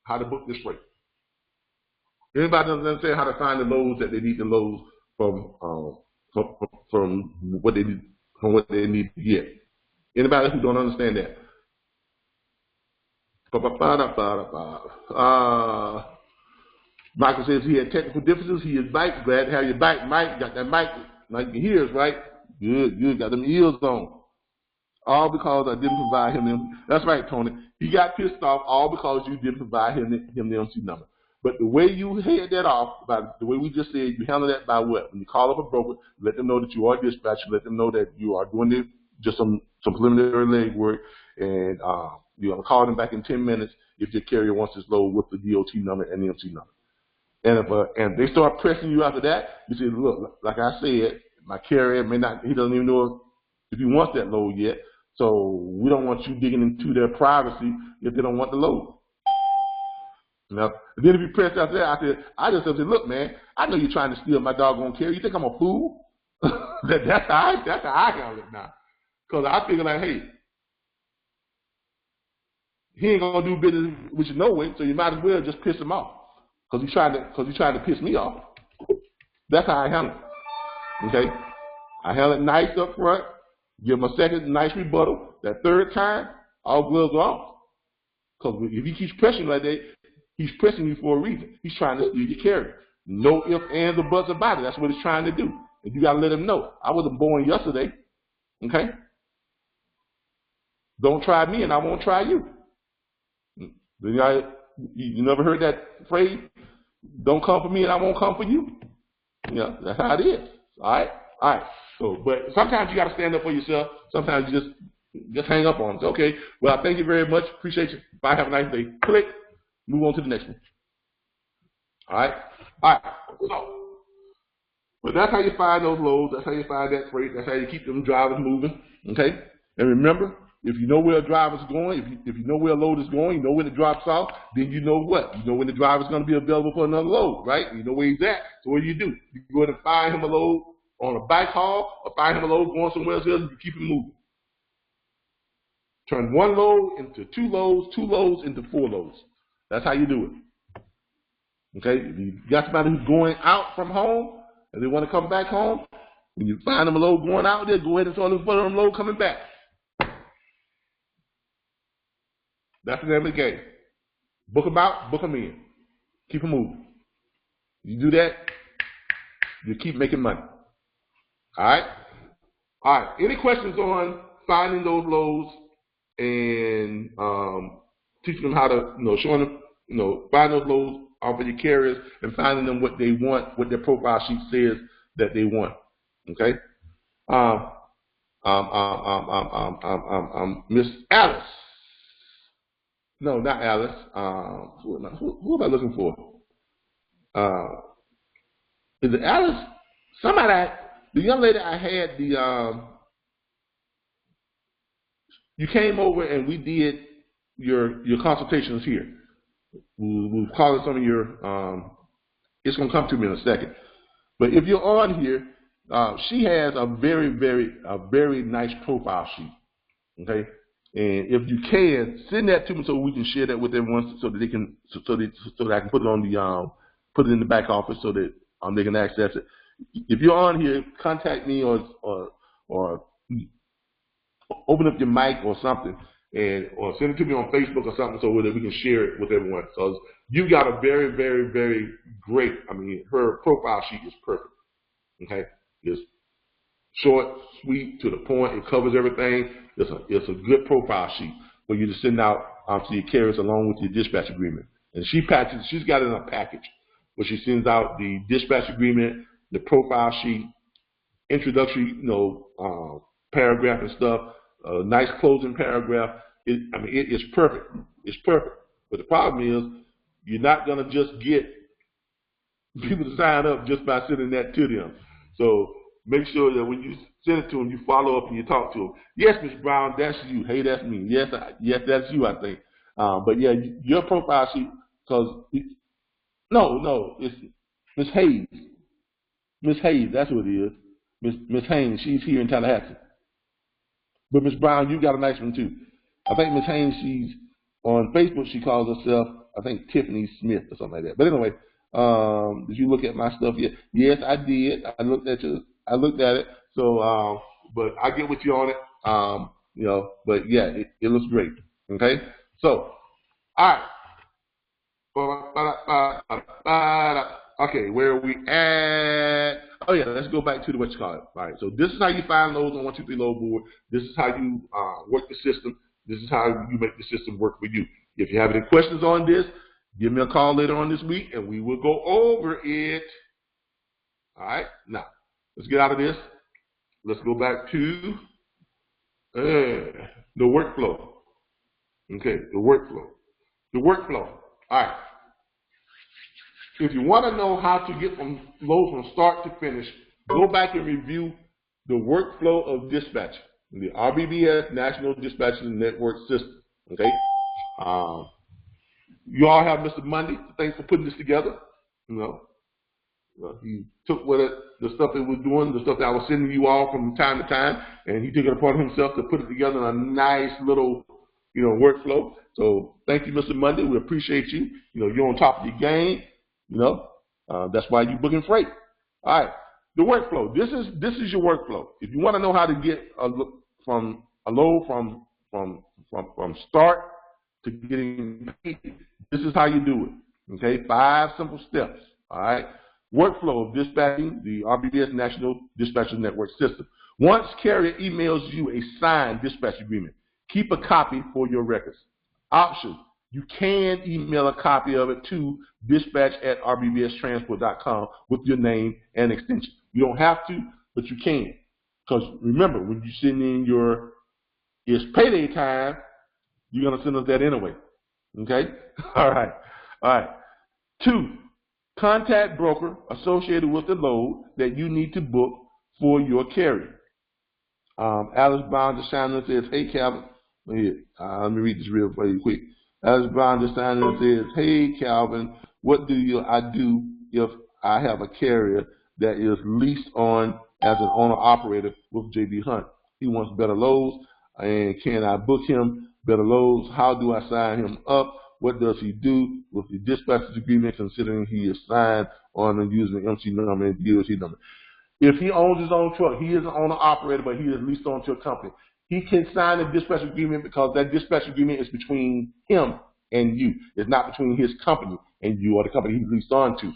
How to book this freight? Anybody doesn't understand how to find the loads that they need to load from what they need to get? Anybody who don't understand that? Michael says he had technical differences. He is back. Glad to have you back, Mike. Got that mic. Now you can hear us, right? Good. Got them ears on. All because I didn't provide him them. That's right, Tony. He got pissed off all because you didn't provide him the MC number. But the way you head that off, by the way we just said, you handle that by what? When you call up a broker, let them know that you are dispatcher, let them know that you are doing just some preliminary legwork, and you're going to call them back in 10 minutes if your carrier wants this load with the DOT number and the MC number. And if they start pressing you after that, you say, look, like I said, my carrier he doesn't even know if he wants that load yet, so we don't want you digging into their privacy if they don't want the load. Now, and then if you press after that, I just said, look, man, I know you're trying to steal my doggone carrier. You think I'm a fool? that's how I handle it now. Because I figure like, hey, he ain't gonna do business with you no way, so you might as well just piss him off. Because he's trying to piss me off. That's how I handle it. Okay? I handle it nice up front, give him a second nice rebuttal. That third time, all gloves are off. Because if he keeps pressing like that, he's pressing you for a reason. He's trying to steal your carrier. No ifs, ands, or buts about it. That's what he's trying to do. And you got to let him know. I wasn't born yesterday. Okay? Don't try me and I won't try you. You never heard that phrase? Don't come for me and I won't come for you. Yeah, that's how it is. All right. So, but sometimes you got to stand up for yourself. Sometimes you just hang up on them. Okay. Well, thank you very much. Appreciate you. Bye. Have a nice day. Click. Move on to the next one. All right. So, but that's how you find those loads. That's how you find that freight. That's how you keep them drivers moving. Okay. And remember, if you know where a driver's going, if you know where a load is going, you know when it drops off, then you know what? You know when the driver's going to be available for another load, right? You know where he's at. So what do? You go ahead and find him a load on a bike haul or find him a load going somewhere else and you keep him moving. Turn one load into two loads into four loads. That's how you do it. Okay? If you got somebody who's going out from home and they want to come back home, when you find them a load going out there, go ahead and start looking for them load coming back. That's the name of the game. Book them out, book them in. Keep them moving. You do that, you keep making money. All right. Any questions on finding those loads and teaching them how to, showing them, find those loads off of your carriers and finding them what they want, what their profile sheet says that they want. Okay. Miss Alice. No, not Alice. Who am I looking for? Is it Alice? The young lady I had you came over and we did your consultations here. We've called some of your, it's going to come to me in a second. But if you're on here, she has a very nice profile sheet. Okay? And if you can, send that to me so we can share that with everyone, so that they can, so that I can put it on put it in the back office so that they can access it. If you're on here, contact me or open up your mic or something, or send it to me on Facebook or something so that we can share it with everyone. Because you got a very great. I mean, her profile sheet is perfect. Okay, it's short, sweet, to the point. It covers everything. It's a good profile sheet for you to send out to your carriers along with your dispatch agreement. And she's got it in a package where she sends out the dispatch agreement, the profile sheet, introductory, paragraph and stuff, a nice closing paragraph. It is perfect. It's perfect. But the problem is, you're not going to just get people to sign up just by sending that to them. So make sure that when you send it to them, you follow up and you talk to them. Yes, Ms. Brown, that's you. Hey, that's me. Yes, that's you, I think. But yeah, your profile sheet, because it's Miss Hayes. Miss Hayes, that's what it is. Miss Haynes, she's here in Tallahassee. But Miss Brown, you got a nice one too. I think Miss Haynes, she's on Facebook. She calls herself, I think, Tiffany Smith or something like that. But anyway, did you look at my stuff yet? Yes, I did. I looked at it. So, but I get with you on it. But yeah, it looks great. Okay. So, all right. Okay, where are we at? Oh yeah, let's go back to the what you call it. All right. So this is how you find loads on 123 load board. This is how you work the system. This is how you make the system work for you. If you have any questions on this, give me a call later on this week, and we will go over it. All right. Now, let's get out of this. Let's go back to the workflow. Okay, the workflow. The workflow. All right. If you want to know how to get from loads from start to finish, go back and review the workflow of dispatch, the RBBS National Dispatching Network System. Okay. You all have Mr. Monday. Thanks for putting this together. He took the stuff that we're doing, the stuff that I was sending you all from time to time, and he took it upon himself to put it together in a nice little, workflow. So thank you, Mr. Monday. We appreciate you. You're on top of your game. That's why you're booking freight. All right, the workflow. This is your workflow. If you want to know how to get a load from start to getting paid, this is how you do it. Okay, 5 simple steps. All right, workflow of dispatching the RBBS National Dispatching Network System. Once carrier emails you a signed dispatch agreement, keep a copy for your records. Option: you can email a copy of it to dispatch@rbbstransport.com with your name and extension. You don't have to, but you can. Because remember, when you send in it's payday time, you're going to send us that anyway. Okay? All right. 2, contact broker associated with the load that you need to book for your carrier. Alice Brown DeShannon says, hey, Calvin. Let me read this real quick. Alice Brown DeShannon says, hey, Calvin, what do I do if I have a carrier that is leased on as an owner-operator with J.B. Hunt? He wants better loads, and can I book him better loads? How do I sign him up? What does he do with the dispatcher's agreement, considering he is signed on and using the MC number and DOT number? If he owns his own truck, he is an owner-operator, but he is leased on to a company. He can sign a dispatch agreement because that dispatch agreement is between him and you. It's not between his company and you or the company he's leased on to.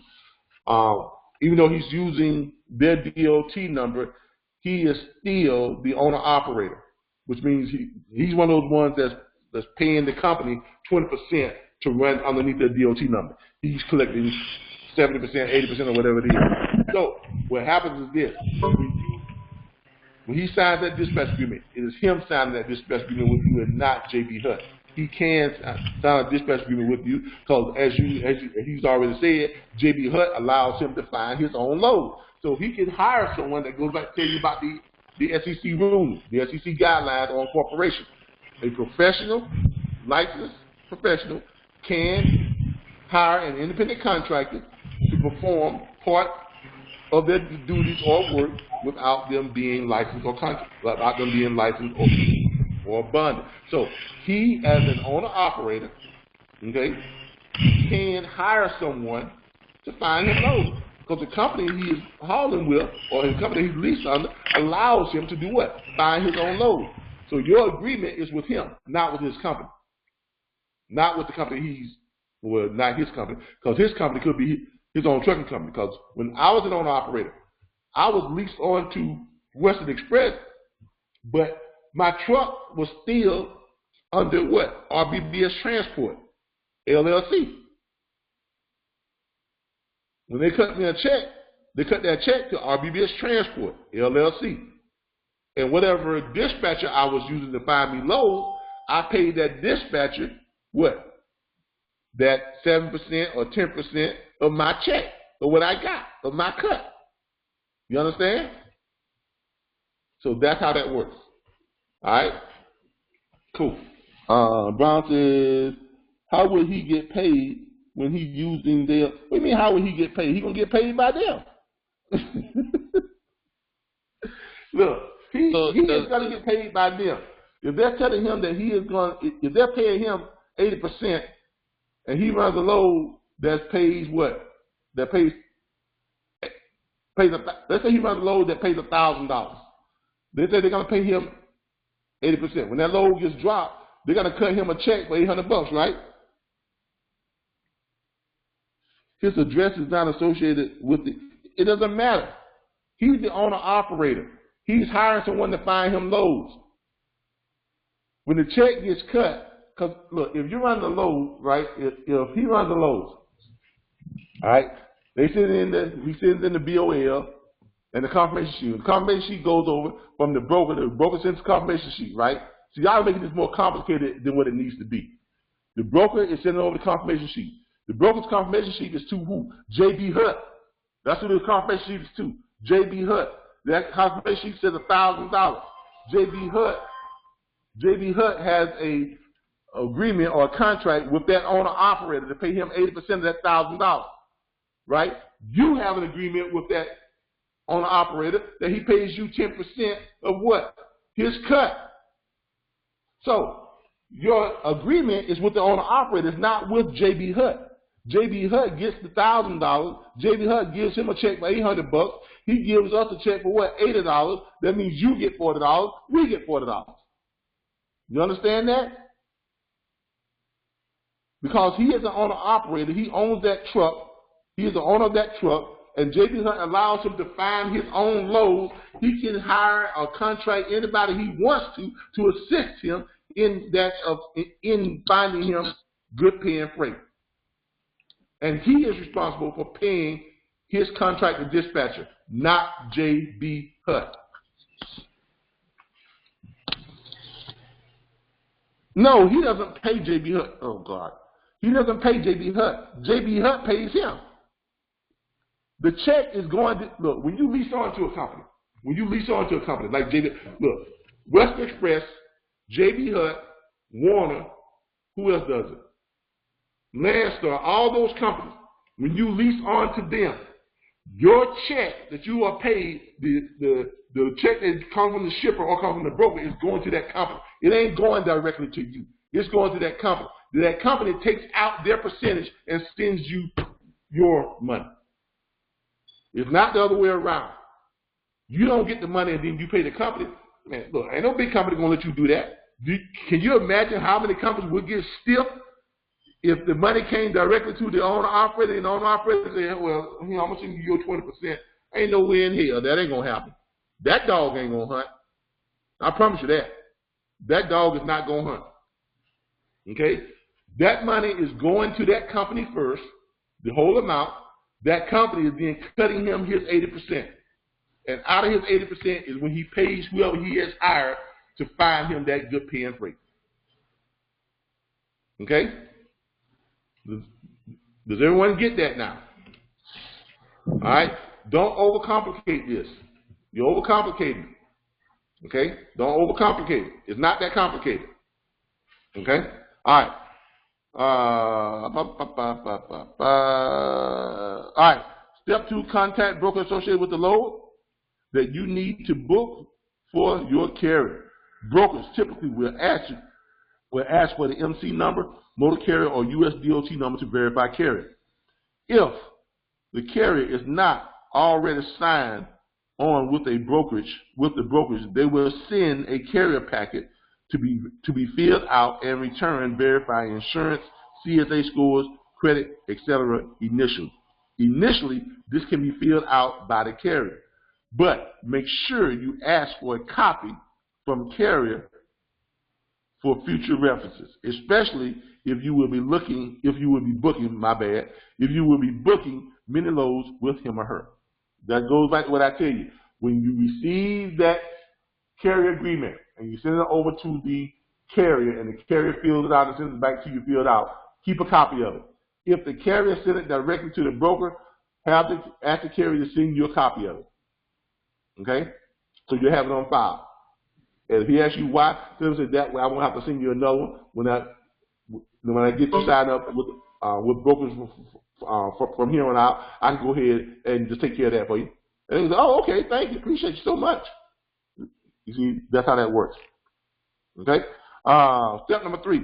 Even though he's using their DOT number, he is still the owner-operator, which means he's one of those ones that's paying the company 20% to run underneath their DOT number. He's collecting 70%, 80%, or whatever it is. So what happens is this. When he signs that dispatch agreement, it is him signing that dispatch agreement with you and not J.B. Hunt. He can sign a dispatch agreement with you because, as he's already said, J.B. Hunt allows him to find his own load. So he can hire someone that goes back to tell you about the SEC rules, the SEC guidelines on corporation. A professional, licensed professional, can hire an independent contractor to perform part of their duties or work without them being licensed or without them being licensed or bonded. So he, as an owner-operator, okay, can hire someone to find his load. Because the company he is hauling with, or the company he's leased under, allows him to do what? Find his own load. So your agreement is with him, not with his company. Not with the company not his company, because his company could be his own trucking company. Because when I was an owner-operator, I was leased on to Western Express, but my truck was still under what? RBBS Transport, LLC. When they cut me a check, they cut that check to RBBS Transport, LLC. And whatever dispatcher I was using to find me loads, I paid that dispatcher what? That 7% or 10% of my check, or what I got, of my cut. You understand? So that's how that works. All right? Cool. Brown says, how will he get paid when he's using their... What do you mean, how will he get paid? He's going to get paid by them. Look, he is going to get paid by them. If they're telling him that he is going... If they're paying him 80%, and he runs a load that pays what? That pays let's say he runs a load that pays $1,000. They say they're going to pay him 80%. When that load gets dropped, they're going to cut him a check for $800, right? His address is not associated with it. It doesn't matter. He's the owner-operator. He's hiring someone to find him loads. When the check gets cut, because look, if you run the load, right? If he runs the loads, all right, he sends in the BOL and the confirmation sheet. The confirmation sheet goes over from the broker. The broker sends the confirmation sheet, right? So y'all are making this more complicated than what it needs to be. The broker is sending over the confirmation sheet. The broker's confirmation sheet is to who? J.B. Hutt. That's who the confirmation sheet is to. J.B. Hutt. That confirmation sheet says $1,000. J.B. Hutt has a agreement or a contract with that owner operator to pay him 80% of that $1,000. Right? You have an agreement with that owner operator that he pays you 10% of what? His cut. So your agreement is with the owner operator, it's not with J.B. Hutt. J.B. Hutt gets the $1,000. J.B. Hutt gives him a check for $800. He gives us a check for what? $80. That means you get $40. We get $40. You understand that? Because he is an owner operator. He owns that truck. He is the owner of that truck. And J.B. Hutt allows him to find his own load. He can hire or contract anybody he wants to assist him in that in finding him good paying freight. And he is responsible for paying his contracted dispatcher, not J.B. Hutt. No, he doesn't pay J.B. Hutt. Oh, God. He doesn't pay J.B. Hutt. J.B. Hutt pays him. The check is going to, look, when you lease on to a company, like J.B., look, Western Express, J.B. Hutt, Warner, who else does it? Landstar, all those companies, when you lease on to them, your check that you are paid, the check that comes from the shipper or comes from the broker is going to that company. It ain't going directly to you. It's going to that company. That company takes out their percentage and sends you your money. It's not the other way around. You don't get the money and then you pay the company. Man, look, ain't no big company going to let you do that. Can you imagine how many companies would get stiff if the money came directly to the owner operator and the owner operator said, well, you know, I'm going to give you your 20%. Ain't no way in hell. That ain't going to happen. That dog ain't going to hunt. I promise you that. That dog is not going to hunt. Okay? That money is going to that company first, the whole amount. That company is then cutting him his 80%. And out of his 80% is when he pays whoever he has hired to find him that good paying freight. Okay? Does everyone get that now? All right? Don't overcomplicate this. You're overcomplicating it. Okay? Don't overcomplicate it. It's not that complicated. Okay? All right. All right. Step 2, contact broker associated with the load that you need to book for your carrier. Brokers typically will ask for the MC number, motor carrier, or US DOT number to verify carrier. If the carrier is not already signed on with the brokerage, they will send a carrier packet to be filled out and returned, verifying insurance, CSA scores, credit, etc. Initially, this can be filled out by the carrier, but make sure you ask for a copy from carrier for future references, especially if you will be booking many loads with him or her. That goes back to what I tell you. When you receive that carrier agreement and you send it over to the carrier and the carrier fills it out and sends it back to you filled out, keep a copy of it. If the carrier sent it directly to the broker, ask the carrier to send you a copy of it. Okay? So you have it on file. And if he asks you why, tell him that way I won't have to send you another one when I get you signed up with brokers from here on out. I can go ahead and just take care of that for you. And he goes, oh, okay, thank you, appreciate you so much. You see, that's how that works. Okay. Step number 3.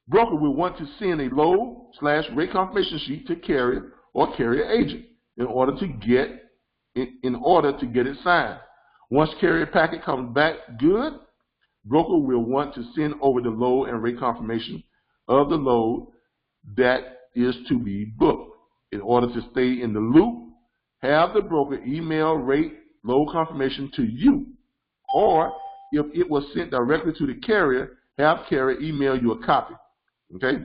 Broker will want to send a load/rate confirmation sheet to carrier or carrier agent in order to get it signed. Once carrier packet comes back good, broker will want to send over the load and rate confirmation of the load that is to be booked. In order to stay in the loop, have the broker email rate load confirmation to you, or if it was sent directly to the carrier, have carrier email you a copy. Okay?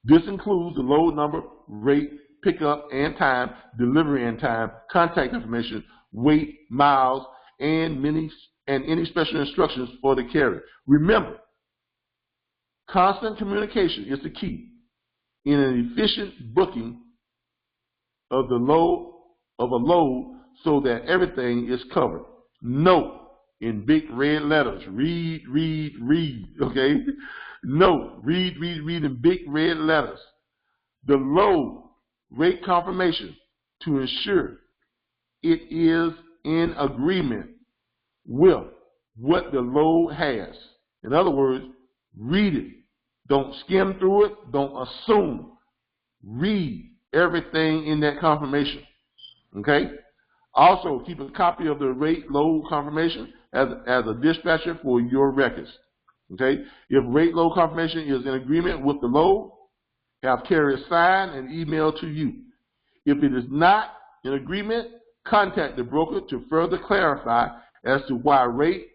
This includes the load number, rate, pickup and time, delivery and time, contact information, weight, miles, and any special instructions for the carrier. Remember, constant communication is the key in an efficient booking of a load so that everything is covered. Note in big red letters, read, okay? Note, read in big red letters. The load rate confirmation to ensure it is in agreement with what the load has. In other words, read it. Don't skim through it. Don't assume. Read everything in that confirmation. Okay? Also, keep a copy of the rate load confirmation as a dispatcher for your records. Okay? If rate load confirmation is in agreement with the load, have carrier sign and email to you. If it is not in agreement, contact the broker to further clarify as to why rate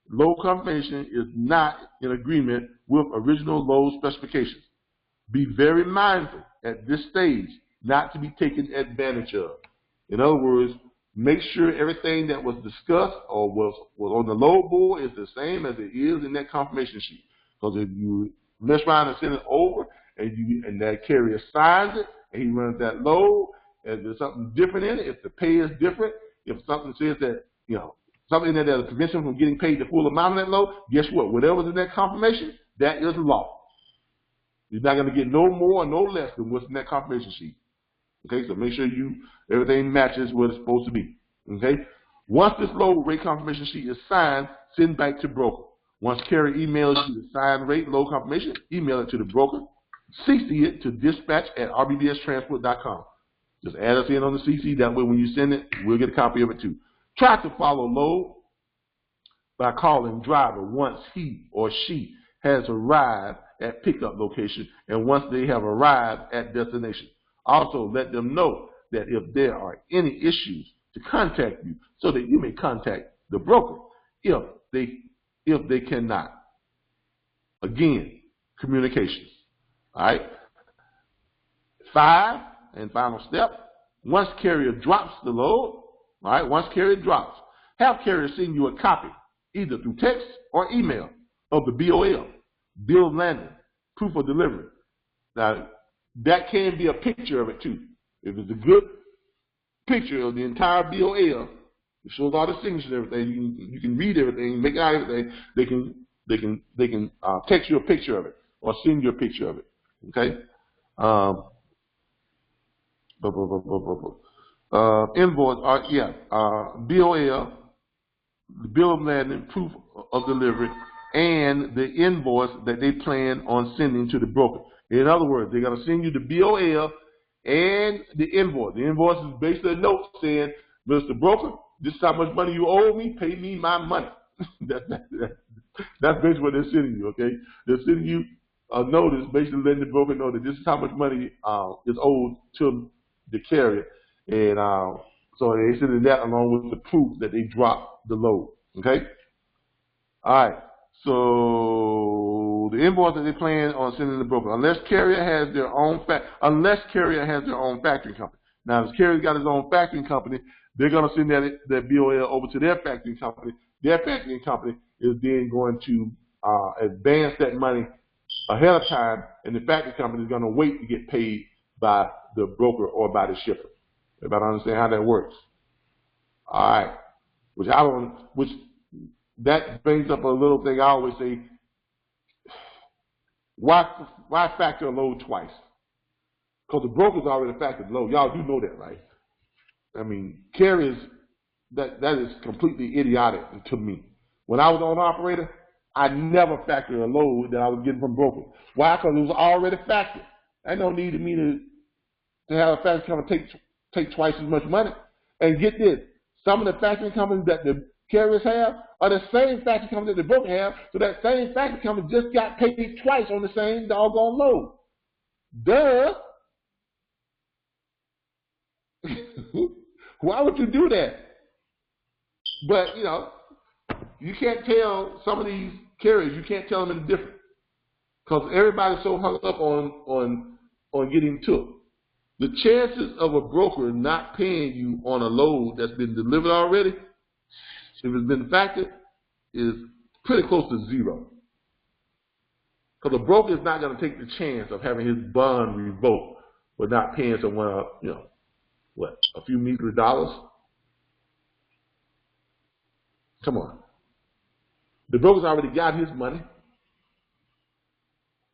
load confirmation is not in agreement with original load specifications. Be very mindful at this stage not to be taken advantage of. In other words, make sure everything that was discussed or was on the load board is the same as it is in that confirmation sheet. Because if you mess around and send it over and that carrier signs it and he runs that load, and there's something different in it, if the pay is different, if something says that, something that prevents him from getting paid the full amount of that load, guess what? Whatever's in that confirmation, that is law. You're not going to get no more or no less than what's in that confirmation sheet. Okay, so make sure everything matches what it's supposed to be. Okay, once this load rate confirmation sheet is signed, send back to broker. Once carrier emails you the signed rate load confirmation, email it to the broker. CC it to dispatch@rbbstransport.com. Just add us in on the CC. That way, when you send it, we'll get a copy of it too. Try to follow load by calling driver once he or she has arrived at pickup location and once they have arrived at destination. Also, let them know that if there are any issues, to contact you so that you may contact the broker if they cannot. Again, communications. All right. 5 and final step. Once carrier drops the load, all right. Once carrier drops, have carrier send you a copy, either through text or email, of the BOL, bill of landing, proof of delivery. Now, that can be a picture of it too. If it's a good picture of the entire BOL, it shows all the signatures and everything. You can read everything, make out everything. They can text you a picture of it or send you a picture of it. Okay. Invoice, BOL, the bill of landing, proof of delivery, and the invoice that they plan on sending to the broker. In other words, they're going to send you the BOL and the invoice. The invoice is basically a note saying, Mr. Broker, this is how much money you owe me, pay me my money. That's basically what they're sending you, okay? They're sending you a notice basically letting the broker know that this is how much money is owed to the carrier. And so they sending that along with the proof that they dropped the load, okay? All right. So the invoice that they plan on sending to the broker, unless carrier has their own factoring company. Now, if carrier's got his own factoring company, they're going to send that BOL over to their factoring company. Their factoring company is then going to advance that money ahead of time, and the factoring company is going to wait to get paid by the broker or by the shipper. Everybody understand how that works? All right. Which that brings up a little thing I always say. Why factor a load twice? Because the broker's already factored the load. Y'all do know that, right? I mean, carriers, that is completely idiotic to me. When I was on operator, I never factored a load that I was getting from broker. Why? Because it was already factored. Ain't no need to me to have a factoring company take twice as much money. And get this, some of the factoring companies that the carriers have are the same factoring company that the broker have, so that same factoring company just got paid twice on the same doggone load. Duh. Why would you do that? But, you know, you can't tell some of these carriers, you can't tell them any different. Because everybody's so hung up on getting took. The chances of a broker not paying you on a load that's been delivered already, if it's been factored, is pretty close to zero. Because a broker is not going to take the chance of having his bond revoked but not paying someone, you know, what, a few meager dollars? Come on. The broker's already got his money.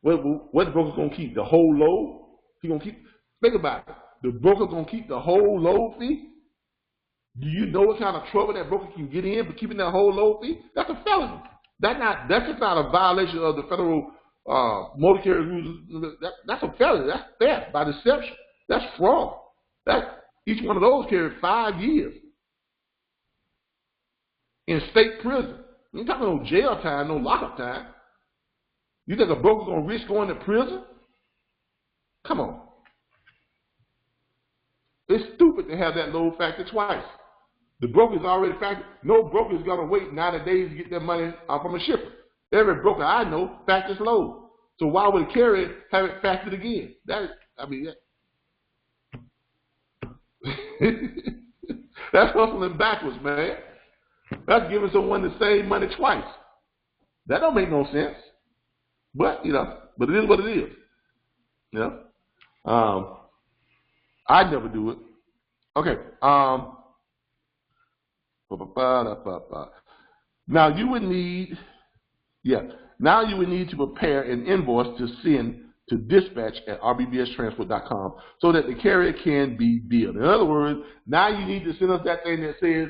What the broker's going to keep? The whole load? He going to keep? Think about it. The broker's going to keep the whole load fee? Do you know what kind of trouble that broker can get in for keeping that whole load fee? That's a felony. That's just not a violation of the federal motor carrier rules. That's a felony. That's theft by deception. That's fraud. Each one of those carries 5 years in state prison. You ain't talking no jail time, no lockup time. You think a broker's going to risk going to prison? Come on. It's stupid to have that load factored twice. The broker's already factored. No broker's going to wait 90 days to get their money from a shipper. Every broker I know factors load. So why would a carrier have it factored again? That's hustling backwards, man. That's giving someone the same money twice. That don't make no sense. But, you know, but it is what it is. You know? I'd never do it. Okay. Now you would need to prepare an invoice to send to dispatch at RBBStransport.com so that the carrier can be billed. In other words, now you need to send us that thing that says,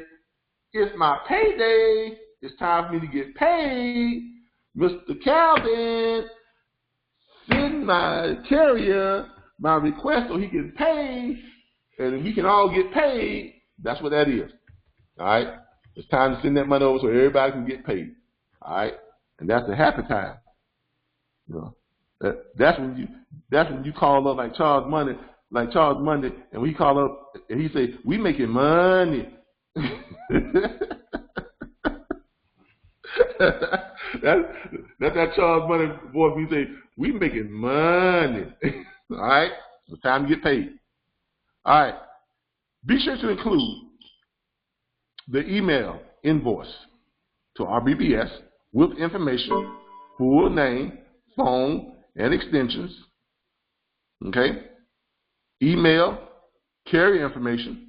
it's my payday. It's time for me to get paid. Mr. Calvin, send my carrier my request so he can pay, and we can all get paid. That's what that is. All right? It's time to send that money over so everybody can get paid. All right? And that's a happy time. You know, that's when you call up like Charles Monday, and we call up and he say, we making money. That's that Charles Money voice. We say, we making money. All right? It's time to get paid. All right. Be sure to include the email invoice to RBBS with information, full name, phone, and extensions. Okay? Email, carrier information,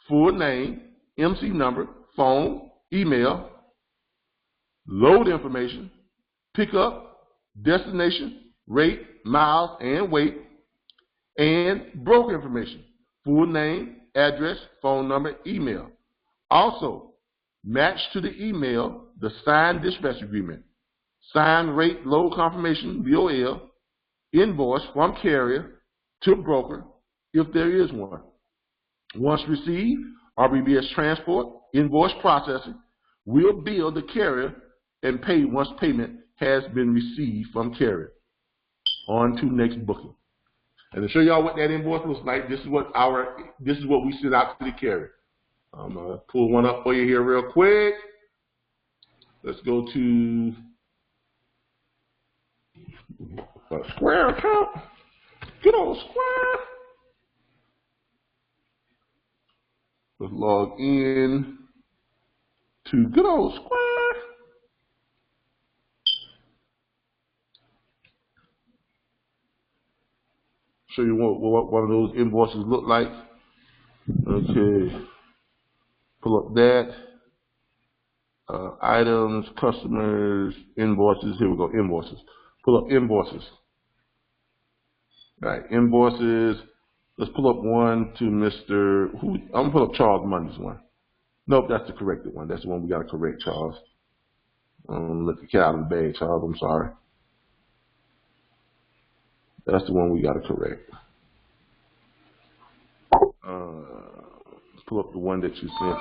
full name, MC number, phone, email, load information, pickup, destination, rate, miles, and weight, and broker information, full name, address, phone number, email. Also, match to the email the signed dispatch agreement, signed rate load confirmation, BOL, invoice from carrier to broker, if there is one. Once received, RBBS Transport, invoice processing, will bill the carrier and pay once payment has been received from carrier. On to next booking. And to show y'all what that invoice looks like, this is what we send out to the carrier. I'm gonna pull one up for you here real quick. Let's go to a Square account. Good old Square. Let's log in to good old Square. Show you what one of those invoices look like. Okay. Pull up that. Items, customers, invoices. Here we go, invoices. Pull up invoices. All right, invoices. Let's pull up one to Mr. Who? I'm gonna pull up Charles Monday's one. Nope, that's the corrected one. That's the one we gotta correct, Charles. Let the cat out of the bag, Charles. I'm sorry. That's the one we gotta correct. Let's pull up the one that you sent.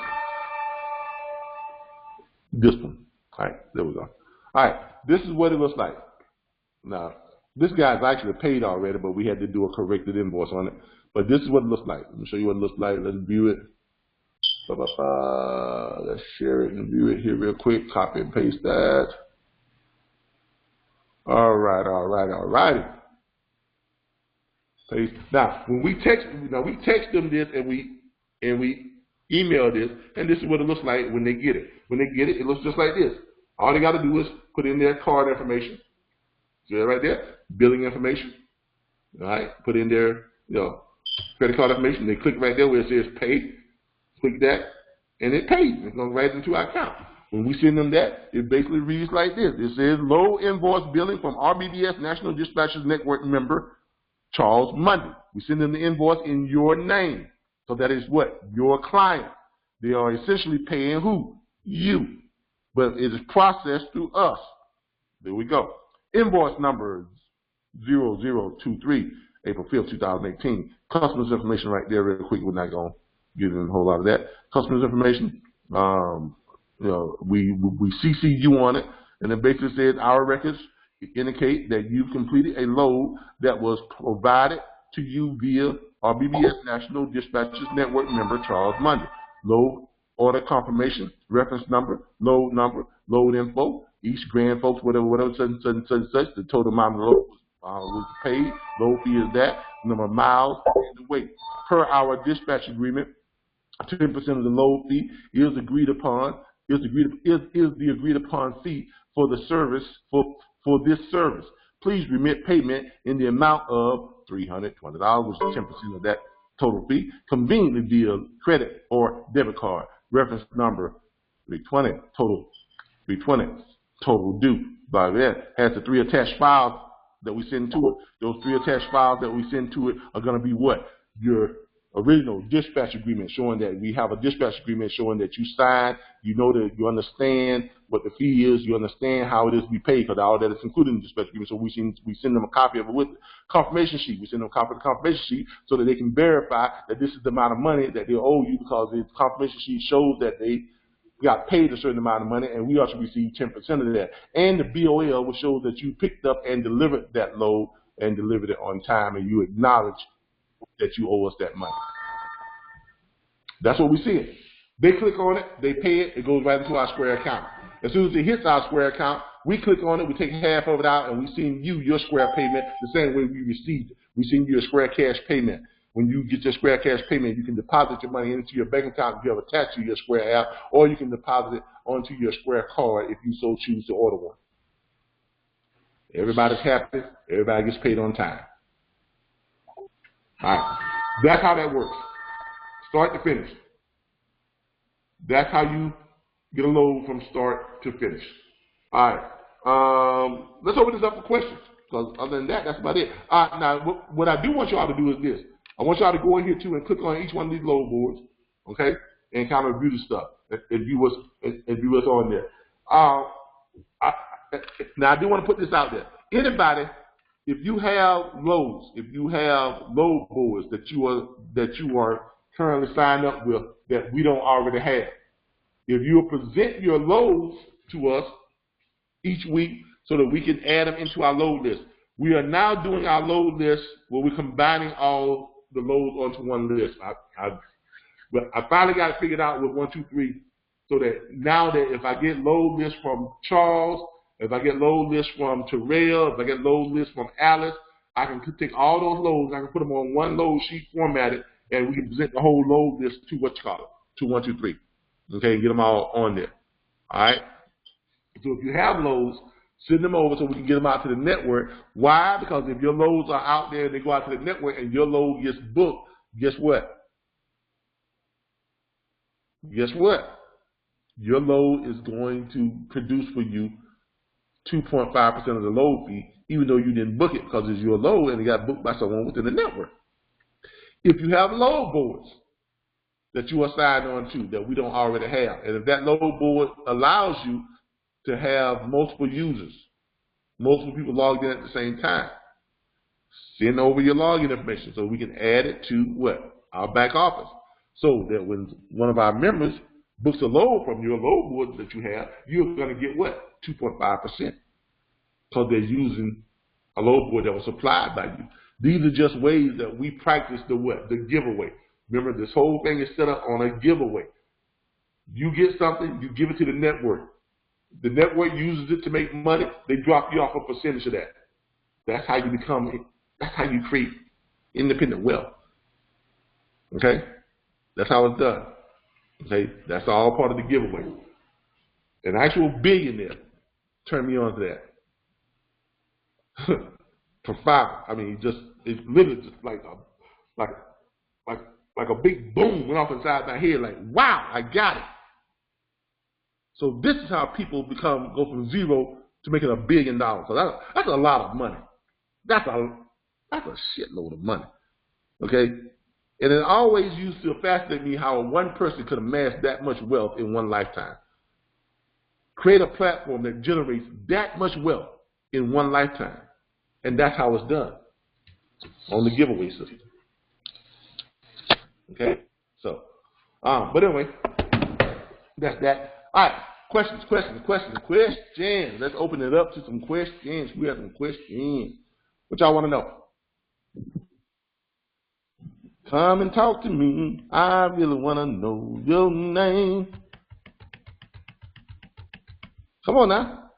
This one. All right, there we go. All right, this is what it looks like. Now, this guy's actually paid already, but we had to do a corrected invoice on it. But this is what it looks like. Let me show you what it looks like. Let's view it. Let's share it and view it here real quick. Copy and paste that. All right. Paste. Now, when we text them this and we email this, and this is what it looks like when they get it. When they get it, it looks just like this. All they got to do is put in their card information. See that right there? Billing information. All right. Put in their credit card information. They click right there where it says pay. Click that, and it pays. It goes right into our account. When we send them that, it basically reads like this. It says low invoice billing from RBBS National Dispatchers Network member Charles Monday. We send them the invoice in your name. So that is what? Your client. They are essentially paying who? You. But it is processed through us. There we go. Invoice number 0023, April 5th, 2018. Customer's information right there real quick. We're not going to get in a whole lot of that. Customer's information. We CC you on it. And it basically says our records indicate that you've completed a load that was provided to you via RBBS National Dispatchers Network member Charles Monday. Load order confirmation, reference number, load info, each grand folks, whatever, such, the total amount of load was paid, load fee is that, number of miles, and the weight. Per our dispatch agreement, 10% of the load fee is the agreed upon fee for the service, for this service. Please remit payment in the amount of $320, which is 10% of that total fee, conveniently via credit or debit card. Reference number 320, total due. By that has the 3 attached files that we send to it. Those 3 attached files that we send to it are going to be what? Your original dispatch agreement, showing that we have a dispatch agreement showing that you signed, you know that you understand what the fee is, you understand how it is to be paid, because all that is included in the dispatch agreement. So we send them a copy of it with confirmation sheet. We send them a copy of the confirmation sheet so that they can verify that this is the amount of money that they owe you, because the confirmation sheet shows that they got paid a certain amount of money, and we also receive 10% of that. And the BOL will show that you picked up and delivered that load and delivered it on time, and you acknowledge that you owe us that money. That's what we see. They click on it, they pay it, it goes right into our Square account. As soon as it hits our Square account, we click on it, we take half of it out, and we send you your Square payment the same way we received it. We send you a Square cash payment. When you get your Square cash payment, you can deposit your money into your bank account if you have attached to your Square app, or you can deposit it onto your Square card if you so choose to order one. Everybody's happy, everybody gets paid on time. All right, that's how that works. Start to finish. That's how you get a load from start to finish. All right. Let's open this up for questions, because other than that, that's about it. Now, what I do want y'all to do is this. I want y'all to go in here too and click on each one of these load boards, okay, and kind of review the stuff and view what's on there. Now, I do want to put this out there. Anybody, if you have loads, if you have load boards that you are currently signed up with that we don't already have, if you present your loads to us each week so that we can add them into our load list. We are now doing our load list where we're combining all the loads onto one list. I finally got it figured out with 1, 2, 3. So that now that if I get load list from Charles, if I get load list from Terrell, if I get load list from Alice, I can take all those loads, I can put them on one load sheet formatted, and we can present the whole load list to what you call it, to 1, 2, 3. Okay, and get them all on there. All right. So if you have loads, send them over so we can get them out to the network. Why? Because if your loads are out there and they go out to the network and your load gets booked, guess what? Guess what? Your load is going to produce for you 2.5% of the load fee, even though you didn't book it because it's your load and it got booked by someone within the network. If you have load boards that you are signed on to that we don't already have, and if that load board allows you to have multiple users, multiple people logged in at the same time, send over your login information so we can add it to what? Our back office. So that when one of our members books a load from your load board that you have, you're going to get what? 2.5%. Because they're using a load board that was supplied by you. These are just ways that we practice the what? The giveaway. Remember, this whole thing is set up on a giveaway. You get something, you give it to the network. The network uses it to make money. They drop you off a percentage of that. That's how you become, that's how you create independent wealth. Okay? That's how it's done. Okay? That's all part of the giveaway. An actual billionaire turned me on to that. Profound. I mean, it's literally just like a big boom went off inside my head. Like, wow, I got it. So this is how people go from zero to making $1 billion. So that's a lot of money. That's a shitload of money. Okay? And it always used to fascinate me how one person could amass that much wealth in one lifetime. Create a platform that generates that much wealth in one lifetime. And that's how it's done on the giveaway system. Okay? So, but anyway, that's that. All right, questions. Let's open it up to some questions. We have some questions. What y'all want to know? Come and talk to me. I really want to know your name. Come on now.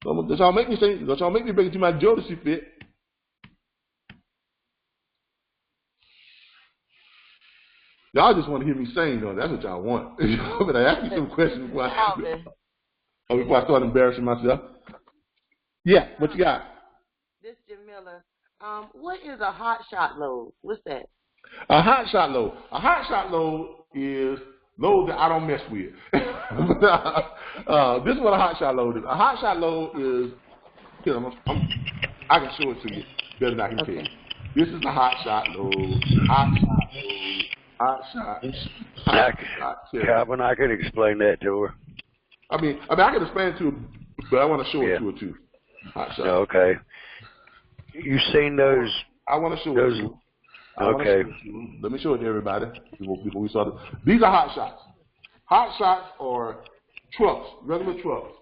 Don't y'all make me sing. Don't y'all make me bring it to my Jodeci fit. Y'all just want to hear me sing, though. That's what y'all want. But I ask you some questions before I start embarrassing myself. Yeah, what you got? This is Jamila. What is a hot shot load? What's that? A hot shot load. A hot shot load is load that I don't mess with. This is what a hot shot load is. A hot shot load is, I can show it to you better than I can tell you. This is a hot shot load. Hot shot load. Hot shot. Calvin, I can explain that to her. I mean, I can explain it to her, but I want to show it to her too. Hot shot. Okay. You seen those? I want to show it to her. Okay. Let me show it to everybody before we start. These are hot shots. Hot shots are trucks, regular trucks.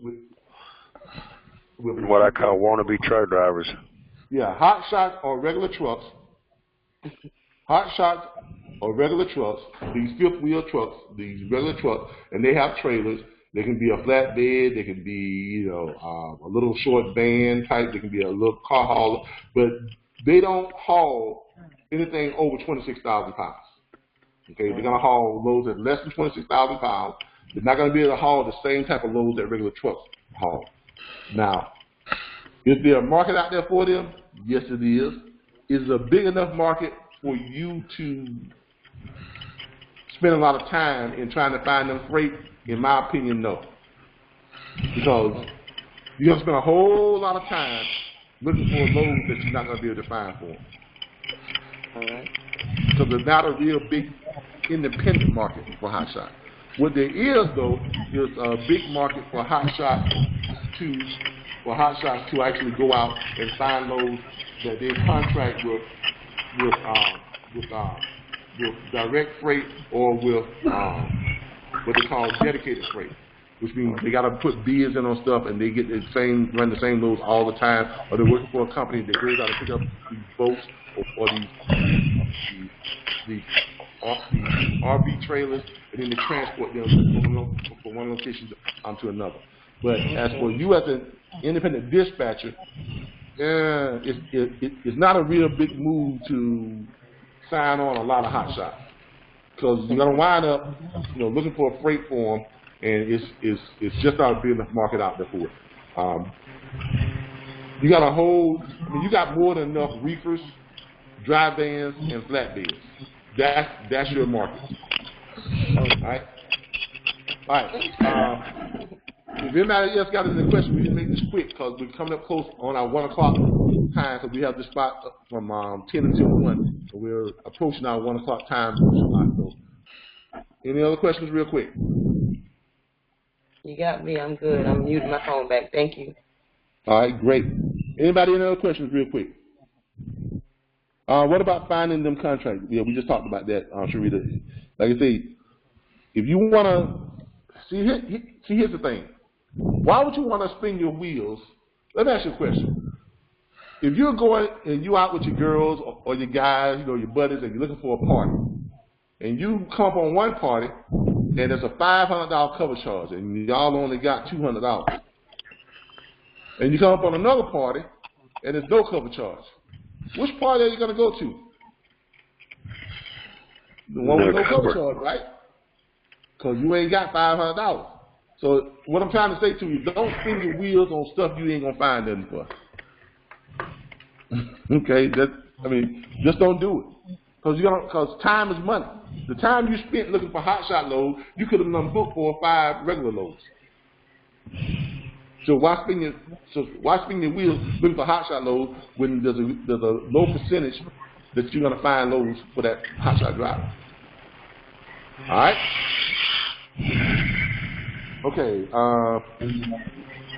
With what I call wannabe truck drivers. Yeah, hot shots are regular trucks. Hot shots are regular trucks. These fifth wheel trucks, these regular trucks, and they have trailers. They can be a flatbed. They can be, a little short van type. They can be a little car hauler, but they don't haul anything over 26,000 pounds. Okay, they're gonna haul loads at less than 26,000 pounds. They're not gonna be able to haul the same type of loads that regular trucks haul. Now, is there a market out there for them? Yes, it is. Is it a big enough market for you to spend a lot of time in trying to find them freight? In my opinion, no. Because you're gonna spend a whole lot of time looking for a load that you're not going to be able to find for them. All right. So there's not a real big independent market for hot shots. What there is, though, is a big market for hot shots to actually go out and find loads that they contract with direct freight or with what they call dedicated freight, which means they got to put bids in on stuff and they get run the same loads all the time, or they're working for a company that goes out and pick up these boats or these RV trailers, and then they transport them from one location to another. But as for you as an independent dispatcher, it's not a real big move to sign on a lot of hot shots, because you're gonna wind up, looking for a freight form, and it's just not a big enough market out there for it. You got you got more than enough reefers, dry vans, and flatbeds. That's your market. All right. If anybody else got any questions, we need to make this quick because we're coming up close on our 1 o'clock time. So we have this spot from 10 until 1. So we're approaching our 1 o'clock time. So, any other questions, real quick? You got me. I'm good. I'm muting my phone back. Thank you. All right, great. Anybody any other questions, real quick? What about finding them contracts? Yeah, we just talked about that, Sharita. Like I say, if you want to see, here's the thing. Why would you want to spin your wheels? Let me ask you a question. If you're going and you're out with your girls or your guys, your buddies, and you're looking for a party, and you come up on one party, and there's a $500 cover charge, and y'all only got $200, and you come up on another party, and there's no cover charge, which party are you going to go to? The one with no cover charge, right? Because you ain't got $500. So what I'm trying to say to you, don't spin your wheels on stuff you ain't gonna find nothing for. Okay, just don't do it. Because time is money. The time you spent looking for hot shot loads, you could have done booked 4 or 5 regular loads. So why spin your wheels looking for hot shot loads when there's a low percentage that you're gonna find loads for that hot shot driver? All right. Okay,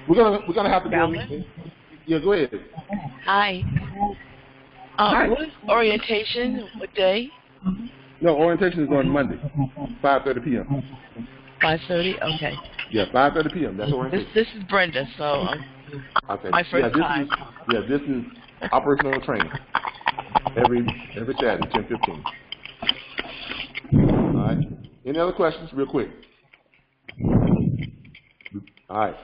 we're gonna have to go. Yeah, go ahead. Hi. What is orientation? What day? No, orientation is on Monday, 5:30 p.m. 5:30. Okay. Yeah, 5:30 p.m. That's orientation. This is Brenda. So okay. My first time. This is operational training. Every Saturday, 10:15. All right. Any other questions, real quick? All right.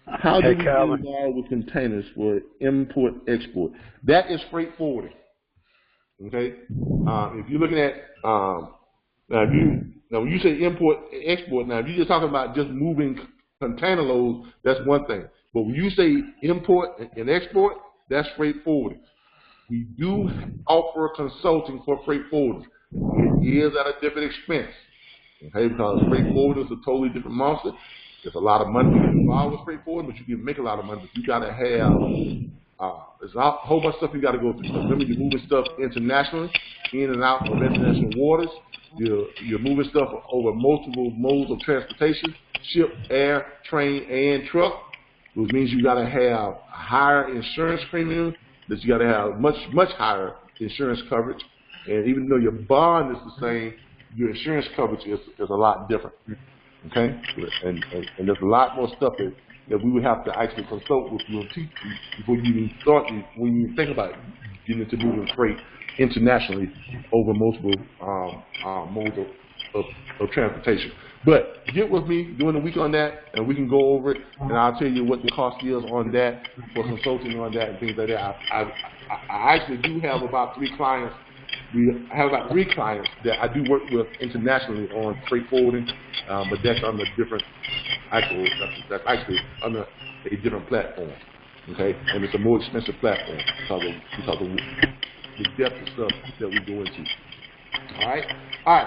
How do we get involved with containers for import export? That is freight forwarding. Okay. If you're looking at now when you say import export, now if you're just talking about just moving container loads, that's one thing. But when you say import and export, that's freight forwarding. We do offer consulting for freight forwarders. It is at a different expense. Okay, because freight forwarders is a totally different monster. There's a lot of money involved with freight forwarding, but you can make a lot of money. But you gotta have there's a whole bunch of stuff you gotta go through. Remember, you're moving stuff internationally, in and out of international waters. You're moving stuff over multiple modes of transportation: ship, air, train, and truck. Which means you gotta have a higher insurance premium. That you gotta have much higher insurance coverage. And even though your bond is the same, your insurance coverage is a lot different, okay? And there's a lot more stuff that we would have to actually consult with you and teach you before you even start, when you think about getting into moving freight internationally over multiple modes of transportation. But get with me during the week on that, and we can go over it, and I'll tell you what the cost is on that, for consulting on that and things like that. I actually do have about 3 clients. We have about 3 clients that I do work with internationally on freight forwarding, but that's on a different, that's actually on a different platform, okay? And it's a more expensive platform because of the depth of stuff that we go into. All right. I'm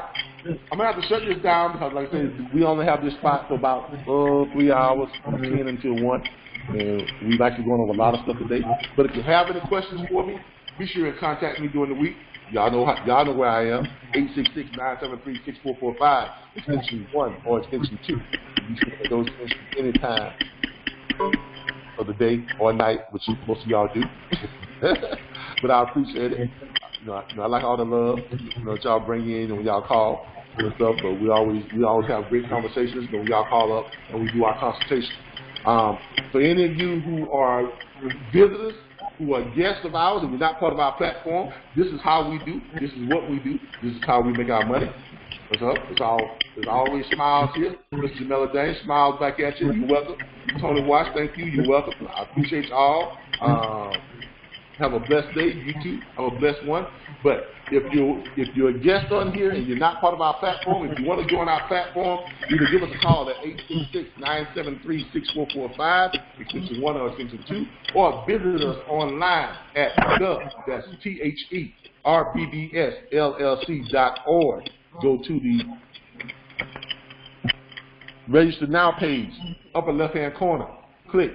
gonna have to shut this down because, like I said, we only have this spot for about 3 hours, from 10 until 1. And we've actually gone over a lot of stuff today. But if you have any questions for me, be sure and contact me during the week. Y'all know where I am. 866-973-6445, extension 1 or extension 2. You can get those extensions anytime of the day or night, which most of y'all do. But I appreciate it. I like all the love that y'all bring in when y'all call and stuff. But we always have great conversations when y'all call up and we do our consultation. For any of you who are visitors, who are guests of ours and you're not part of our platform, this is how we do. This is what we do. This is how we make our money. What's up? There's always smiles here. Mr. Jamela Dane, smiles back at you. You're welcome. Tony Watts, thank you. You're welcome. I appreciate you all. Have a blessed day. You too. Have a blessed one. But if you're a guest on here and you're not part of our platform, if you want to join our platform, either give us a call at 866-973-6445, extension 1 or extension 2, or visit us online at that's TheRBBSLLC.org. Go to the Register Now page, upper left-hand corner. Click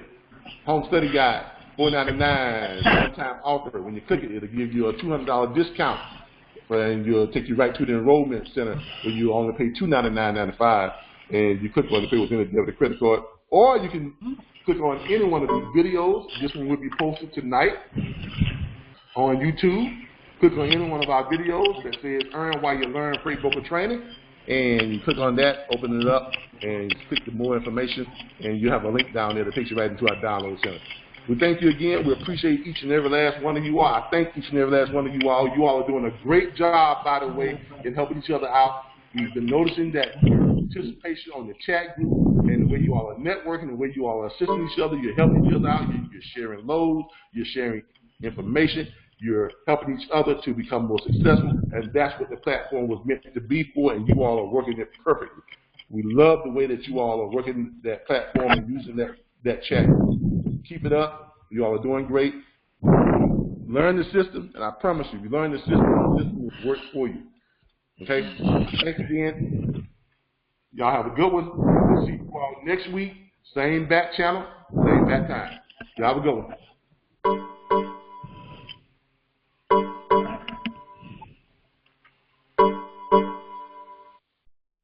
Home Study Guide, $4.99, one-time offer. When you click it, it'll give you a $200 discount, and it'll take you right to the enrollment center where you only pay $299.95, and you click on the pay with any debit or credit card. Or you can click on any one of these videos. This one will be posted tonight on YouTube. Click on any one of our videos that says Earn While You Learn Freight Broker Training, and you click on that, open it up, and click the more information, and you have a link down there that takes you right into our download center. We thank you again. We appreciate each and every last one of you all. I thank each and every last one of you all. You all are doing a great job, by the way, in helping each other out. We've been noticing that your participation on the chat group and the way you all are networking, the way you all are assisting each other, you're helping each other out, you're sharing loads, you're sharing information. You're helping each other to become more successful, and that's what the platform was meant to be for, and you all are working it perfectly. We love the way that you all are working that platform and using that chat. Keep it up. You all are doing great. Learn the system, and I promise you, if you learn the system will work for you. Okay? Thanks again. Y'all have a good one. We'll see you all next week. Same back channel, same back time. Y'all have a good one.